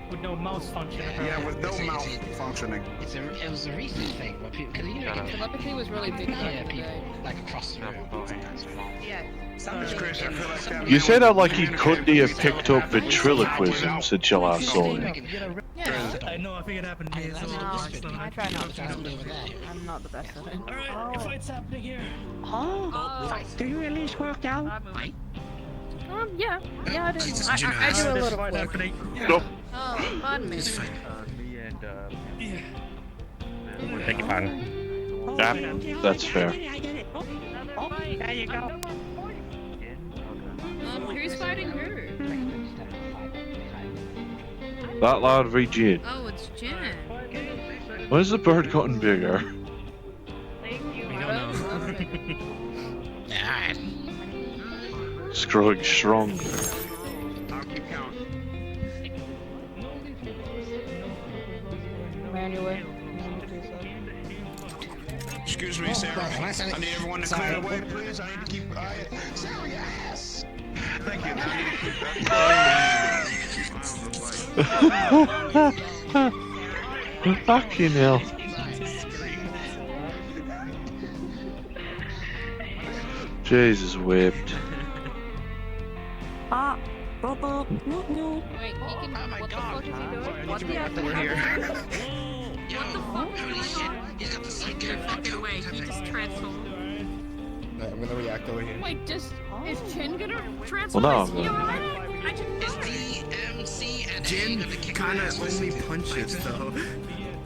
With no mouse function. Yeah, with no mouth functioning. It was a recent thing, but people, because you know, Telepathy was really big back in the people day. like across the world. Yeah. It's crazy. I feel like that You say that like he couldn't have picked up ventriloquism since you last saw him. Yeah. I know, I think it happened to me as well. I try not to. I'm not the best at it. Alright, a fight's happening here. Oh, do you at least work out? Yeah, I do. I do a little Fight work. happening. Nope. Oh, pardon me. Me and beg your pardon. Yeah, that's fair. There you go. Who's fighting who? That lad v Jin. Oh, it's Jen. Why is the bird gotten bigger? It's growing stronger. Manually. Excuse me, Sarah. I need everyone to clear the way, please. I need to keep. Yes. Thank you. Now I need to keep. Fucking hell. Jesus whipped. Wait, he can. What the fuck is he doing? What the fuck? We're here. What the fuck is going on? No fucking way, he just transformed. I'm gonna react over here. Wait, is Chin gonna Well, transform? no, Is he alright? I didn't know. Jin kinda only punches, though.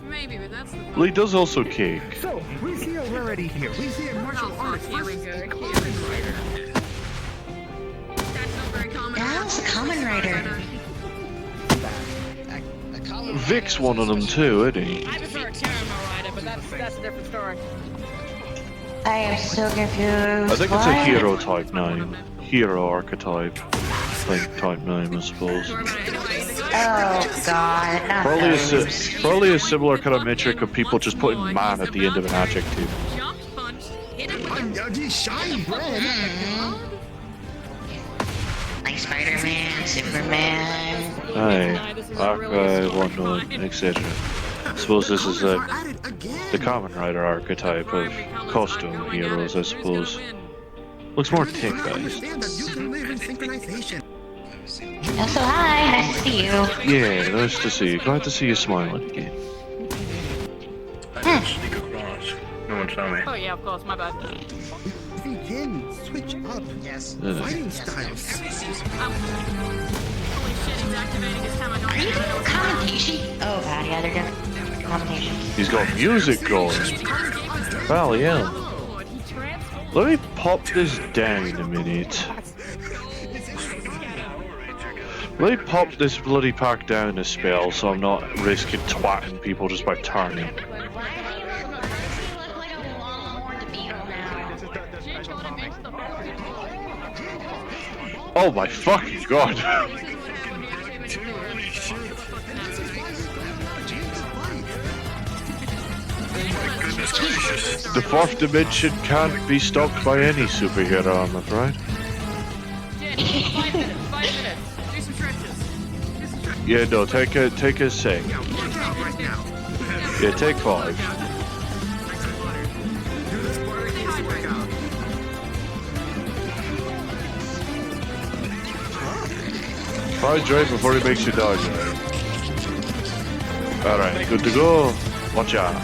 Maybe, but that's the Well, he does also kick. So, we see already here. We see a martial arts. Here we go. That's a common rider. Vic's one of them too, isn't he? I prefer a Karama rider, but that's a different story. I am so confused. I think it's a hero type name. Hero archetype. Like type name, I suppose. Oh god, not those. Probably a similar kind of metric of people just putting man at the end of an adjective. Like Spider-Man, Superman. Aye, Archive, OneNote, etc. I suppose this is the Kamen Rider archetype of costume heroes, I suppose. Looks more tech-based. Oh, so hi, nice to see you. Yeah, nice to see you. Glad to see you smiling again. Sneak across. No one saw me. Oh yeah, of course, my bad. Begin, switch up. Yes. Fighting styles. Holy shit, he's activating his time. Are you doing commentation? Oh god, yeah, they're doing commentation. He's got music going. Well, yeah. Let me pop this down a minute. Let me pop this bloody pack down a spell so I'm not risking twatting people just by turning. Oh my fucking god! The fourth dimension can't be stopped by any superhero, I'm afraid. 5 minutes. Do some stretches. Yeah, no, take a sec. Yeah, take 5. Hydrate before he makes you dodge. Alright, good to go. Watch out.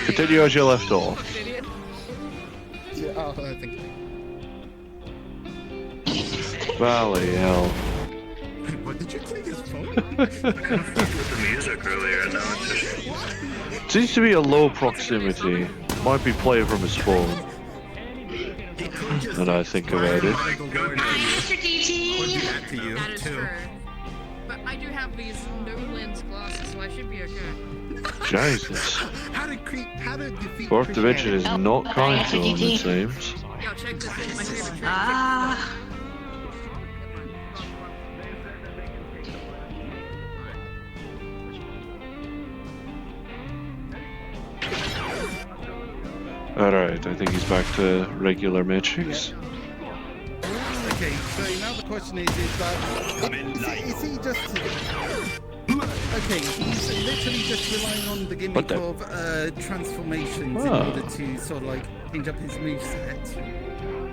Continue as you left off. Yeah, oh, I think. Valley hell. What did you take his phone? With the music earlier, and now it's just. Seems to be a low proximity. Might be playing from his phone. When I think about it. Mr. DT! That is true. But I do have these no lens glasses, so I should be okay. Jesus. How to defeat Fourth dimension is Oh, not kind to Mr. him, DT. it seems. Yo, check this out. My favorite trick. Ah. Alright, I think he's back to regular metrics. Okay, so now the question is is he just... Okay, he's literally just relying on the gimmick of transformations in order to sort of like change up his moveset.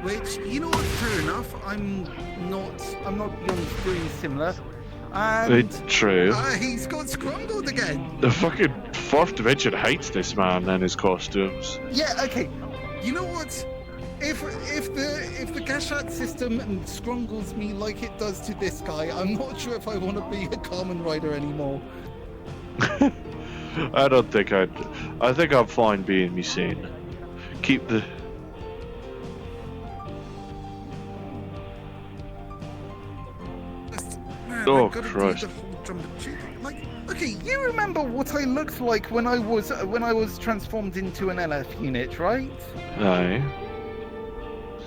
Which, you know what, fair enough, I'm not beyond doing similar. And, It's true. He's got scrambled again. The fucking fourth dimension hates this man and his costumes. Yeah, okay. You know what? if the Gashat system strangles me like it does to this guy, I'm not sure if I want to be a Kamen Rider anymore. I don't think I think I'm fine being me sane. Keep the. Man, Oh, I've gotta do Christ. the whole like, okay, you remember what I looked like when I was transformed into an LF unit, right? Aye.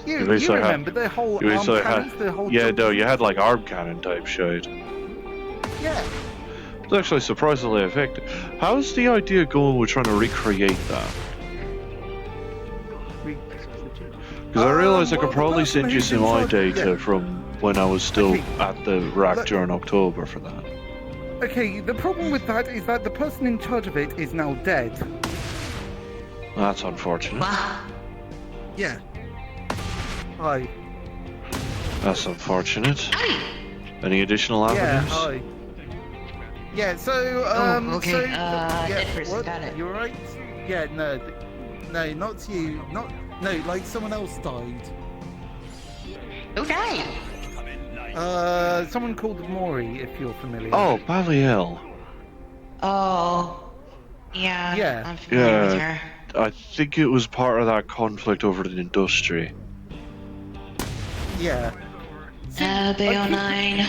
You basically remember the whole you arm basically cannons, the whole yeah, jump- no, you had like arm cannon type shit. Yeah. It's actually surprisingly effective. How's the idea going with trying to recreate that? Because I realised I could probably send you some eye data from when I was still at the rack during October for that. Okay, the problem with that is that the person in charge of it is now dead. That's unfortunate. Yeah. Hi. That's unfortunate. Any additional Yeah, evidence? hi. Yeah, so, okay, so, dead yeah, person, what? got it. You alright? Yeah, no, not you, no, like someone else died. Who died? Someone called Mori, if you're familiar. Oh, Baliel. Oh. Yeah. Yeah. I'm familiar with Yeah, her. I think it was part of that conflict over the industry. Yeah. BO9.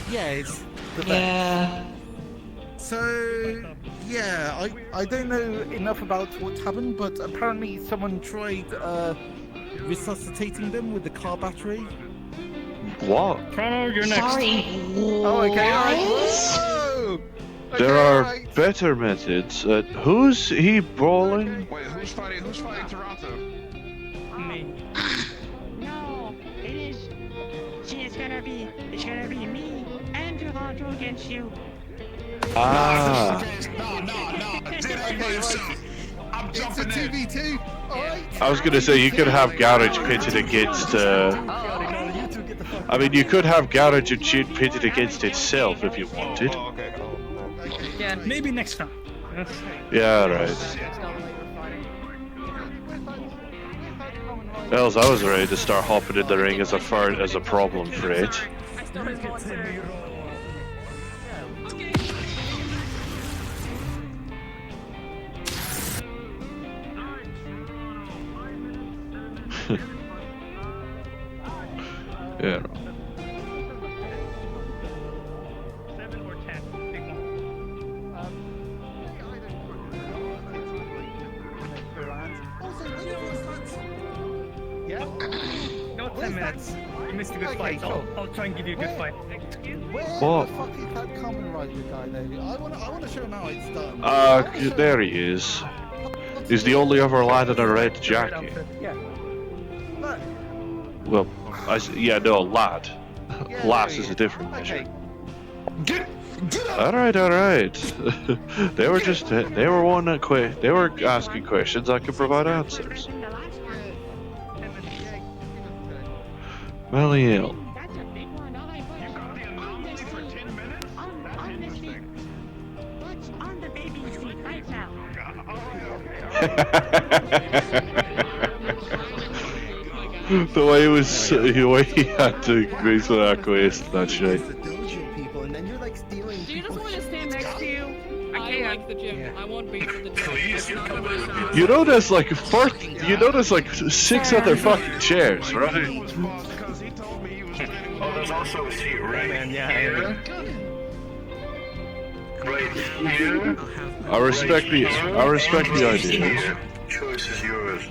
Yeah, it's the best. Yeah. So, yeah, I don't know enough about what happened, but apparently someone tried resuscitating them with the car battery. What? Chrono, you're next. Sorry. Oh, okay, alright. Whoa! There are better methods. Who's he brawling? Wait, who's fighting Toronto? Me. No, it is. See, it's gonna be me and Toronto against you. Ah. I'm It's a jumping in. 2v2. Alright. I was gonna say you could have Garage pitted against. I mean, you could have Garage and Shit pitted against itself if you wanted. Yeah, maybe next time. Yeah, right. Else, I was ready to start hopping in the ring as a problem for it. Yeah. Yeah? No, 10 minutes. You missed a good fight. I'll try and give you a good fight. Where What? the fuck is that Kamen Rider guy though? I wanna show him how it's done. There he is. He's the only other lad in a red jacket. Yeah. Look. Well, yeah, no, lad. Lass is a different measure. Alright. They were they were asking questions, I could provide answers. Baliel. That's a big one. All I put on this seat. On this seat. What's on the baby seat right now? The way he had to basically acquiesce to that shit. Do you just want to stand next to you? I like the gym. I want beef with the gym. You notice like six other fucking chairs, right? Oh, there's also a seat right yeah. Right here. I respect the idea. Choice is yours.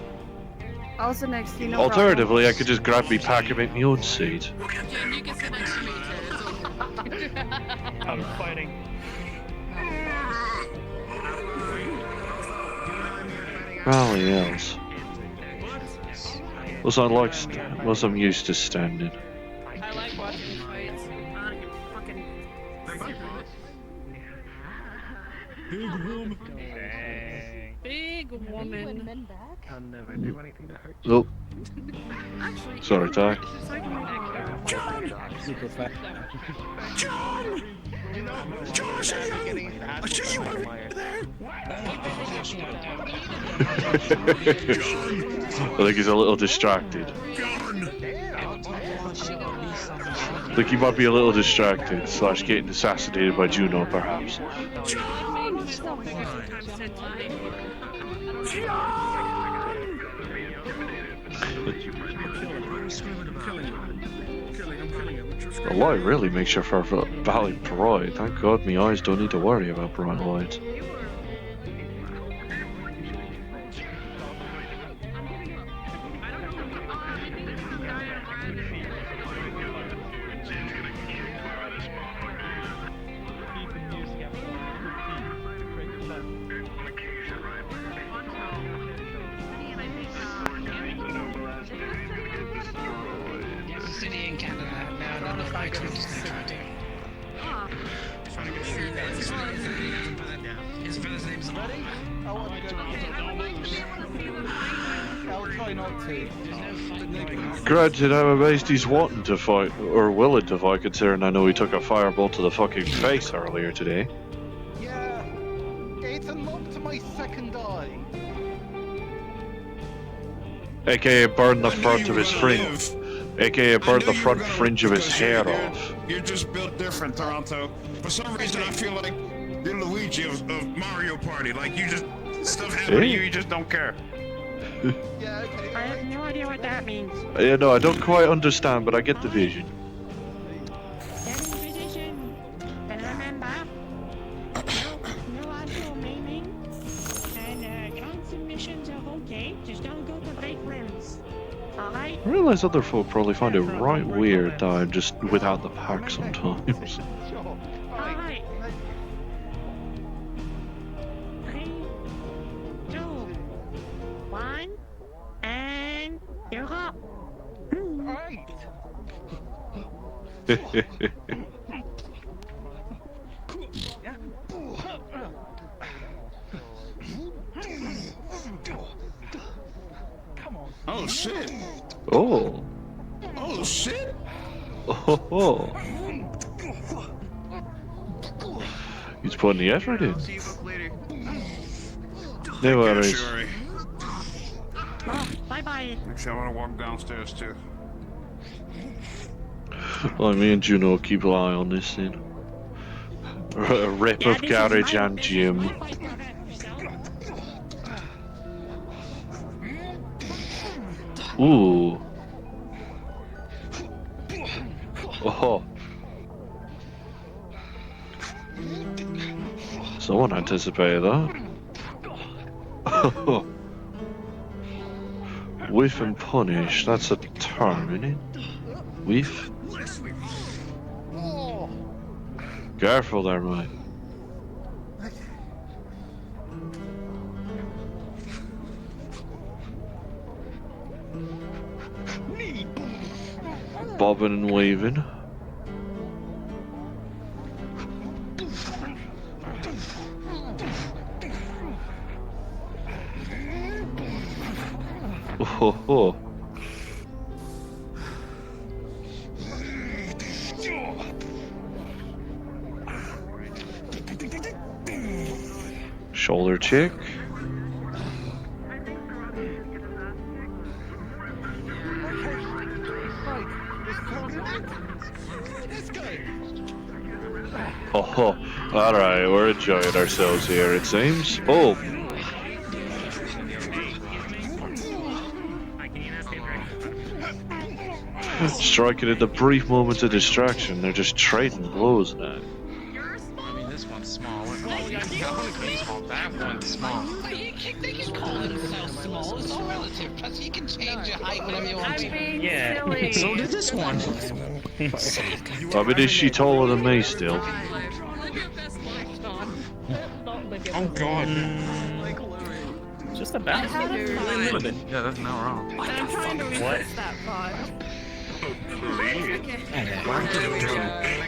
Also next to you, no Alternatively, I could just grab me, pack him in my own seat. problem. You can sit next to me too. I'm fighting. Baliel's. Was I'm used to standing. I like watching fights. Big woman. I'll never do anything to hurt Oh. Sorry, Ty. Super fat. John, I see you over there. I think he's a little distracted. I think he might be a little distracted, / getting assassinated by Juno, perhaps. The light really makes you for Valley Pride. Thank God my eyes don't need to worry about bright lights. City in Canada. Now the fight is starting. His brother's name's Ready? I'll try not to. Granted, I'm amazed he's wanting to fight, or willing to fight, considering I know he took a firebolt to the fucking face earlier today. Yeah, it's unlocked my second eye. AKA burn the front of his fringe. AKA burn the front fringe of his hair off. You're just built different, Toronto. For some reason, I feel like you're Luigi of Mario Party. Like, you just, stuff happens to you, you just don't care. I have no idea what that means. Yeah, no, I don't quite understand, but I get the vision. Getting position. And remember, no actual maiming. And constant missions are okay. Just don't go to fake limbs. Alright? I realize other folk probably find it right weird that I'm just without the pack sometimes. Alright. 3, 2, 1, and you're up. Alright. Oh shit! Oh. Oh shit! Oh. He's putting the effort in. No worries. Oh, bye-bye. Actually, I want to walk downstairs too. Well, me and Juno keep an eye on this thing. A rip of garage and gym. Ooh. Oh. Someone anticipated that. Whiff and punish, that's a term, isn't it? Whiff? Careful there, mate. Bobbing and weaving. Oh. Shoulder check. Oh, alright, we're enjoying ourselves here, it seems. Oh! Striking at the brief moments of distraction, they're just trading blows now. I mean, this one's small. That one's small. They can call themselves small. It's all relative. Plus, you can change your height whenever you want to. Yeah. So did this one. I mean, is she taller than me still? Oh god. Just about. A little bit. Yeah, that's not wrong. I'm trying to What? resist that thought.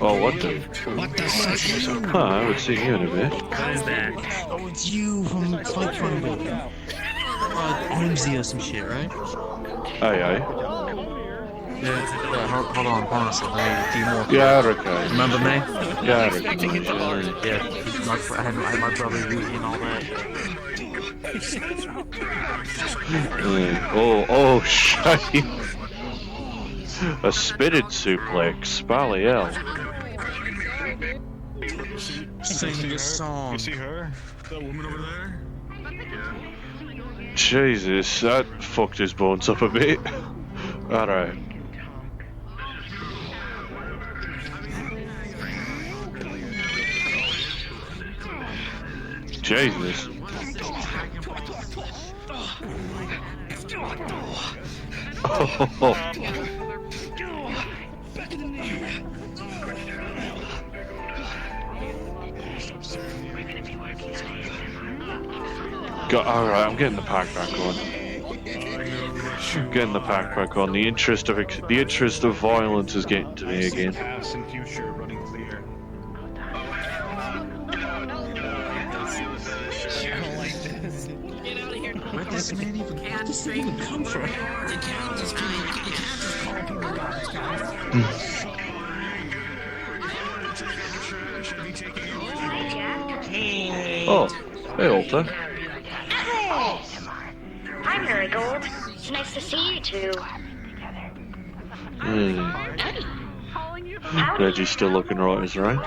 Oh, what the? What the fuck? Huh, I haven't seen you in a bit. What is that? Oh, it's you from Fight Fun Book. Whimsy or some shit, right? Aye. Yeah, hold on, honestly. Let me do more. Yeah, okay. Remember me? Yeah, okay. Yeah. my brother Rudy and all that. Oh, shit. A spitted suplex, Bally hell. Sing this song. You see her? That woman over there? Jesus, that fucked his bones up a bit. Alright. Jesus. Oh. Alright, I'm getting the pack back on. I'm getting the pack back on. The interest of violence is getting to me again. Pass and future running clear. Where'd this man even come from? You can't just call people gods, guys. Oh, hey, Alta. Hey! Hi, Marigold. It's nice to see you two. Reggie's still looking right as right.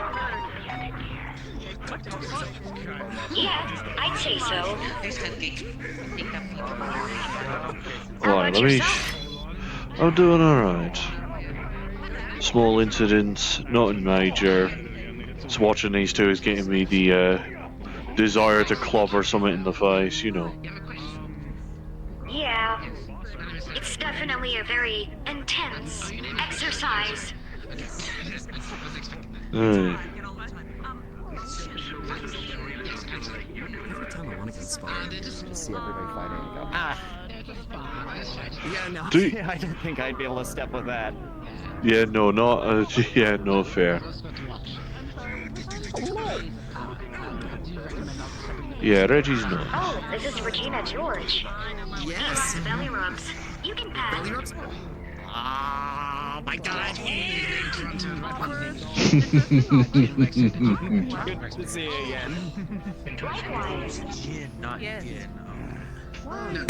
Yeah, I'd say so. Right, let me... I'm doing alright. Small incidents, nothing major. Just watching these two is getting me the desire to clobber something in the face, you know. Yeah. It's definitely a very intense exercise. Hey. I want to conspire to see everybody fighting and go, Yeah, no, I didn't think I'd be able to step with that. Yeah, no, not... yeah, no, fair. Yeah, Reggie's not. Oh, this is Regina George. Yes. Belly rubs. You can pass. Belly rubs? Oh my god. Good to see you again. Likewise. Not again. No,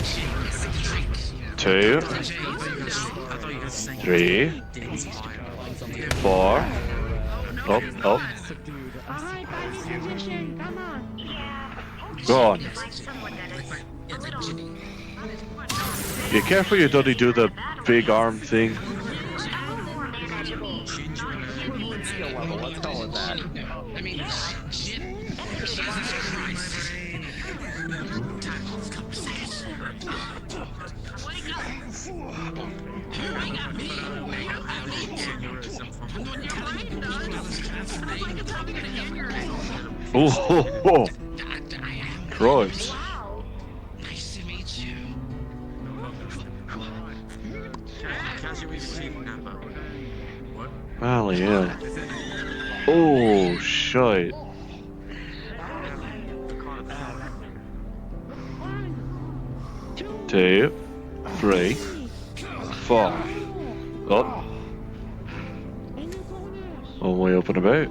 2, 3, 4. Up. Alright, buddy, musician, come on. Go on. You careful you don't do the big arm thing. Skill level, let's call it that. I mean, Jesus Christ. Oh, Christ. Nice to meet you. Well, yeah. Oh, shite. Two, 3, 4. Up. All the way up and about.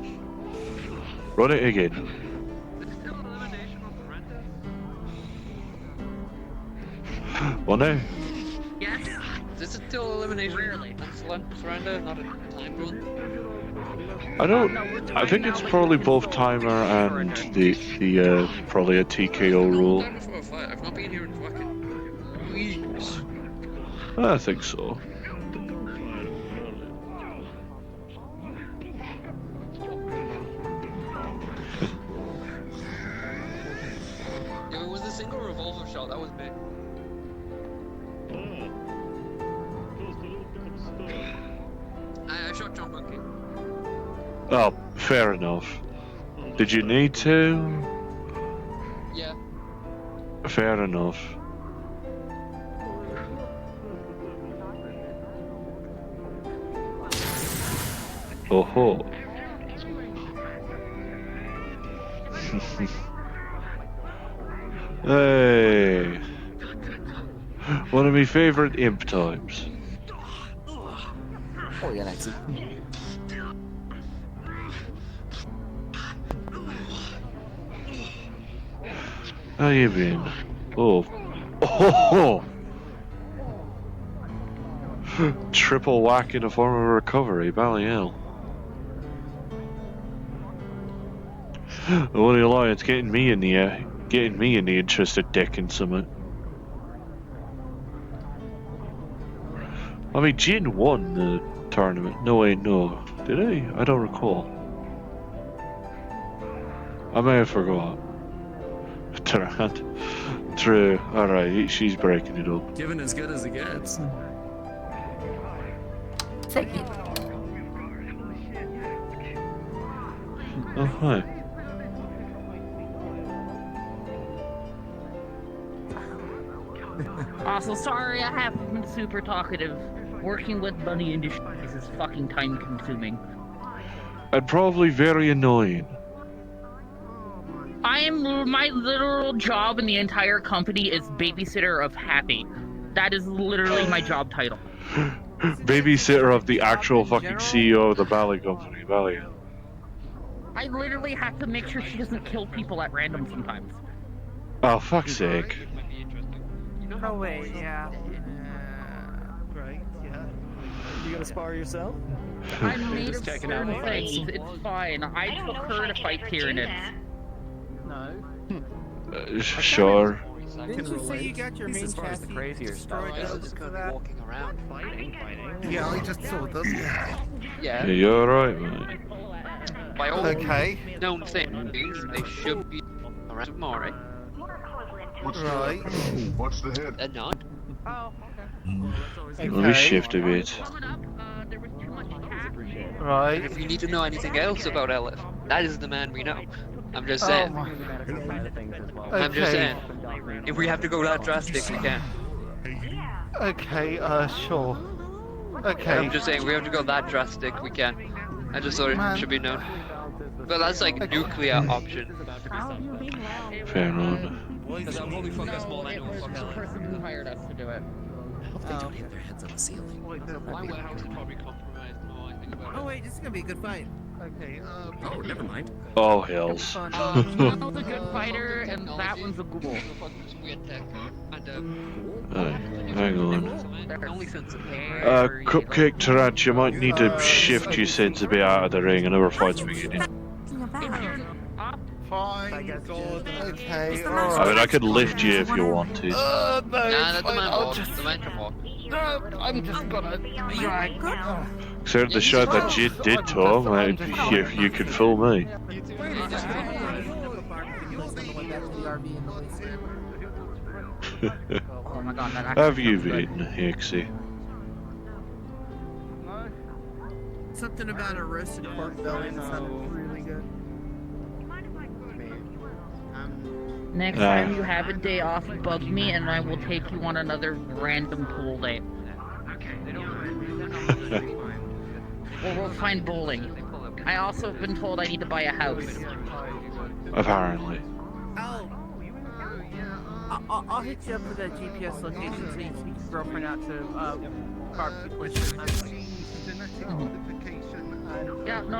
Run it again. One now. Yes. This is still elimination. Rarely. Surrender, not a time rule. I think it's probably both timer and the probably a TKO rule. I've not been here in fucking weeks. I think so. If it was a single revolver shot, that was big. I shot John Monkey. Oh, fair enough. Did you need to? Yeah. Fair enough. Oh ho. Hey. One of my favourite imp types. Oh yeah, that's it. How you been? Oh. Oh! Triple whack in the form of a recovery, Ballyhell. The only lie, it's getting me in the interested dick in something. I mean, Jin won the tournament. No, wait, no. Did he? I don't recall. I may have forgot. True. Alright, she's breaking it up. Given as good as it gets. Take it. Oh, hi. Also, sorry I haven't been super talkative. Working with Bunny Industries is fucking time consuming. And probably very annoying. My literal job in the entire company is babysitter of Happy. That is literally my job title. Babysitter of the actual fucking CEO of the Bally Company, Bally. I literally have to make sure she doesn't kill people at random sometimes. Oh, fuck's sake. Oh wait, yeah. Right, yeah. You gonna spar yourself? I'm made of certain things. It's fine. I took her to fight Tyranids. No. Sure. Didn't you say you got your main chassis crazier destroyed? Just go walking around fighting. Yeah, I just saw them. Yeah. You're right, mate. By all Okay. known things, they should be around more, right? Right. What's the hit? They're not. Oh, Let me shift a bit. Right. If you need to know anything else about Elif, that is the man we know. I'm just saying. I'm just saying. If we have to go that drastic, we can. Okay, sure. Okay. I'm just saying, if we have to go that drastic, we can. I just thought it should be known. But that's like a nuclear option. Fair enough. Because I'm holy fuck us more than anyone The person who hired us to do it. They don't hit their heads on the ceiling. My warehouse is probably compromised more, I think about it. Oh wait, this is gonna be a good fight. Okay, Oh, never mind. Oh, hells. That one's a good fighter, and that one's a ghoul. Hang on. Cupcake Tarant, you might need to shift your sense a bit out of the ring and other fights beginning. Fine, God, okay, I mean, I could lift you if you wanted. No, Nah, let the man I'll walk. just... The man can walk. No, I'm just gonna drag. So the show that Jit did, Tom, you could fool me. Oh my god, that Have you been, Hixie? Something about a roasted pork belly that sounded really good. Next time you have a day off, bug me and I will take you on another random pool day. Or we'll find bowling. I also have been told I need to buy a house. Apparently. I'll hit you up with a GPS location so you can take your girlfriend out to barbecue with Yeah, no,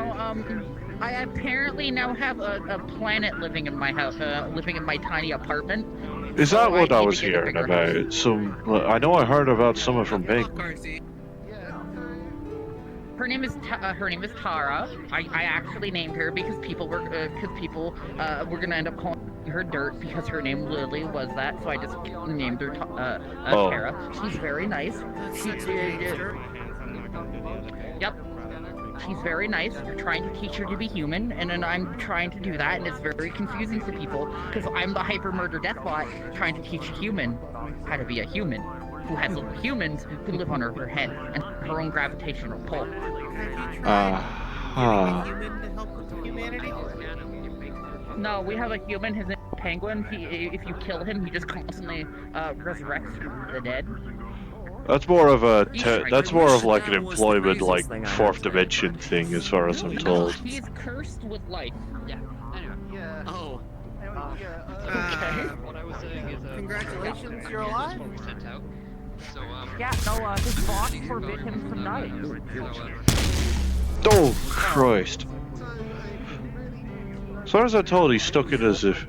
I apparently now have a planet living in my house, living in my tiny apartment. Is that what I was hearing about? I know I heard about someone from Big. Her name is Tara. I actually named her because people were gonna end up calling her Dirt because her name literally was that, so I just named her Tara. She's very nice. Yep. She's very nice. We're trying to teach her to be human, and then I'm trying to do that, and it's very confusing to people because I'm the hyper murder deathbot trying to teach a human how to be a human who has little humans who live on her head and her own gravitational pull. No, we have a human. His name is Penguin. If you kill him, he just constantly resurrects from the dead. That's more of like an employment, like fourth dimension thing, as far as I'm told. He's cursed with life. Yeah. Anyway. Yeah. Oh. Okay. What I was saying is, congratulations, you're alive. Sent out. So, yeah, no, his boss forbid him from dying. Oh, Christ. As far as I'm told, he's stuck in as if.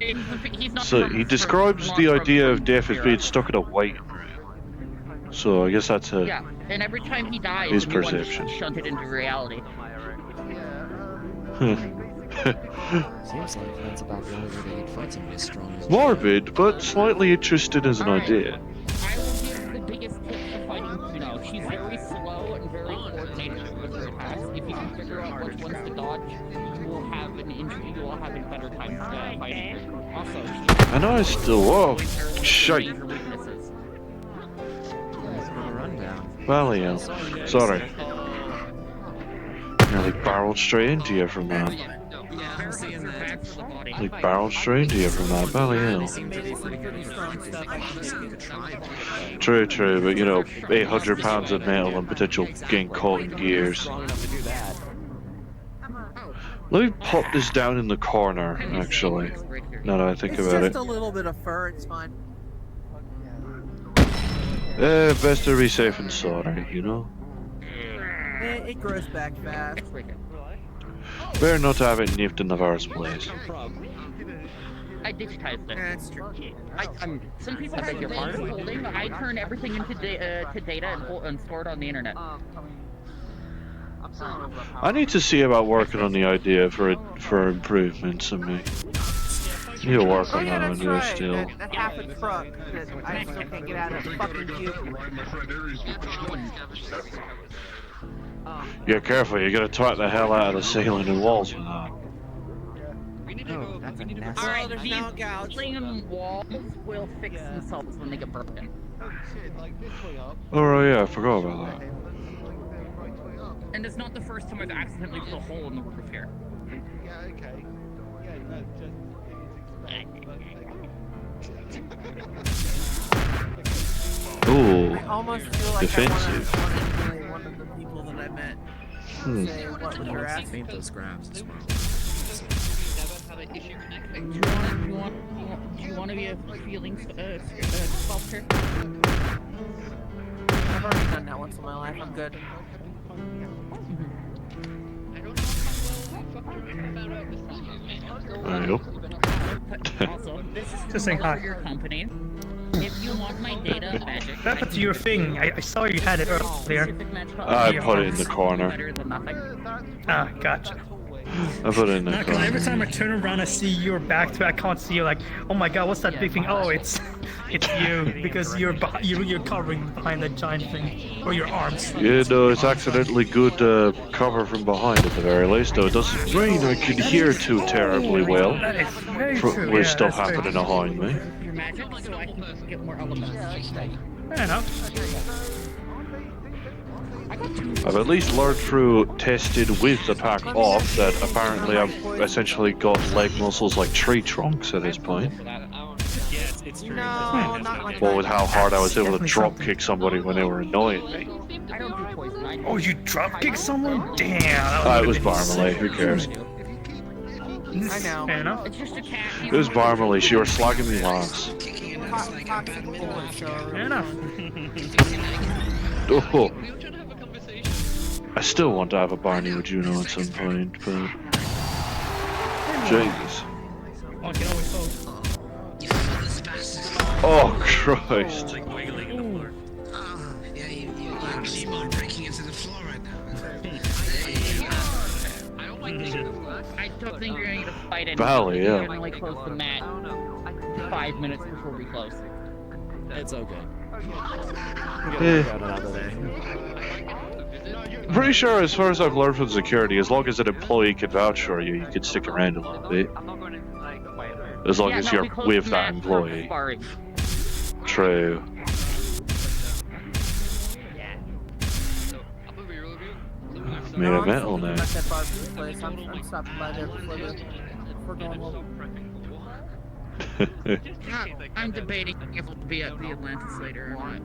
So he describes the idea of death as being stuck in a waiting room. So I guess that's a. Yeah, and every time he dies, his a new one perception. is shunted into reality. Seems like that's about the only way they could fight somebody as strong as Morbid, but slightly interesting as an idea. I will give the biggest tip for fighting Kino. She's very slow and very coordinated with her attacks. If you can figure out which ones to dodge, you will have an injury. You will have a better time fighting her. Also, I know I still. Whoa! Shite! Valio. Sorry. Nearly barreled straight into you from that. Like barreled straight into you from that. Valio. True, but you know, 800 pounds of metal and potential getting caught in gears. Let me pop this down in the corner, actually. Now that I think about it. Just a little bit of fur, it's fine. Best to be safe and sorry, you know? It grows back fast. Better not to have it nipped in the first place. I digitized it. That's true. Some people have your holding. I turn everything into data and store it on the internet. I need to see about working on the idea for improvements in me. Need to work on that anyway still. That half a truck that I still can't get out of the fucking queue. Yeah, careful, you're gonna twat the hell out of the ceiling and walls with that. Alright, these ceiling walls will fix themselves when they get broken. Oh yeah, I forgot about that. And it's not the first time I've accidentally put a hole in the roof here. Yeah, okay. Yeah, no, just... Ooh, I almost feel like defensive. I want one of the people that I met. Say what was your ass? Paint those grabs as well. Do you want to be a feeling sculptor? I've already done that once in my life. I'm good. There you go. Also, this is Just saying hi. your company. If you want my data magic, What happened to your thing? I saw you had it earlier. I put it in the corner. better than nothing. Ah, gotcha. I put it in the Nah, 'cause corner. every time I turn around, I see your back to it. I can't see you. Like, oh my god, what's that big thing? Oh, it's you because you're covering behind that giant thing or your arms. Yeah, no, it's accidentally good cover from behind at the very least, though it doesn't mean I can hear too terribly well That is very true. with Yeah, stuff that's very happening behind me. Your magic, so I can get more elements. Fair enough. I've at least learned through tested with the pack off that apparently I've essentially got leg muscles like tree trunks at this point. Yes, it's true. No, not like Well, with how hard I was able to drop kick somebody when they were annoying me. I don't do poison. Oh, you drop kick someone? Damn. That It was Barmalay, who cares? I know. Fair enough. It's just a cat. It was Barmalay, she was slagging me last. Fair enough. Oh. I still want to have a Barney with Juno at some point, but... Jeez. I can always hope. Oh, Christ. I don't think you're going to fight anyone. Valley, yeah. You're going to like close the mat 5 minutes before we close. It's okay. Eh. Another day. I'm pretty sure, as far as I've learned from security, as long as an employee can vouch for you, you can stick around a little bit. As long as you're with that employee. True. Made of metal now. I'm stopping by there before going home. I'm debating if we'll be at the Atlantis later or not.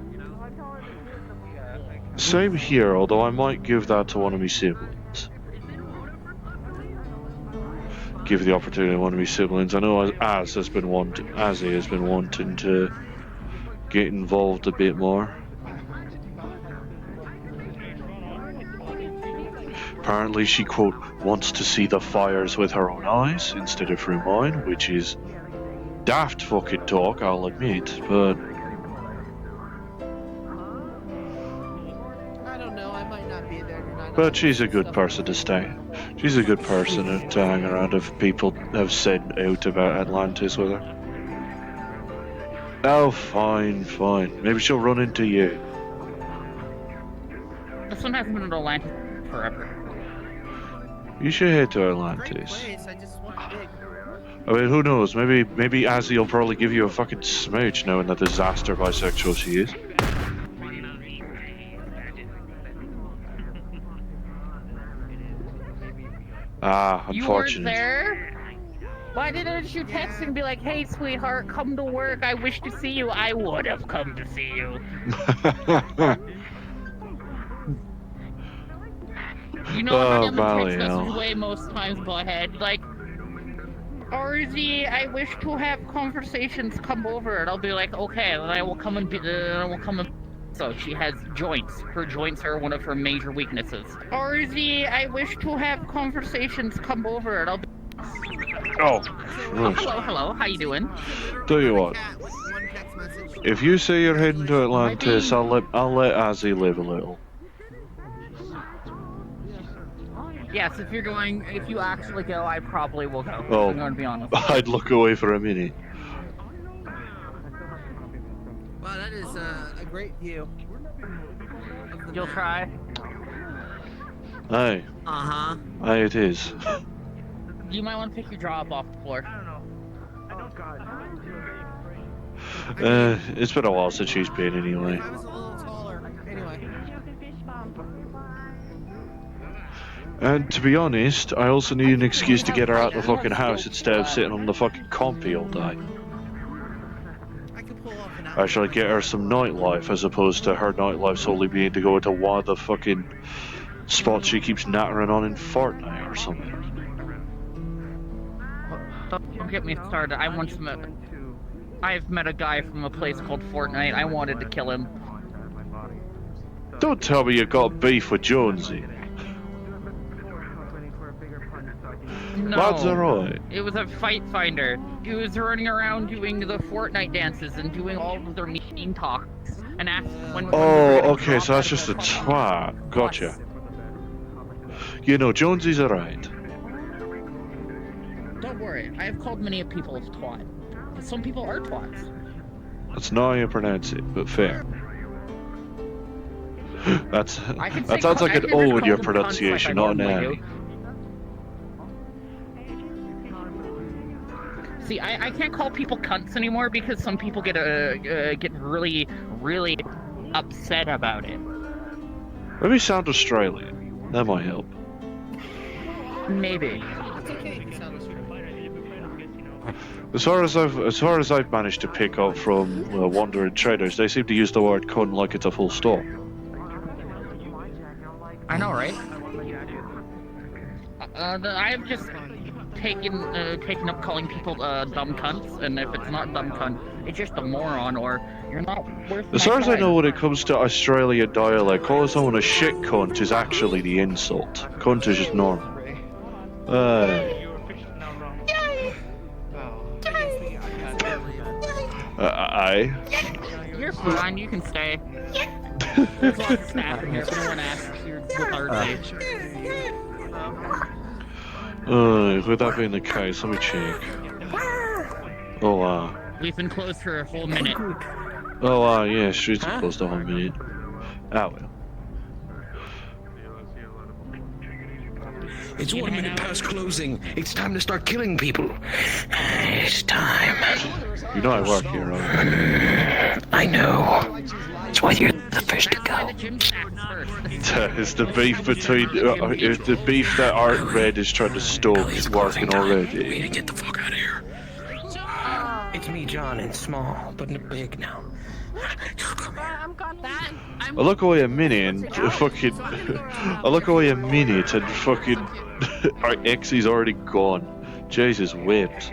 Same here, although I might give that to one of my siblings. Give the opportunity to one of my siblings. I know Az has been wanting to get involved a bit more. Apparently she, quote, wants to see the fires with her own eyes instead of through mine, which is daft fucking talk, I'll admit, but... I don't know, I might not be there tonight. But she's a good person to stay. She's a good person to hang around if people have said out about Atlantis with her. Oh, fine, fine. Maybe she'll run into you. This one hasn't been in Atlantis forever. You should head to Atlantis. Place, I just want big. I mean, who knows? Maybe Azzy will probably give you a fucking smooch knowing the disaster bisexual she is. Ah, You weren't unfortunate. there? Why didn't you text and be like, hey, sweetheart, come to work. I wish to see you. I would have come to see you. You know, Oh, I'm in the text Valley, message no. way most times, butthead. Like, RZ, I wish to have conversations. Come over, and I'll be like, okay, and I will come and be. So she has joints. Her joints are one of her major weaknesses. RZ, I wish to have conversations. Come over, and I'll be. Oh, Hello. How you doing? tell you what. If you say you're heading to Atlantis, I'll let Azzy live a little. Yes, if you actually go, I probably will go. Oh, I'm going to be honest. I'd look away for a minute. Wow, that is a great view. You'll try? Aye. Uh-huh. Aye, it is. You might want to pick your jaw up off the floor. It's been a while since she's been anyway. I was a little taller. Anyway. And to be honest, I also need an excuse to get her out of the fucking house instead of sitting on the fucking compy all day. I shall get her some nightlife as opposed to her nightlife solely being to go to one of the fucking spots she keeps nattering on in Fortnite or something. Don't get me started. I've met a guy from a place called Fortnite. I wanted to kill him. Don't tell me you got beef with Jonesy. No, Lads are right. It was a fight finder. He was running around doing the Fortnite dances and doing all of their mean talks. And asked when. Oh, okay, so that's just a twat. Gotcha. You know, Jonesy's alright. Don't worry, I have called many people twat. Some people are twats. That's not how you pronounce it, but fair. That sounds like an O in your pronunciation, not an A. See, I can't call people cunts anymore because some people get really, really upset about it. Maybe sound Australian. That might help. Maybe. As far as I've managed to pick up from wandering traders, they seem to use the word cunt like it's a full stop. I know, right? I've just taken up calling people dumb cunts, and if it's not dumb cunt, it's just a moron, or you're not worth. As far as I know, when it comes to Australian dialect, calling someone a shit cunt is actually the insult. Cunt is just normal. Aye. You're fine, you can stay. There's lots of staff in here, so no one asks you with our With that being the case, let me check. Oh, We've been closed for a whole minute. Oh, yeah, streets are closed a whole minute. Ah, well. It's 1 minute past closing. It's time to start killing people. It's time. You know I work here, right? I know. That's why you're the first to go. Is the beef between... is the beef that Art Red is trying to stoke working already? We need to get the fuck out of here. It's me, John, in small, but in big now. I've got that. I look away a minute and fucking... I look away a minute and fucking... Our Exy's already gone. Jesus whipped.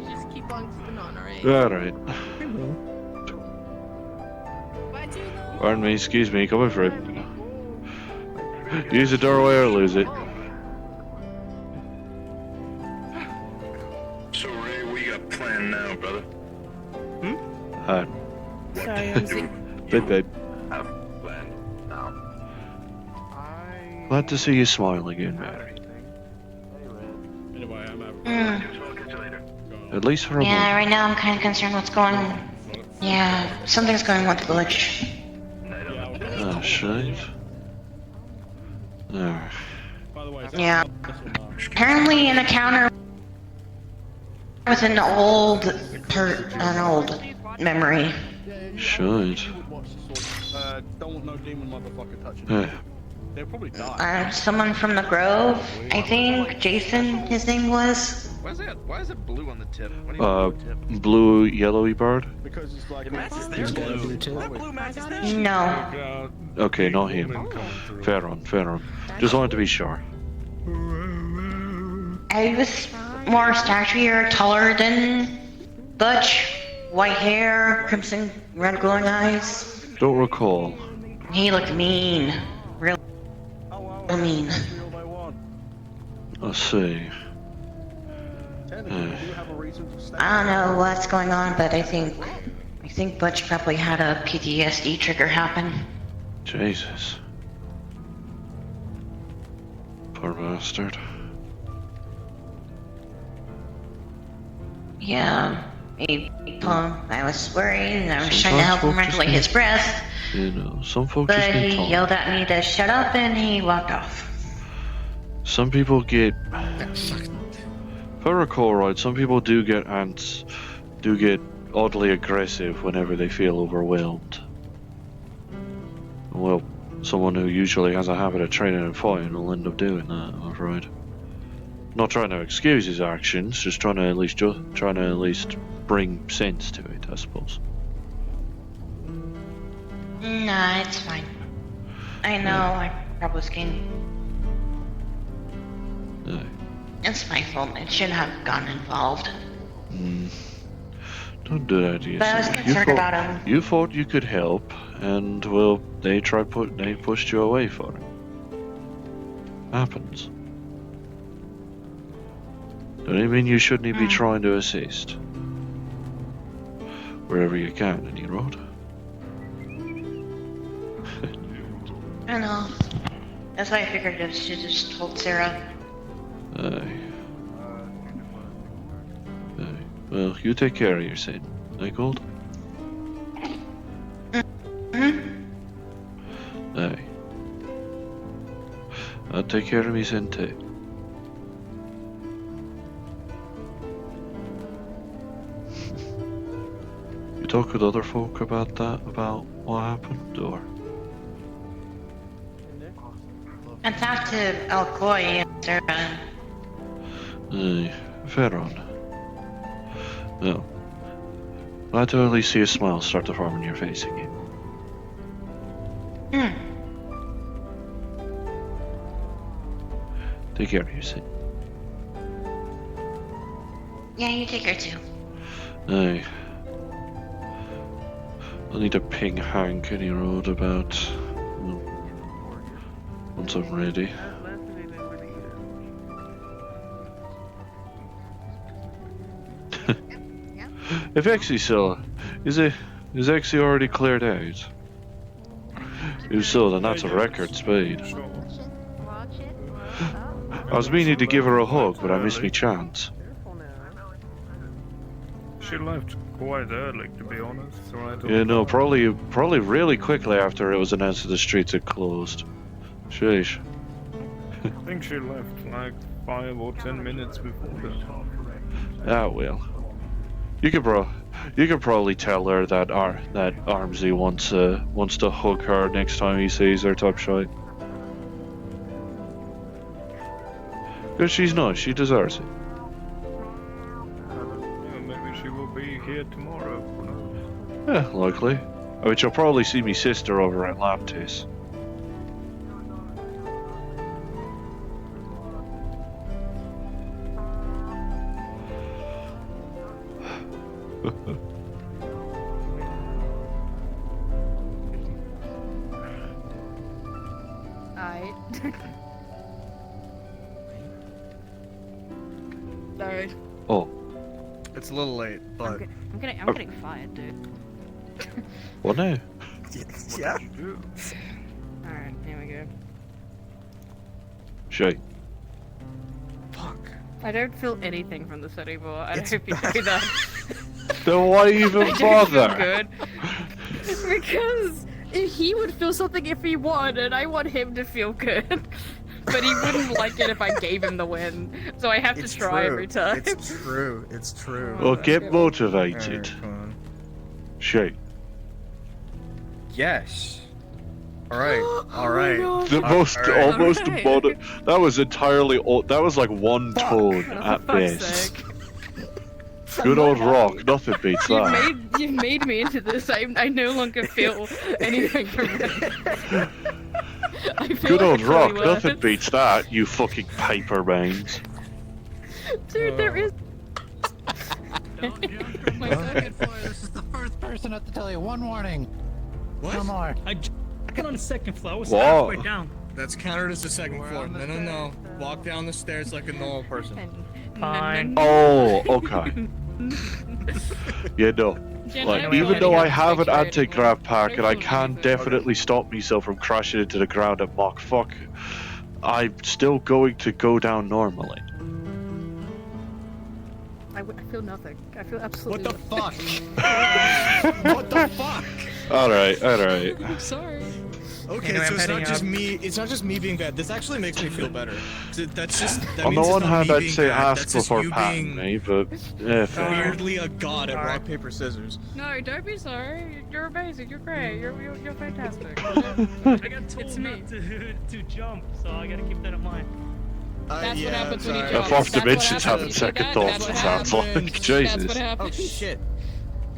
Just keep on keeping on, alright? Alright. Why'd you go? Pardon me, excuse me, coming for it. Use the doorway or lose it. So Ray, we got planned now, brother. Hi. Sorry, I'm sick. Babe. Have planned now. Glad to see you smile again, Mary. At least for a Yeah, moment. right now I'm kind of concerned what's going on. Yeah, something's going on with the village. Oh, shit. There. Yeah. Apparently an encounter with an old memory. Shit. Don't want no demon motherfucker touching Yeah. They'll probably die. Someone from the Grove, I think. Jason, his name was. Why is it blue on the tip? What do you Blue, yellowy bird? Because it's like No. Okay, not him. Fair on. Just wanted to be sure. I was more stature, taller than Butch. White hair, crimson, red glowing eyes. Don't recall. He looked mean. Real mean. I see. I don't know what's going on, but I think Butch probably had a PTSD trigger happen. Jesus. Poor bastard. Yeah. I was worried, and I was trying to help him regulate his breath, You know, some folks but just need he time. yelled at me to shut up, and he walked off. Some people get... If I recall right, some people do get oddly aggressive whenever they feel overwhelmed. Well, someone who usually has a habit of training and fighting will end up doing that, I'm afraid. Not trying to excuse his actions, just trying to at least bring sense to it, I suppose. Nah, it's fine. I know, I probably skin. Aye. It's my fault. I shouldn't have gotten involved. Don't do that to But I was yourself. concerned about him. You thought you could help, and well, they pushed you away for it. Happens. Don't even mean you shouldn't be trying to assist. Wherever you can, any road. I know. That's why I figured I should just told Sarah. Aye. Well, you take care of yourself. Aye, Gold? Aye. I'll take care of me son too. You talk with other folk about that, about what happened, or? I talked to Alcoy and Sarah. Aye, fair on. Well, glad to at least see a smile start to form on your face again. Take care of yourself. Yeah, you take her too. Aye. I need to ping Hank any road about once I'm ready. If Exy's still, is Exy already cleared out? If so, then that's a record speed. I was meaning to give her a hug, but I missed me chance. She left quite early, to be honest. So I don't Yeah, no, probably really quickly after it was announced that the streets had closed. Sheesh. I think she left like 5 or 10 minutes before that. Ah, well. You could probably tell her that Armsy wants to hug her next time he sees her top shot. Cause she's nice, she deserves it. Yeah, maybe she will be here tomorrow. Yeah, likely. I mean, she'll probably see me sister over at Laptis. sorry. Oh, It's a little late, but I'm getting fired, dude. well no. Yeah. Alright, here we go. Shay. I don't feel anything from this anymore. I hope you know that. Then why even I don't feel bother? good. Because he would feel something if he won, and I want him to feel good. But he wouldn't like it if I gave him the win. So I have to try every time. It's true. It's true. Well, get motivated. Shay. Yes. All right. All right. The most almost that was entirely that was like one tone at best. Good old rock, nothing beats that. You've made me into this. I no longer feel anything from it. Good old rock, nothing beats that, you fucking paper mains. Dude, there is. This is the first person I have to tell you. One warning. What? No more. I got on the second floor. I was Whoa. halfway down. That's counted as the second floor. No. Walk down the stairs like a normal person. Fine. Oh, okay. Yeah, no. Jen, Like, I'm even letting though you I have have an picture it. anti-grav packet, I can definitely stop myself from crashing into the ground at Mach fuck. I'm still going to go down normally. I feel nothing. I feel absolutely What the fuck? What the fuck? Alright. I'm sorry. Okay, Anyway, so I'm it's not heading just up. me. It's not just me being bad. This actually makes me feel better. That's just. That On the means it's one not hand, me I'd being say bad. ask That's just before you patting being me, but yeah, fair. weirdly a god at rock paper scissors. No, don't be sorry. You're amazing. You're great. You're fantastic. I got told not to jump, so I gotta keep that in mind. That's what happens when you The jump. fourth That's what dimension's happens. having You see second that? thoughts, That's it what sounds happens. like. That's Jesus. what happens. Oh shit.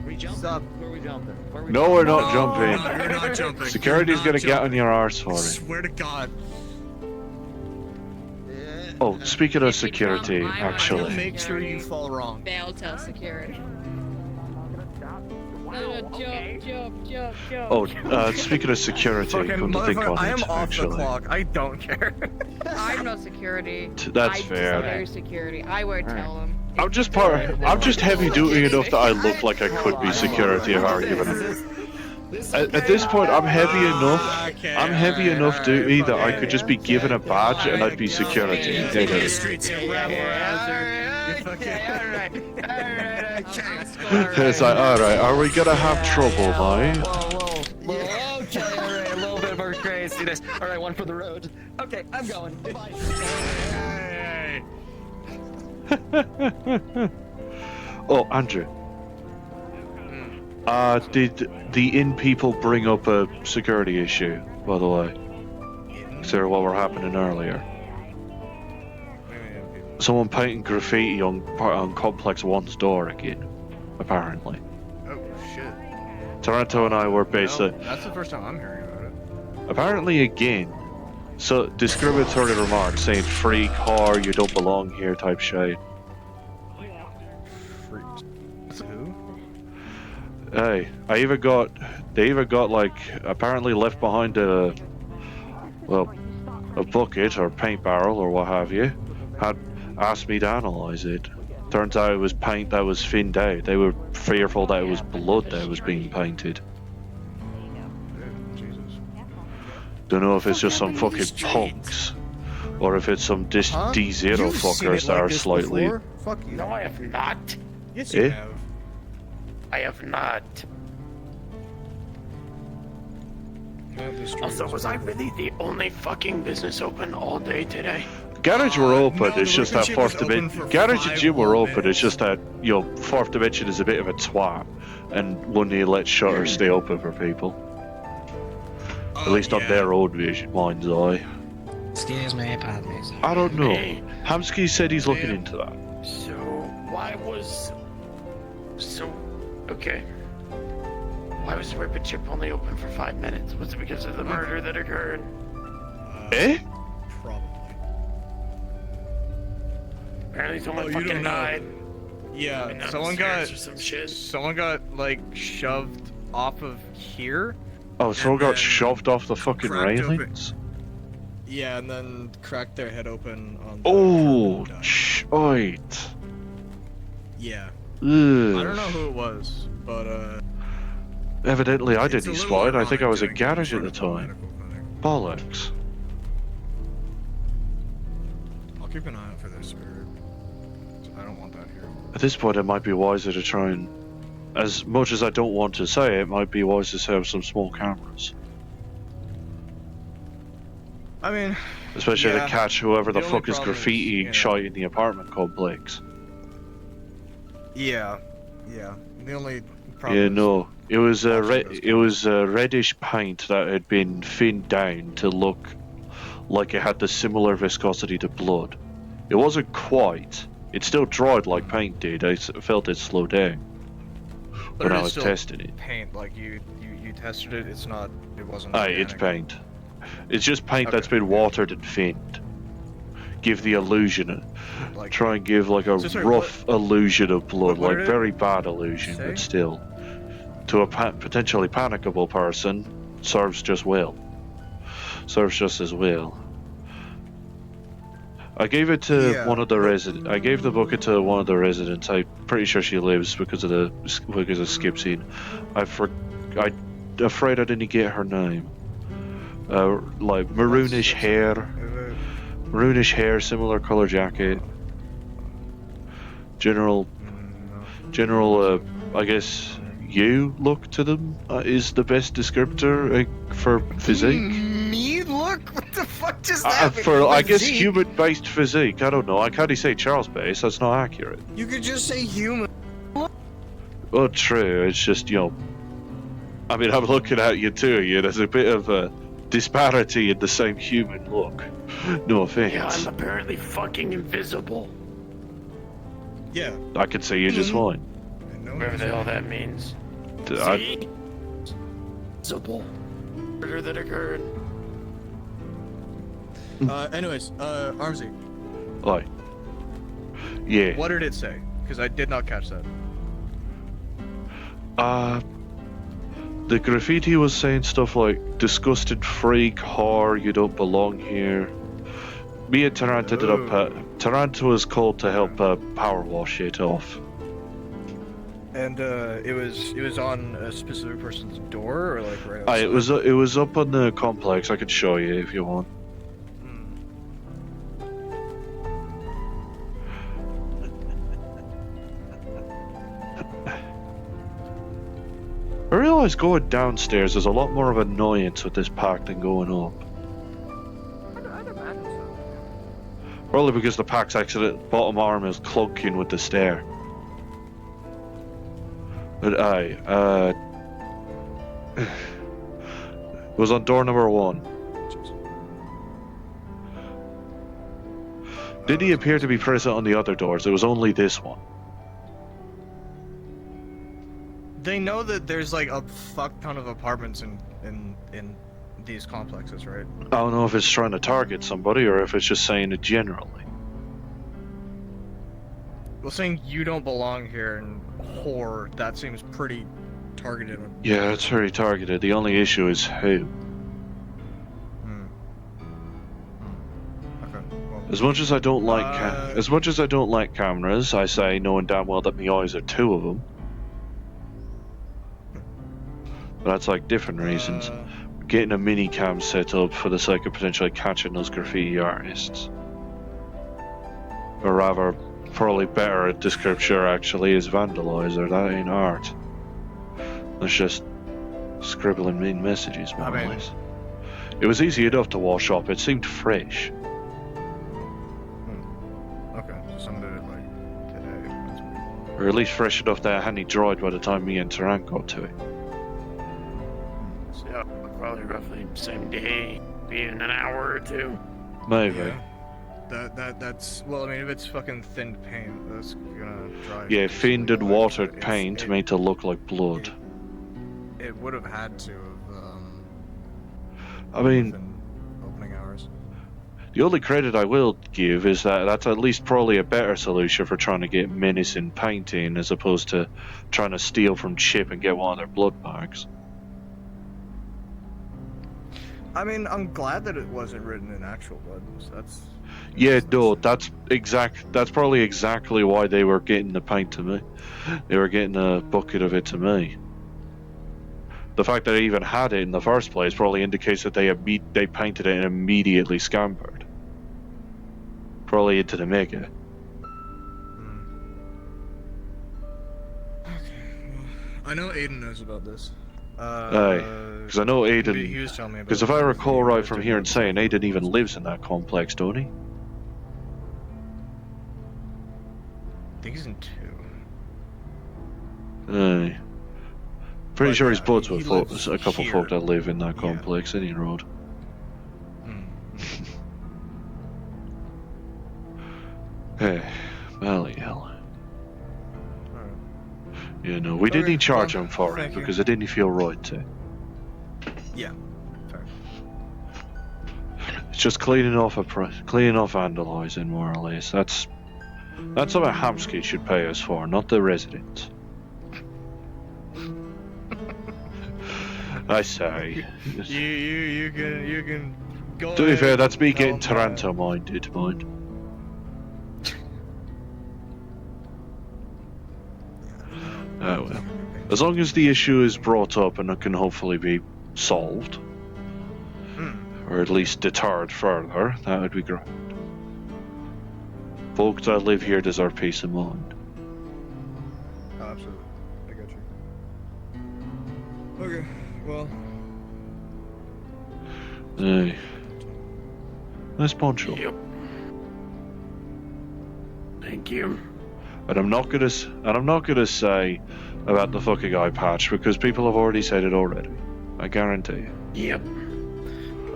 We jumping? Where are we jumping? No, we're not No, you're jumping. not jumping. Security's You're gonna not get on jumping. your arse for I it. swear to God. Oh, speaking of security, I'll actually. make sure you fall wrong. They'll tell security. No, jump. Oh, speaking of security, Fucking come to think motherfucker, on I it, am off the actually. clock. I don't care. I'm not security. That's I fair. just know security. I won't tell them. I'm just heavy duty enough that I look like I could be security if I were given it. At this point, I'm heavy enough. I'm heavy enough duty that I could just be given a badge and I'd be security. Take it to the streets, you rabble rouser. You fucking. It's like, alright, are we gonna have trouble, mate? Okay, alright, a little bit more craziness. Alright, one for the road. Okay, I'm going. Bye. Oh, Andrew. Did the inn people bring up a security issue, by the way? Consider what were happening earlier. Someone painting graffiti on Complex 1's door again, apparently. Oh shit. Toronto and I were basically... That's the first time I'm hearing about it. Apparently again, so discriminatory remarks saying freak, whore, you don't belong here type shit. Who? Hey, they even got like, apparently left behind a bucket or paint barrel or what have you, had asked me to analyze it. Turns out it was paint that was thinned out. They were fearful that it was blood that was being painted. Don't know if it's just some fucking punks, or if it's some D0 You've seen fuckers it that like are this slightly... before? Fuck you. No, I have not. Yes, you Eh? have. I have not. Also, was I really the only fucking business open all day today? Garage were open, no, it's the just that workmanship fourth was open dimension. for Garage and 5 gym were whole open, it's just that, you know, fourth dimension is a bit of a twat and wouldn't let shutters stay open for people. At least on their own vision, mind's eye. Excuse me, pardon me. sir. I don't know. Hamsky said he's looking into that. So, why was... So, okay. Why was the Ripper Chip only open for 5 minutes? Was it because of the murder that occurred? Eh? Apparently someone Oh, you fucking don't know. died. Yeah, Went down someone the got stairs or some shit. someone got like shoved off of here. Oh, someone got then shoved off the fucking cracked open. railings? Yeah, and then cracked their head open on. Oh, wait. Yeah. Ugh. I don't know who it was, but Evidently, I It's a didn't little spot it. I think I ironic was at doing it in garage at front the of a time. medical clinic. Bollocks. I'll keep an eye out for their spirit. I don't want that here. At this point, it might be wiser to try and, as much as I don't want to say, it might be wise to set up some small cameras. I mean, Especially yeah. to catch whoever the The only fuck is problem is, graffitiing you know- shite in the apartment complex. Yeah. The only Yeah, no. It was reddish paint that had been thinned down to look like it had the similar viscosity to blood. It wasn't quite. It still dried like paint did. I felt it slow down But when it I is was still testing it. paint. Like you tested it. It's not. It wasn't. Aye, it's organic. paint. It's just paint that's been watered and thinned. Give the illusion, try and give like a So sorry, rough illusion of blood, what like did it very bad illusion, say? but still, to a potentially panicable person, serves just well. Serves just as well. I gave it to Yeah, one of the residents. I gave the bucket to one of the residents. I'm pretty sure she lives because of skip scene. I'm afraid I didn't get her name. Like maroonish hair, similar color jacket. General. I guess you look to them is the best descriptor for physique. Me look? What the fuck just happened? For I guess Physique? human-based physique. I don't know. I can't say Charles-based. That's not accurate. You could just say human. Well, true. It's just I mean, I'm looking at you too. There's a bit of a disparity in the same human look. No offense. Yeah, I'm apparently fucking invisible. Yeah. I can see you just fine. Whatever the hell that means. I- Invisible. Murder that occurred. Anyways, Armsy. Like. Yeah. What did it say? Because I did not catch that. The graffiti was saying stuff like "disgusted freak, whore, you don't belong here." Me and Tarant ended up. Tarant was called to help power wash it off. And it was on a specific person's door, or like right outside? It was up on the complex. I could show you if you want. I realise going downstairs is a lot more of an annoyance with this pack than going up. Probably because the pack's accident bottom arm is clunking with the stair. But it was on door number 1. Did he appear to be present on the other doors? It was only this one. They know that there's like a fuck ton of apartments in these complexes, right? I don't know if it's trying to target somebody or if it's just saying it generally. Well, saying you don't belong here and whore, that seems pretty targeted. Yeah, it's very targeted. The only issue is who. Okay. Well, As much as I don't like cameras, I say knowing damn well that my eyes are 2 of them. But that's like different reasons. Getting a mini cam set up for the sake of potentially catching those graffiti artists. Or rather, probably better at description actually is vandalizer. That ain't art. That's just scribbling mean messages, more or less. It was easy enough to wash up. It seemed fresh. Okay, so some did it like today. Or at least fresh enough that it hadn't dried by the time me and Tarant got to it. So, yeah, probably roughly same day, be in an hour or 2. Maybe. That's well. I mean, if it's fucking thinned paint, that's gonna dry. Yeah, thinned and watered paint made to look like blood. It would have had to have. I mean, within opening hours. the only credit I will give is that that's at least probably a better solution for trying to get menacing painting as opposed to trying to steal from Chip and get one of their blood marks. I mean, I'm glad that it wasn't written in actual blood. So that's Yeah, no, that's probably exactly why they were getting the paint to me. They were getting a bucket of it to me. The fact that I even had it in the first place probably indicates that they painted it and immediately scampered. Probably into the mega. I know Aiden knows about this. Because I know Aiden. He was telling me about. Because if I recall right from here and saying, Aiden even lives in that complex, don't he? I think he's in 2. Aye. Pretty sure he's buds with a couple folk that live in that complex, any road. Hey, Mally hell. Yeah, no, we didn't charge him for it because it didn't feel right to. Yeah. Fair. It's just cleaning off vandalizing, more or less. That's what Hamsky should pay us for, not the residents. I say. You can go. To be fair, that's me getting Taranto minded, mind. Oh well. As long as the issue is brought up and it can hopefully be solved, or at least deterred further, that would be great. Folks that live here deserve peace of mind. Oh, absolutely. I got you. Okay, well. Hey. Nice poncho. Yep. Thank you. And I'm not gonna say about the fucking eye patch because people have already said it already. I guarantee you. Yep.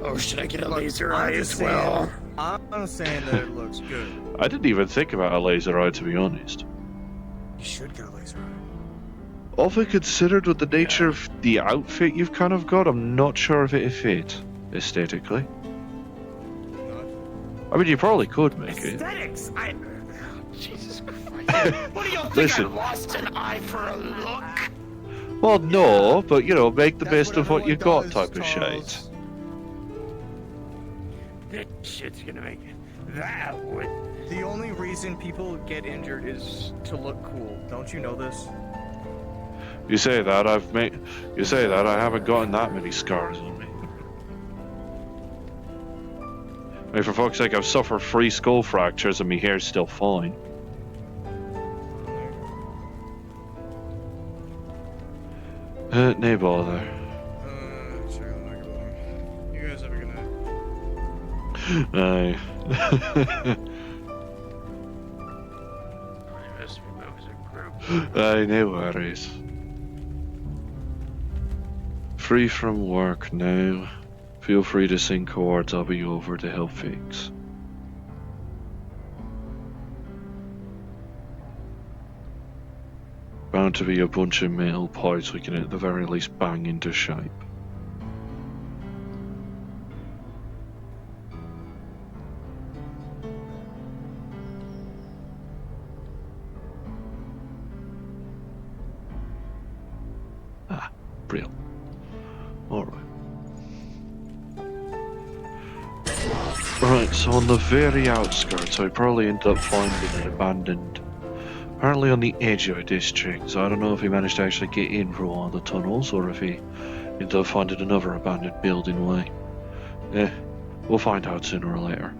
Oh, should I get a laser eye as well? I'm saying that it looks good. I didn't even think about a laser eye, to be honest. You should get a laser eye. Although considered with the nature of the outfit you've kind of got, I'm not sure if it'd fit aesthetically. I mean, you probably could make it. Aesthetics. Jesus Christ. What do you think? Listen. I lost an eye for a look? Well, no, but you know, make the best of what you got, type of shade. That shit's gonna make that would. The only reason people get injured is to look cool. Don't you know this? You say that I haven't gotten that many scars on me. I mean, for fuck's sake, I've suffered 3 skull fractures and my hair's still fine. No bother. You guys have a good night. Aye. Aye, no worries. Free from work now. Feel free to send cards, I'll be over to help fix. Bound to be a bunch of metal parts we can at the very least bang into shape. Ah, brilliant. Alright. Right, so on the very outskirts, I probably end up finding an abandoned. Apparently on the edge of a district, so I don't know if he managed to actually get in through one of the tunnels or if he ended up finding another abandoned building way. We'll find out sooner or later.